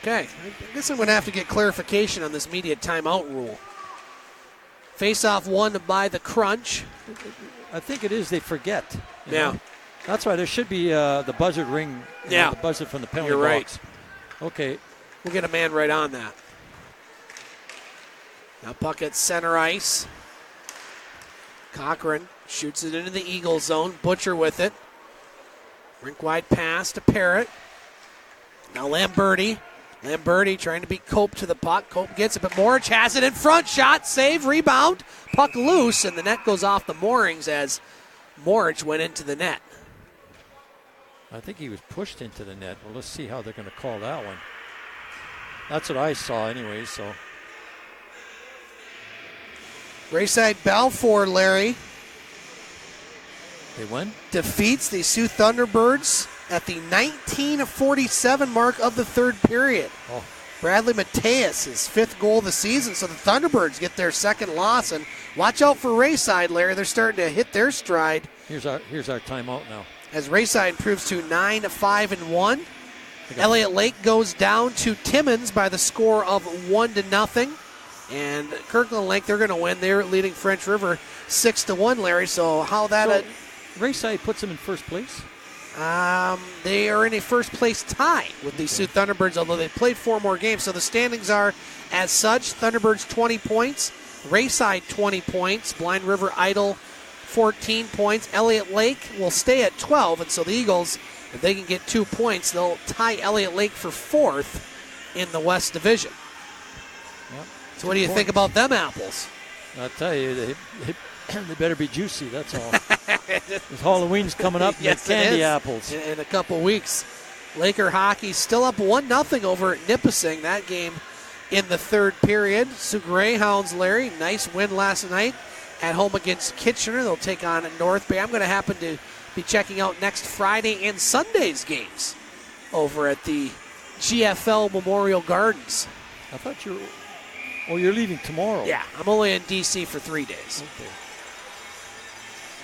Okay, I guess I'm going to have to get clarification on this immediate timeout rule. Face-off won by the Crunch. I think it is they forget. you Yeah. know. That's why there should be the buzzer ring. Yeah. The buzzer from the penalty You're right. box. Okay. We'll get a man right on that. Now puck at center ice. Cochrane shoots it into the Eagle zone. Butcher with it. Rink wide pass to Parrott. Now Lamberti. Lamberti trying to beat Cope to the puck. Cope gets it, but Morich has it in front. Shot, save, rebound. Puck loose, and the net goes off the moorings as Morich went into the net. I think he was pushed into the net. Well, let's see how they're going to call that one. That's what I saw anyway, so. Rayside Balfour, Larry, They win? defeats the Sioux Thunderbirds at the 19:47 mark of the third period. Oh. Bradley Mateus, his 5th goal of the season, so the Thunderbirds get their 2nd loss. And watch out for Rayside, Larry. They're starting to hit their stride Here's our timeout now. as Rayside improves to 9-5-1. Elliott Lake goes down to Timmins by the score of 1-0. And Kirkland Lake, they're going to win. They're leading French River 6-1, Larry. So how that... Rayside puts them in first place? They are in a first place tie with the Sioux Thunderbirds, although they played 4 more games. So the standings are as such: Thunderbirds 20 points, Rayside 20 points, Blind River Idle 14 points. Elliott Lake will stay at 12, and so the Eagles, if they can get 2 points, they'll tie Elliott Lake for 4th in the West Division. Yep. So what do you think about them apples? I'll tell you, they better be juicy, that's all. Halloween's coming up, Yes, and it candy is. apples. In a couple weeks. Laker hockey still up 1-0 over at Nipissing. That game in the third period. Sioux Greyhounds, Larry, nice win last night at home against Kitchener. They'll take on North Bay. I'm going to happen to be checking out next Friday and Sunday's games over at the GFL Memorial Gardens. I thought you're leaving tomorrow. Yeah, I'm only in D.C. for 3 days. Okay.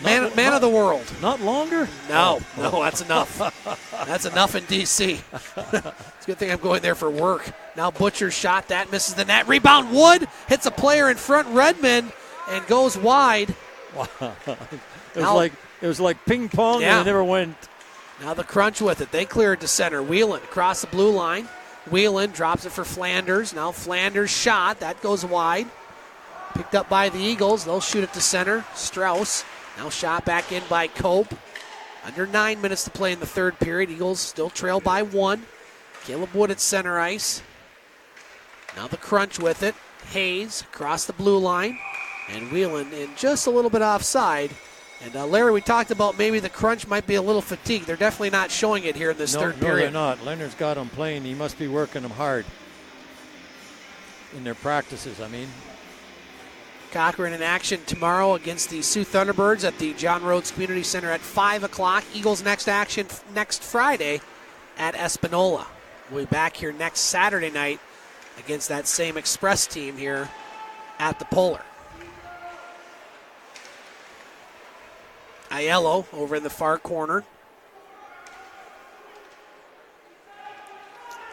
Man of the world. Not longer? No, that's enough. That's enough in D.C. It's a good thing I'm going there for work. Now Butcher's shot, that misses the net. Rebound, Wood hits a player in front, Redmond, and goes wide. Wow. It was like ping pong, Yeah. and it never went. Now the Crunch with it. They clear it to center. Whelan across the blue line. Whelan drops it for Flanders. Now Flanders shot. That goes wide. Picked up by the Eagles. They'll shoot it to center. Strauss. Now shot back in by Cope. Under 9 minutes to play in the third period. Eagles still trail by 1. Caleb Wood at center ice. Now the Crunch with it. Hayes across the blue line. And Whelan in just a little bit offside. And Larry, we talked about maybe the Crunch might be a little fatigued. They're definitely not showing it here in this third No, period. they're not. Leonard's got them playing. He must be working them hard in their practices, I mean. Cochrane in action tomorrow against the Sioux Thunderbirds at the John Rhodes Community Center at 5 o'clock. Eagles next action next Friday at Espanola. We'll be back here next Saturday night against that same Express team here at the Pullar. Aiello over in the far corner.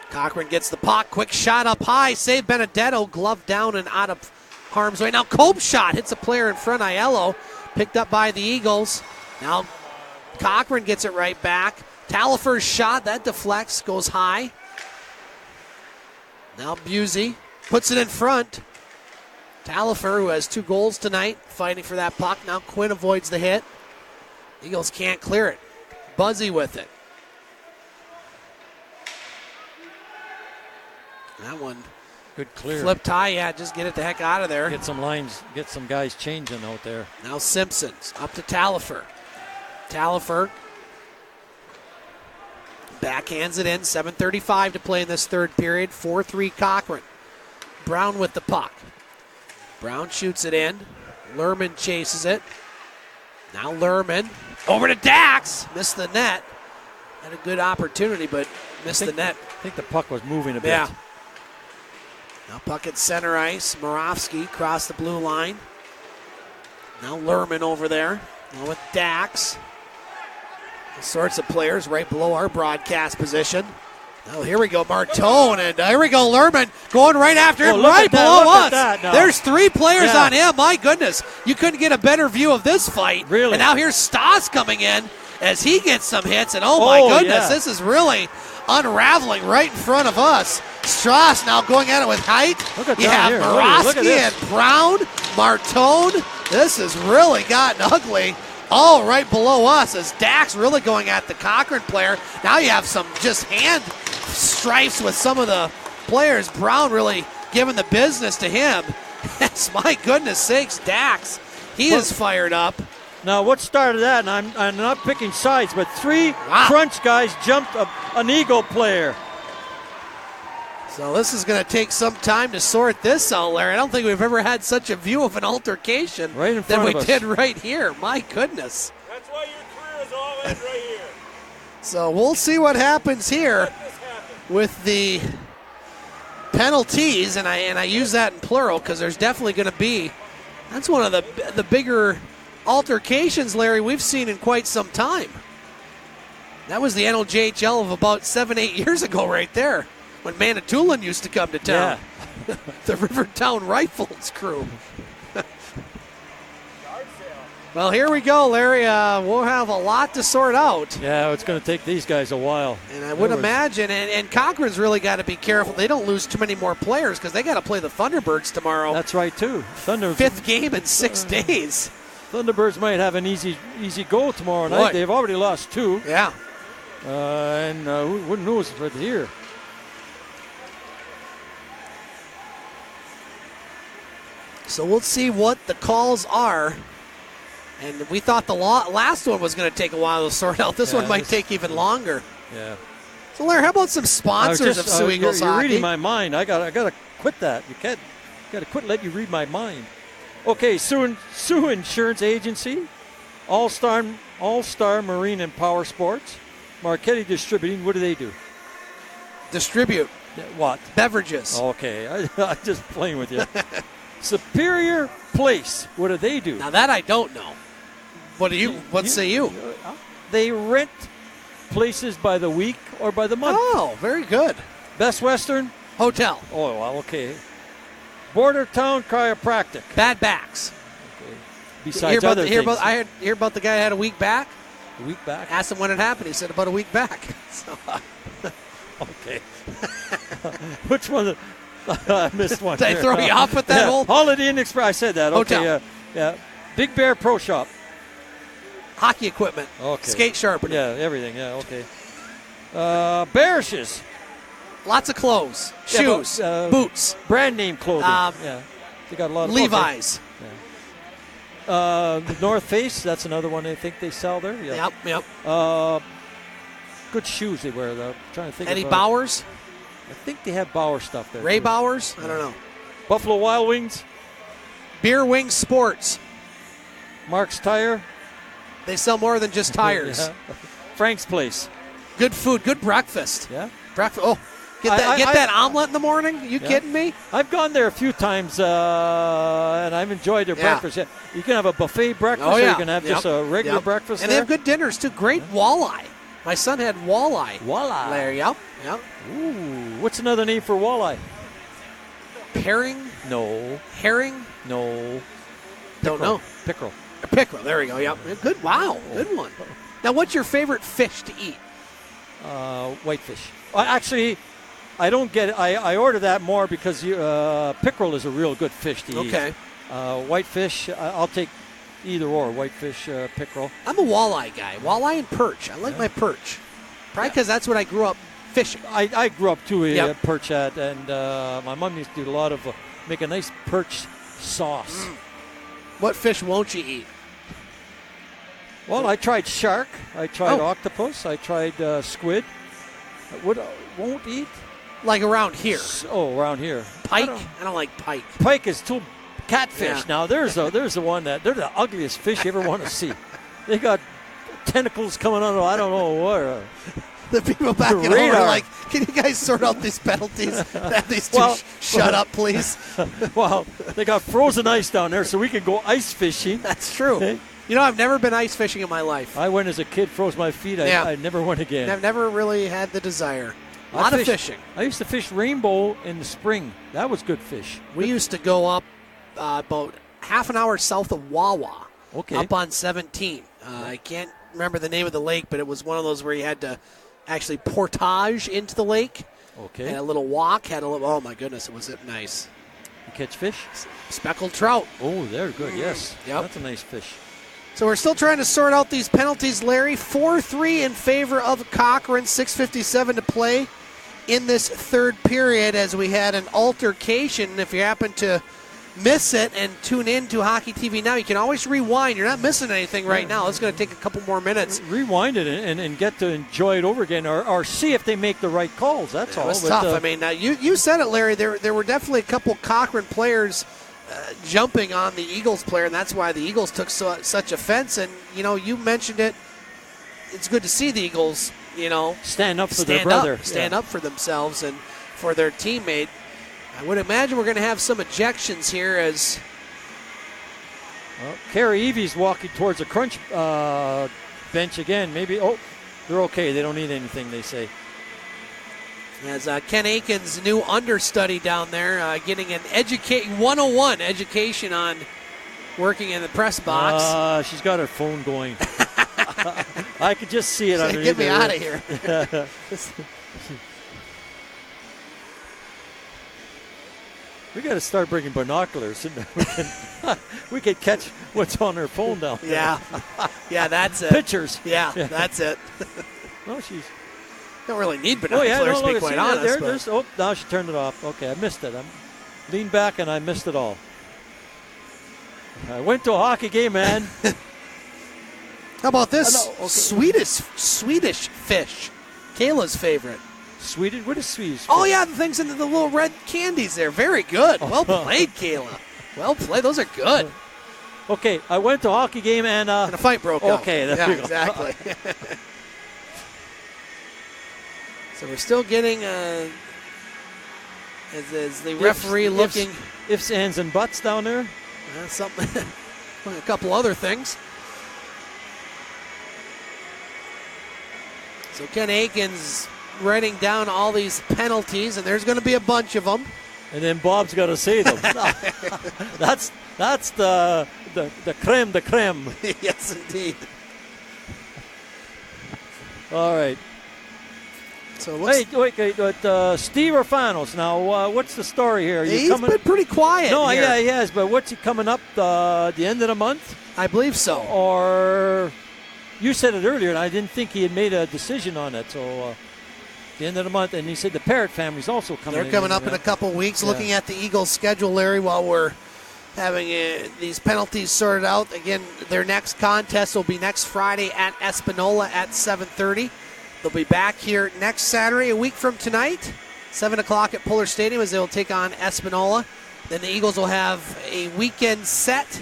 Cochrane gets the puck. Quick shot up high. Save Benedetto. Glove down and out of harm's way. Now Cope's shot hits a player in front. Aiello picked up by the Eagles. Now Cochrane gets it right back. Talifer's shot. That deflects. Goes high. Now Busey puts it in front. Talifer, who has 2 goals tonight, fighting for that puck. Now Quinn avoids the hit. Eagles can't clear it. Buzzy with it. That one. Good clear. Flip tie, yeah, just get it the heck out of there. Get some lines, get some guys changing out there. Now Simpson's up to Talifer. Talifer backhands it in. 7:35 to play in this third period. 4-3 Cochrane. Brown with the puck. Brown shoots it in. Lerman chases it. Now Lerman over to Dax. Missed the net. Had a good opportunity, but missed the net. I think the puck was moving a bit. Yeah. Now puck at center ice. Moravsky across the blue line. Now Lerman over there. Now with Dax. All sorts of players right below our broadcast position. Oh, here we go, Martone, and here we go, Lerman going right after him, right below us. There's 3 players on him. My goodness, you couldn't get a better view of this fight. Really? And now here's Stoss coming in as he gets some hits, and oh my goodness, this is really unraveling right in front of us. Strauss now going at it with height. Look at you have here. Morosky and Brown, Martone. This has really gotten ugly. All right below us as Dax really going at the Cochrane player. Now you have some just hand strifes with some of the players. Brown really giving the business to him. My goodness sakes, Dax, he is fired up. Now, what started that, and I'm not picking sides, but 3 Wow. Crunch guys jumped an Eagle player. So this is going to take some time to sort this out, Larry. I don't think we've ever had such a view of an altercation Right in than front we of us. did right here. My goodness. That's why your career is all end right here. So we'll see what happens here Let this happen. with the penalties, and I use that in plural because there's definitely going to be. That's one of the bigger altercations, Larry, we've seen in quite some time. That was the NLJHL of about 7-8 years ago right there when Manitoulin used to come to town. Yeah. The Rivertown Rifles crew. Well, here we go, Larry. We'll have a lot to sort out. Yeah, it's going to take these guys a while. And I would imagine, and Cochrane's really got to be careful. They don't lose too many more players because they got to play the Thunderbirds tomorrow. That's right, too. 5th game in 6 days. Thunderbirds might have an easy go tomorrow night. Boy. They've already lost 2. Yeah. And who knows for the year. So we'll see what the calls are. And we thought the last one was going to take a while to sort out. This one might take even longer. Yeah. So, Larry, how about some sponsors of Soo Eagles you're hockey? reading my mind. I gotta quit that. You can't. Got to quit letting you read my mind. Okay, Soo Insurance Agency, All Star Marine and Power Sports, Marquetti Distributing. What do they do? Distribute What? beverages. Okay, I'm just playing with you. Superior Place. What do they do? Now that I don't know. What say you? They rent places by the week or by the month. Oh, very good. Best Western. Hotel. Oh, well, okay. Border Town Chiropractic. Bad backs. Besides other things. I hear about the guy who had a week back. A week back. Asked him when it happened. He said about a week back. So, Okay. Which one? I missed one. did I throw you off with that whole Holiday Inn Express? I said that. Okay. Hotel. Yeah. Big Bear Pro Shop. hockey equipment? Okay. Skate sharpening. Yeah, everything. Yeah, okay. Bearishes. Lots of clothes, Yeah, shoes, but, boots, Brand name clothing. Yeah. They got a lot of Levi's. The North Face, that's another one I think they sell there. Yeah. Yep. Good shoes they wear, though. I'm trying to think Eddie of, Bowers, I think they have Bauer stuff there. Ray too. Bowers. I don't know. Buffalo Wild Wings, Beer Wing Sports. Mark's Tire. They sell more than just tires. Yeah. Frank's Place. Good food, good breakfast. Yeah. Breakfast. Oh, get that omelet in the morning? You kidding me? I've gone there a few times, and I've enjoyed their breakfast. Yeah. You can have a buffet breakfast, or you can have just a regular breakfast. And they have good dinners, too. Great walleye. My son had walleye. Walleye. There, yep. Ooh, what's another name for walleye? Herring? No. Herring? No. Don't know. Pickerel. Pickerel. There we go. Yep. Good. Wow. Good one. Now, what's your favorite fish to eat? Whitefish. Actually, I don't get it. I order that more because pickerel is a real good fish to eat. Okay. Whitefish, I'll take either or. Whitefish, pickerel. I'm a walleye guy. Walleye and perch. I like my perch. Probably because that's what I grew up fishing. I grew up too Yep. perch at, and my mom used to do a lot of make a nice perch sauce. What fish won't you eat? Well, I tried shark. I tried octopus. I tried squid. What won't eat? Like around here. Around here. Pike? I don't like pike. Pike is too catfish. Yeah. Now there's the one that they're the ugliest fish you ever want to see. They got tentacles coming out of I don't know where. The people back at home are like, can you guys sort out these penalties? Have these two shut up, please. Well, they got frozen ice down there, so we can go ice fishing. That's true. You know, I've never been ice fishing in my life. I went as a kid, froze my feet. I never went again. I've never really had the desire. A lot of fishing. I used to fish rainbow in the spring. That was good fish. We used to go up about half an hour south of Wawa, up on 17. I can't remember the name of the lake, but it was one of those where you had to actually portage into the lake. Okay. And a little walk. Oh, my goodness, was it nice. You catch fish? Speckled trout. Oh, they're good, yes. Yep. That's a nice fish. So we're still trying to sort out these penalties, Larry. 4-3 in favor of Cochrane, 6:57 to play in this third period as we had an altercation. If you happen to miss it and tune in to Hockey TV Now, you can always rewind. You're not missing anything right now. It's going to take a couple more minutes. Rewind it and get to enjoy it over again, or see if they make the right calls. That's all. It was tough. I mean, you said it, Larry. There were definitely a couple Cochrane players jumping on the Eagles player, and that's why the Eagles took such offense. And, you mentioned it. It's good to see the Eagles, stand up for their brother. Stand up for themselves and for their teammate. I would imagine we're going to have some ejections here as Carrie Evie's walking towards the crunch bench again. Maybe, they're okay. They don't need anything, they say. As Ken Aiken's new understudy down there getting an 101 education on working in the press box. She's got her phone going. I could just see it underneath. Get me out of here. We got to start bringing binoculars. We can catch what's on her phone down there. Yeah, that's it. Pictures. Yeah, that's it. She's don't really need binoculars, to be quite honest. Now she turned it off. Okay, I missed it. I leaned back and I missed it all. I went to a hockey game, man. How about this? Okay. Swedish fish. Kayla's favorite. Swedish? What is Swedish fish? Oh, yeah, the things in the little red candies there. Very good. Well played, Kayla. Well played. Those are good. Okay, I went to a hockey game and a fight broke out. Okay, there we go. Exactly. So we're still getting, as the referee looking. Ifs, ands, and buts down there. Something. A couple other things. So Ken Aiken's writing down all these penalties, and there's going to be a bunch of them. And then Bob's got to say them. That's the creme de creme. Yes, indeed. All right. So wait, Steve Orfanos. Now, what's the story here? He's been pretty quiet. No, here. Yeah, he has. But what's he coming up the end of the month? I believe so. Or you said it earlier, and I didn't think he had made a decision on it. So the end of the month, and he said the Parrott family's also coming. They're coming up in a couple weeks. Yeah. Looking at the Eagles' schedule, Larry, while we're having these penalties sorted out. Again, their next contest will be next Friday at Espanola at 7:30. They'll be back here next Saturday, a week from tonight, 7 o'clock at Pullar Stadium as they'll take on Espanola. Then the Eagles will have a weekend set,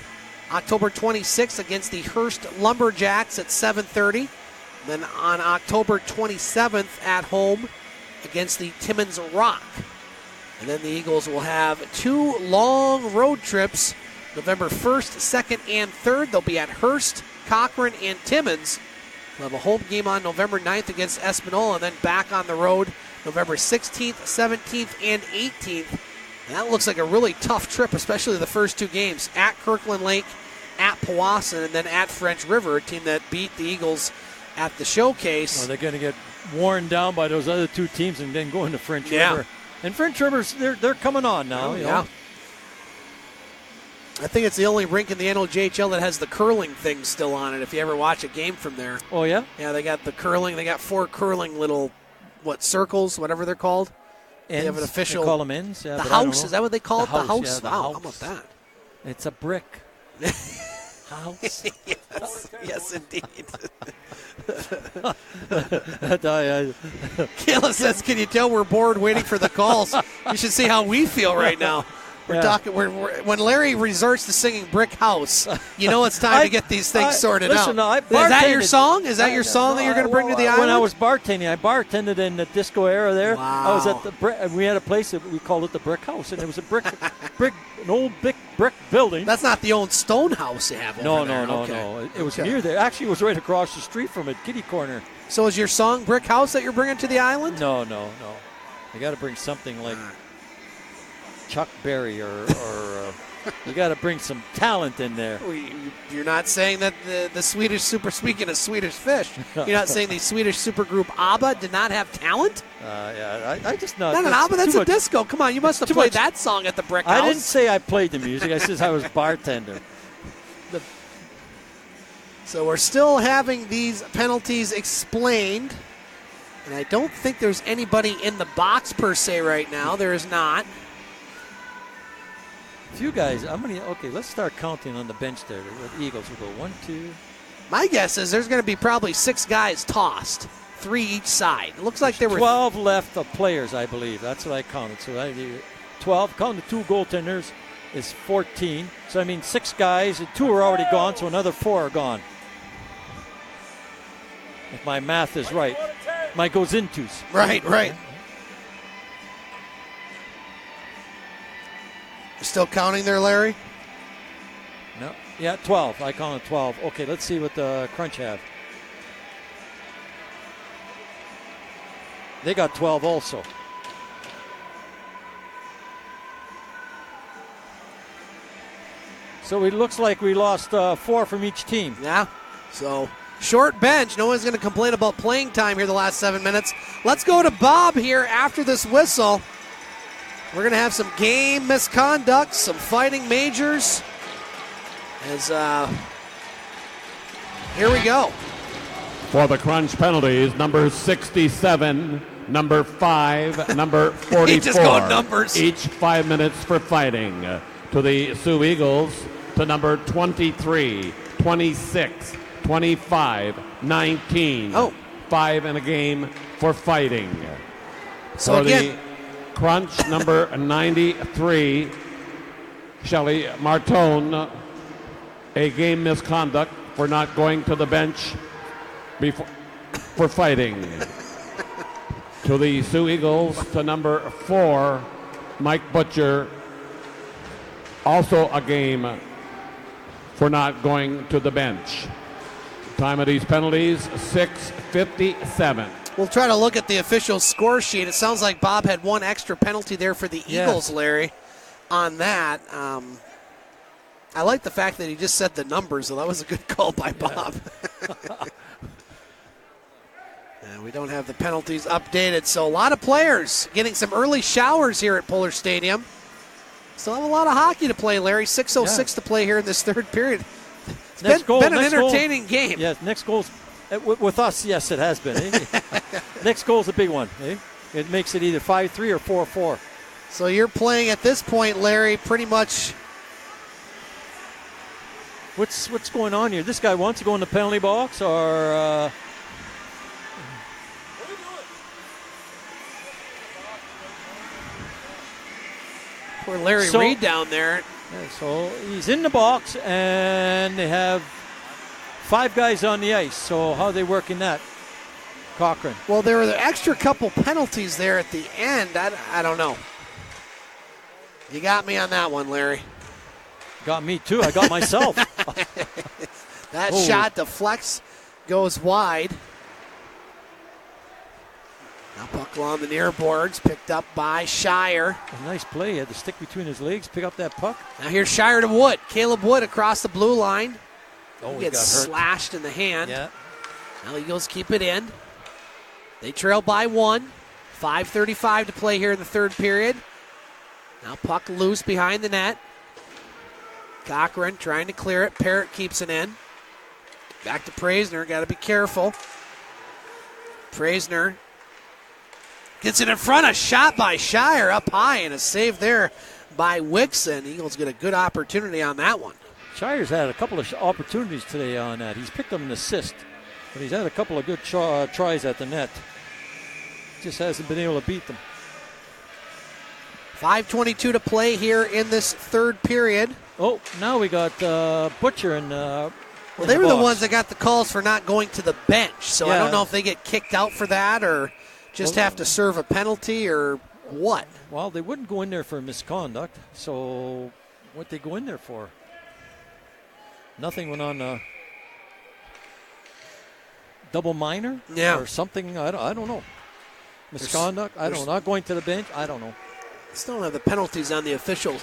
October 26th against the Hearst Lumberjacks at 7:30. Then on October 27th at home against the Timmins Rock. And then the Eagles will have 2 long road trips, November 1st, 2nd, and 3rd. They'll be at Hearst, Cochrane, and Timmins. We'll have a home game on November 9th against Espanola, and then back on the road November 16th, 17th, and 18th. And that looks like a really tough trip, especially the first 2 games. At Kirkland Lake, at Powassan, and then at French River, a team that beat the Eagles at the showcase. Well, they're going to get worn down by those other 2 teams and then go into French River. And French River's, they're coming on now. You know? I think it's the only rink in the NOJHL that has the curling thing still on it, if you ever watch a game from there. Oh, yeah? Yeah, they got the curling. They got 4 curling little, circles, whatever they're called. Ends. They have an official. They call them ends. Yeah, the house, is that what they call it? The house? Yeah, wow, house. How about that? It's a brick house. yes, indeed. Kayla says, can you tell we're bored waiting for the calls? You should see how we feel right now. We're talking. When Larry resorts to singing "Brick House," you know it's time to get these things sorted out. Is that your song? Is that your song that you're going to bring to the island? When I was bartending, I bartended in the disco era there. Wow. I was at the we had a place that we called it the Brick House, and it was an old brick building. That's not the old stone house you have over there. No. It was near there. Actually, it was right across the street from it, Kitty Corner. So is your song "Brick House" that you're bringing to the island? No. I got to bring something like Chuck Berry or you got to bring some talent in there. You're not saying that the Swedish speaking of Swedish fish, you're not saying the Swedish supergroup ABBA did not have talent? I just not. Not an ABBA, that's a disco. Come on, you must have played that song at the Brick House. I didn't say I played the music. I said I was bartender. So we're still having these penalties explained. And I don't think there's anybody in the box per se right now. There is not. Few guys. Okay, let's start counting on the bench there. The Eagles will go 1, 2. My guess is there's going to be probably 6 guys tossed, 3 each side. It looks like there were 12 left of players, I believe. That's what I counted. So 12. Counting the 2 goaltenders is 14. So I mean 6 guys, and 2 are already gone. So another 4 are gone. If my math is right, my goes intos. Right. You're still counting there, Larry? No. Yeah, 12. I counted 12. Okay, let's see what the Crunch have. They got 12 also. So it looks like we lost 4 from each team. Yeah. So short bench. No one's going to complain about playing time here the last 7 minutes. Let's go to Bob here after this whistle. We're going to have some game misconduct, some fighting majors. Here we go. For the Crunch penalties, number 67, number 5, number 44. He just go numbers. Each 5 minutes for fighting. To the Soo Eagles, to number 23, 26, 25, 19. Oh. 5 in a game for fighting. So for again, the Crunch, number 93, Shelley Martone, a game misconduct for not going to the bench for fighting. To the Soo Eagles, to number 4, Mike Butcher, also a game for not going to the bench. Time of these penalties, 6:57. we'll try to look at the official score sheet. It sounds like Bob had 1 extra penalty there for the Eagles, Larry, on that. I like the fact that he just said the numbers, so that was a good call by Bob. And we don't have the penalties updated, so a lot of players getting some early showers here at Pullar Stadium. Still have a lot of hockey to play, Larry. 6:06 to play here in this third period. It's been an entertaining game. Yes, next goal's with us. Yes, it has been. Next goal's a big one. It makes it either 5-3 or 4-4. So you're playing at this point, Larry, pretty much. What's going on here? This guy wants to go in the penalty box, or Poor Larry Reed down there. yeah, so he's in the box, and they have 5 guys on the ice. So how are they working that, Cochrane? Well, there were the extra couple penalties there at the end. I don't know. You got me on that one, Larry. Got me too. I got myself. That shot deflects, goes wide. Now puck along the near boards, picked up by Shire. A nice play. He had the stick between his legs, pick up that puck. Now here's Shire to Wood. Caleb Wood across the blue line. He gets got hurt. slashed in the hand. Yeah. Now Eagles keep it in. They trail by 1. 5:35 to play here in the third period. Now puck loose behind the net. Cochrane trying to clear it. Parrott keeps it in. Back to Praisner. Got to be careful. Praisner gets it in front. A shot by Shire up high, and a save there by Wixon. Eagles get a good opportunity on that one. Shire's had a couple of opportunities today on that. He's picked up an assist, but he's had a couple of good tries at the net. Just hasn't been able to beat them. 5:22 to play here in this third period. Oh, now we got Butcher and well, they were the ones that got the calls for not going to the bench, so I don't know if they get kicked out for that or just have to serve a penalty or what. Well, they wouldn't go in there for misconduct, so what they go in there for? Nothing went on double minor or something. I don't know. Misconduct? I don't know. Not going to the bench? I don't know. Still don't have the penalties on the official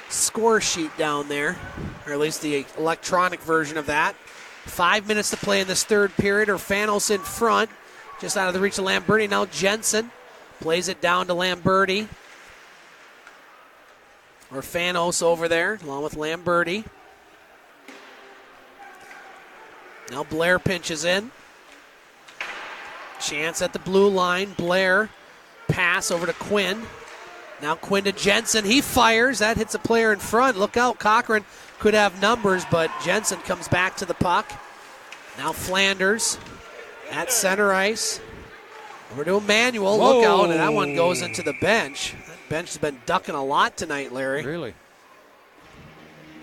score sheet down there, or at least the electronic version of that. 5 minutes to play in this third period. Orfanos in front, just out of the reach of Lamberti. Now Jensen plays it down to Lamberti. Orfanos over there, along with Lamberti. Now Blair pinches in. Chance at the blue line. Blair pass over to Quinn. Now Quinn to Jensen. He fires. That hits a player in front. Look out. Cochrane could have numbers, but Jensen comes back to the puck. Now Flanders at center ice. We're doing Manuel. Whoa. Look out. And that one goes into the bench. That bench has been ducking a lot tonight, Larry. Really?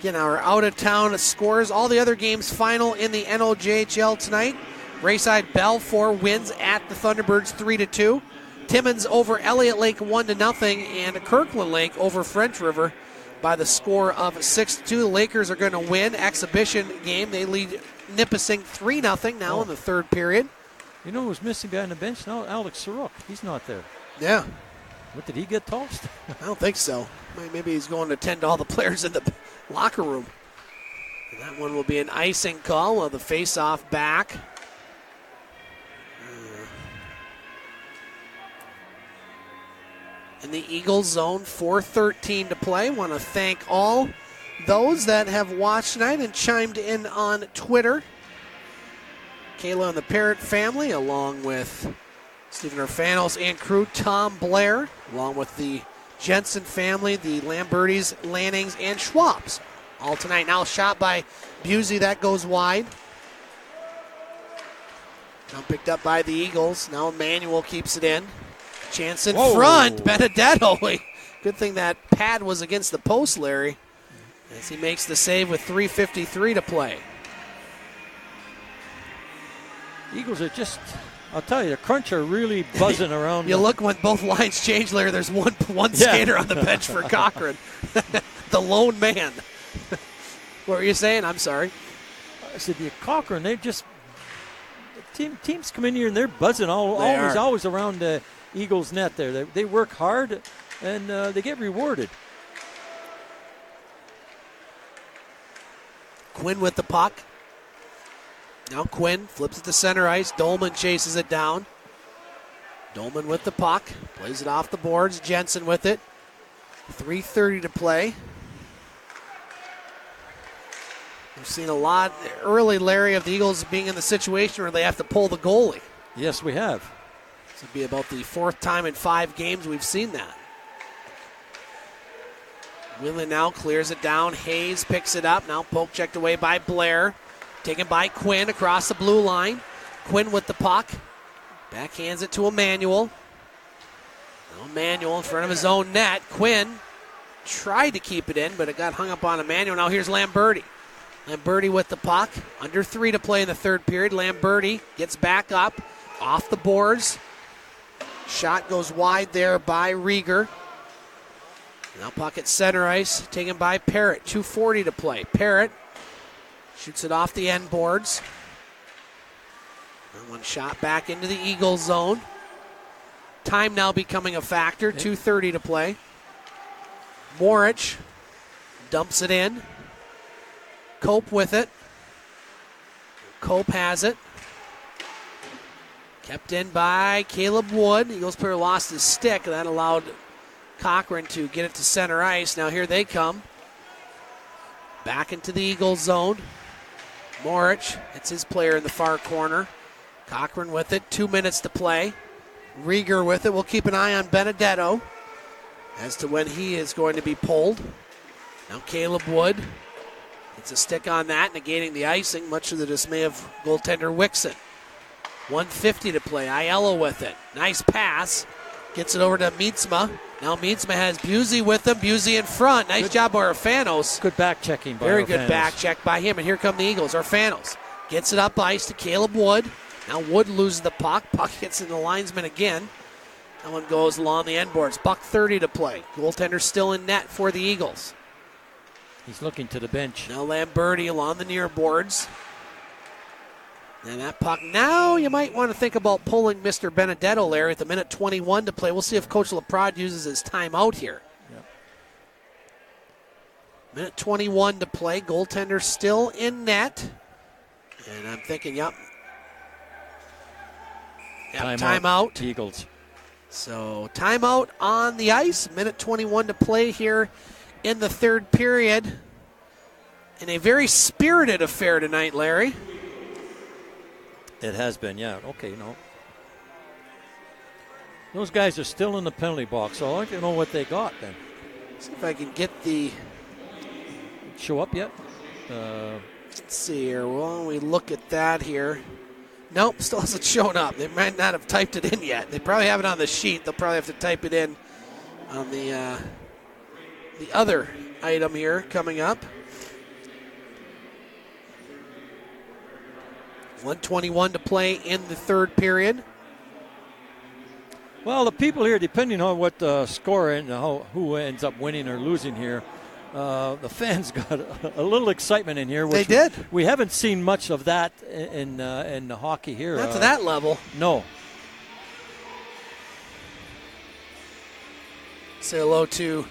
Again, our out-of-town scores. All the other games final in the NOJHL tonight. Rayside Balfour wins at the Thunderbirds 3-2. Timmins over Elliott Lake 1-0, and Kirkland Lake over French River by the score of 6-2. The Lakers are going to win exhibition game. They lead Nipissing 3-0 now in the third period. You know who's missing behind the bench now? Alex Saruk. He's not there. Yeah. What, did he get tossed? I don't think so. Maybe he's going to tend to all the players in the locker room. And that one will be an icing call of the face-off back. In the Eagles zone, 4:13 to play. Want to thank all those that have watched tonight and chimed in on Twitter. Kayla and the Parrott family, along with Stephen Orfanos and crew, Tom Blair, along with the Jensen family, the Lambertis, Lannings, and Schwabs. All tonight. Now shot by Busey. That goes wide. Now picked up by the Eagles. Now Emmanuel keeps it in. Chance in front. Benedetto. Good thing that pad was against the post, Larry, as he makes the save with 3:53 to play. Eagles are just, I'll tell you, the Crunch are really buzzing around. You look when both lines change, Larry, there's one skater on the bench for Cochrane. The lone man. What were you saying? I'm sorry. I said, the Cochrane, they just, teams come in here and they're buzzing always around the Eagles net there. They work hard and they get rewarded. Quinn with the puck. Now Quinn flips it to center ice. Dolman chases it down. Dolman with the puck. Plays it off the boards. Jensen with it. 3:30 to play. We've seen a lot early, Larry, of the Eagles being in the situation where they have to pull the goalie. Yes, we have. This would be about the fourth time in 5 games we've seen that. Whelan now clears it down. Hayes picks it up. Now poke checked away by Blair. Taken by Quinn across the blue line. Quinn with the puck. Backhands it to Emmanuel. Now Emmanuel in front of his own net. Quinn tried to keep it in, but it got hung up on Emmanuel. Now here's Lamberti. Lamberti with the puck. Under 3 to play in the third period. Lamberti gets back up. Off the boards. Shot goes wide there by Rieger. Now puck at center ice. Taken by Parrott. 2:40 to play. Parrott shoots it off the end boards. And one shot back into the Eagles zone. Time now becoming a factor. 2:30 to play. Morich dumps it in. Cope with it. Cope has it. Kept in by Caleb Wood. Eagles player lost his stick. That allowed Cochrane to get it to center ice. Now here they come. Back into the Eagles zone. Morich, it's his player in the far corner. Cochrane with it, 2 minutes to play. Rieger with it. We'll keep an eye on Benedetto as to when he is going to be pulled. Now Caleb Wood gets a stick on that, negating the icing, much to the dismay of goaltender Wixon. 1:50 to play. Aiello with it. Nice pass. Gets it over to Mietzma. Now Mietzma has Busey with him. Busey in front. Nice job by Orfanos. Good back checking by Very Orfanos. good back check by him. And here come the Eagles. Orfanos gets it up ice to Caleb Wood. Now Wood loses the puck. Puck hits in the linesman again. That one goes along the end boards. $1:30 to play. Goaltender still in net for the Eagles. He's looking to the bench. Now Lamberti along the near boards. And that puck, now you might want to think about pulling Mr. Benedetto, Larry, at the minute 21 to play. We'll see if Coach LaPrade uses his timeout here. Yep. Minute 21 to play. Goaltender still in net. And I'm thinking, timeout. Eagles. So timeout on the ice. Minute 21 to play here in the third period. In a very spirited affair tonight, Larry. It has been, yeah. Okay, no. Those guys are still in the penalty box, so I like to know what they got then. See if I can get the. Show up yet? Let's see here. Well, we look at that here. Nope, still hasn't shown up. They might not have typed it in yet. They probably have it on the sheet. They'll probably have to type it in on the other item here coming up. 1:21 to play in the third period. Well, the people here, depending on what the score and who ends up winning or losing here, the fans got a little excitement in here. They did. We haven't seen much of that in the hockey here. Not to that level. No. Say hello to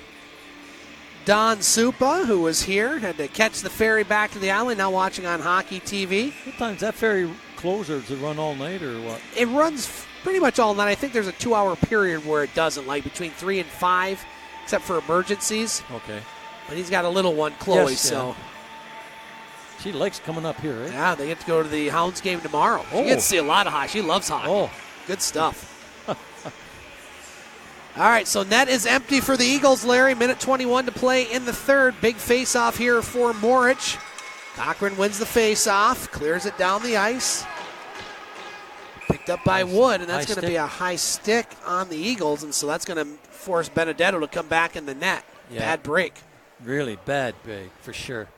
Don Supa, who was here, had to catch the ferry back to the island, now watching on Hockey TV. Sometimes that ferry closes to run all night or what? It runs pretty much all night. I think there's a 2-hour period where it doesn't, like between 3 and 5, except for emergencies. Okay. But he's got a little one, Chloe, Yes, so. yeah. She likes coming up here, right? Yeah, they get to go to the Hounds game tomorrow. She gets to see a lot of hockey. She loves hockey. Oh. Good stuff. All right, so net is empty for the Eagles, Larry. Minute 21 to play in the third. Big face-off here for Morich. Cochrane wins the face-off, clears it down the ice. Picked up by Wood, and that's going to be a high stick on the Eagles, and so that's going to force Benedetto to come back in the net. Yeah. Bad break. Really bad break, for sure.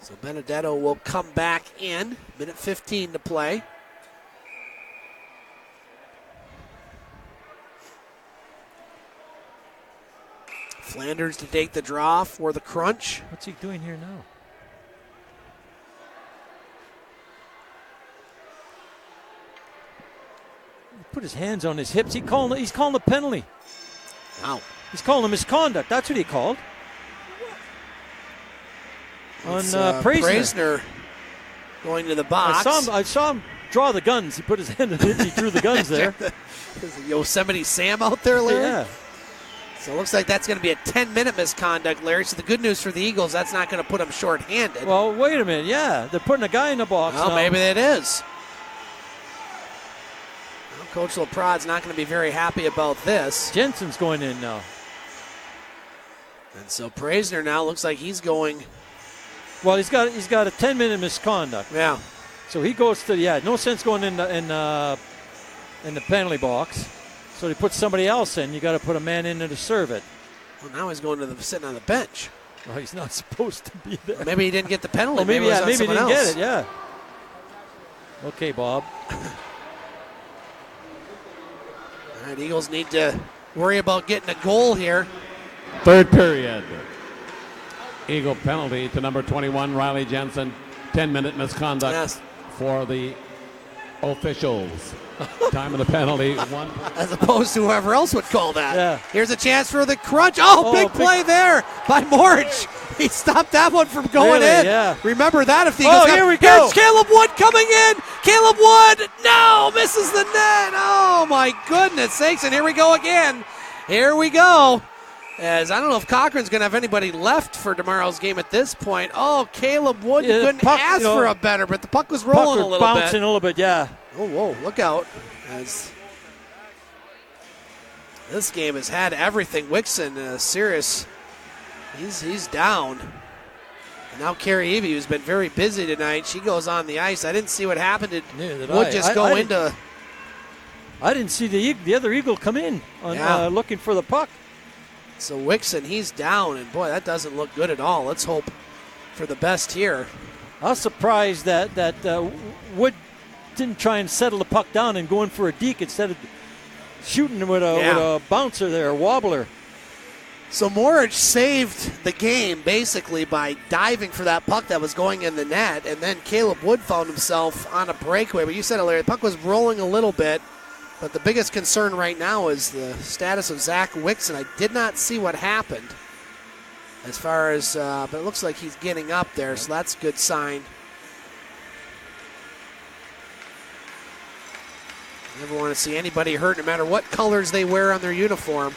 So Benedetto will come back in. Minute 15 to play. Flanders to take the draw for the Crunch. What's he doing here now? He put his hands on his hips. He's calling the penalty. Wow. He's calling a misconduct. That's what he called. On Praisner going to the box. I saw him draw the guns. He put his hand on it. He drew the guns there. Is the Yosemite Sam out there, Larry? Yeah. So it looks like that's going to be a 10-minute misconduct, Larry. So the good news for the Eagles, that's not going to put them short-handed. Well, wait a minute. Yeah, they're putting a guy in the box Well, now. maybe it is. Well, Coach LaProd's not going to be very happy about this. Jensen's going in now. And so Praisner now looks like he's going. Well, he's got a 10-minute misconduct. Yeah. So he goes to no sense going in the penalty box. So he puts somebody else in. You got to put a man in there to serve it. Well, now he's going to sitting on the bench. Well, he's not supposed to be there. Or maybe he didn't get the penalty. Well, maybe it was on he someone didn't else. get it. Yeah. Okay, Bob. All right, Eagles need to worry about getting a goal here. Third period. Eagle penalty to number 21, Riley Jensen. 10-minute misconduct for the officials. Time of the penalty, 1. As opposed to whoever else would call that. Yeah. Here's a chance for the Crunch. Oh, big play there by Morich. He stopped that one from going Really, in. yeah. Remember that if the Eagles here we go. Here's Caleb Wood coming in. Caleb Wood, no, misses the net. Oh, my goodness sakes. And here we go again. Here we go. As I don't know if Cochrane's going to have anybody left for tomorrow's game at this point. Oh, Caleb Wood, you couldn't ask for a better, but the puck was rolling a little bit. Bouncing a little bit, yeah. Oh, whoa, look out. As this game has had everything. Wixon, serious. He's down. And now Carrie Evie, who's been very busy tonight, she goes on the ice. I didn't see what happened. Did Wood just go into... I didn't see the other Eagle come in looking for the puck. So Wixon, he's down, and boy, that doesn't look good at all. Let's hope for the best here. I was surprised that Wood didn't try and settle the puck down and go in for a deke instead of shooting with a bouncer there, a wobbler. So Morich saved the game basically by diving for that puck that was going in the net, and then Caleb Wood found himself on a breakaway. But you said it, Larry, the puck was rolling a little bit. But the biggest concern right now is the status of Zach Wixon. I did not see what happened as far as, but it looks like he's getting up there, so that's a good sign. Never want to see anybody hurt, no matter what colors they wear on their uniform.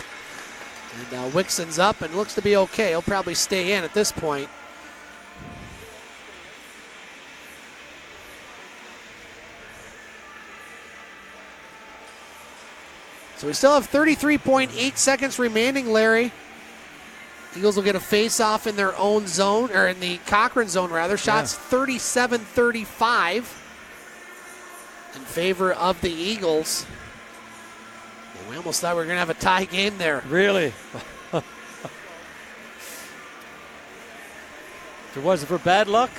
And Wixon's up and looks to be okay. He'll probably stay in at this point. So we still have 33.8 seconds remaining, Larry. Eagles will get a face-off in their own zone, or in the Cochrane zone, rather. Shots 37-35 in favor of the Eagles. Well, we almost thought we were going to have a tie game there. Really? If it wasn't for bad luck,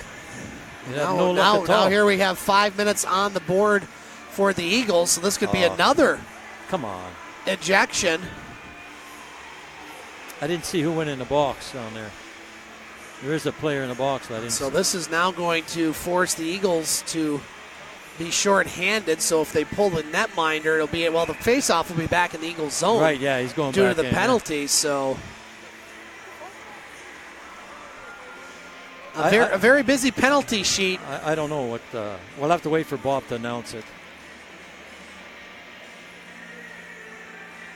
you'd have no luck at all. Now here we have 5 minutes on the board for the Eagles, so this could be another ejection. I didn't see who went in the box down there. There is a player in the box, but I didn't see. This is now going to force the Eagles to be short-handed, so if they pull the netminder, it'll be, the face-off will be back in the Eagles zone. Right, yeah, he's going due back to the in, penalty, so a very busy penalty sheet. I don't know what, we'll have to wait for Bob to announce it.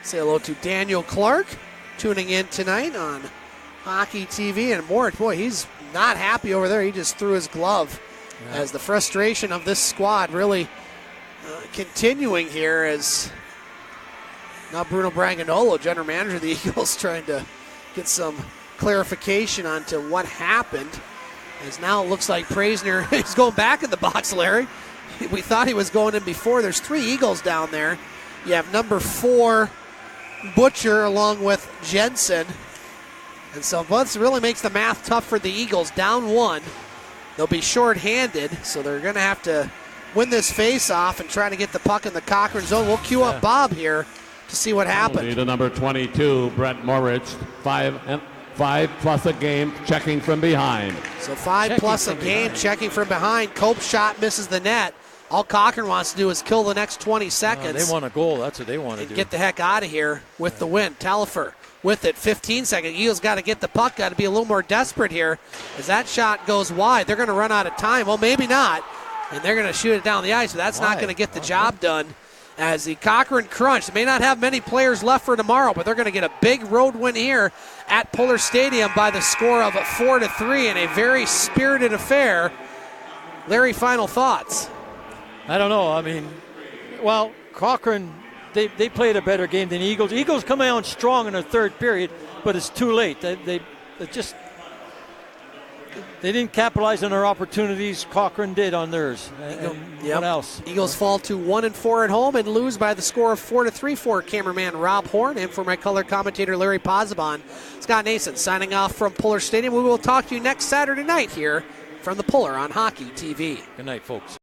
Say hello to Daniel Clark, tuning in tonight on Hockey TV and more. Boy, he's not happy over there. He just threw his glove as the frustration of this squad really continuing here as now Bruno Branganolo, general manager of the Eagles, trying to get some clarification onto what happened. As now it looks like Praisner is going back in the box, Larry. We thought he was going in before. There's 3 Eagles down there. You have number 4, Butcher, along with Jensen. And so this really makes the math tough for the Eagles. Down 1. They'll be short-handed, so they're going to have to win this face-off and try to get the puck in the Cochrane zone. We'll cue up Bob here to see what happened. The number 22, Brett Moritz, 5+ a game, checking from behind. So 5+ a game, checking from behind. Cope's shot misses the net. All Cochrane wants to do is kill the next 20 seconds. They want a goal. That's what they want to do. Get the heck out of here with the win. Telfer with it, 15 seconds. Eagles got to get the puck, got to be a little more desperate here. As that shot goes wide, they're going to run out of time. Well, maybe not. And they're going to shoot it down the ice, but that's not going to get the job done. As the Cochrane Crunch, they may not have many players left for tomorrow, but they're going to get a big road win here at Pullar Stadium by the score of 4-3 in a very spirited affair. Larry, final thoughts? I don't know. I mean, Cochrane, they played a better game than the Eagles. Eagles come out strong in the third period, but it's too late. They didn't capitalize on their opportunities. Cochrane did on theirs. What else? Eagles fall to 1-4 at home and lose by the score of 4-3 for cameraman Rob Horn and for my color commentator Larry Pozzebon. Scott Nason signing off from Pullar Stadium. We will talk to you next Saturday night here from the Pullar on Hockey TV. Good night, folks.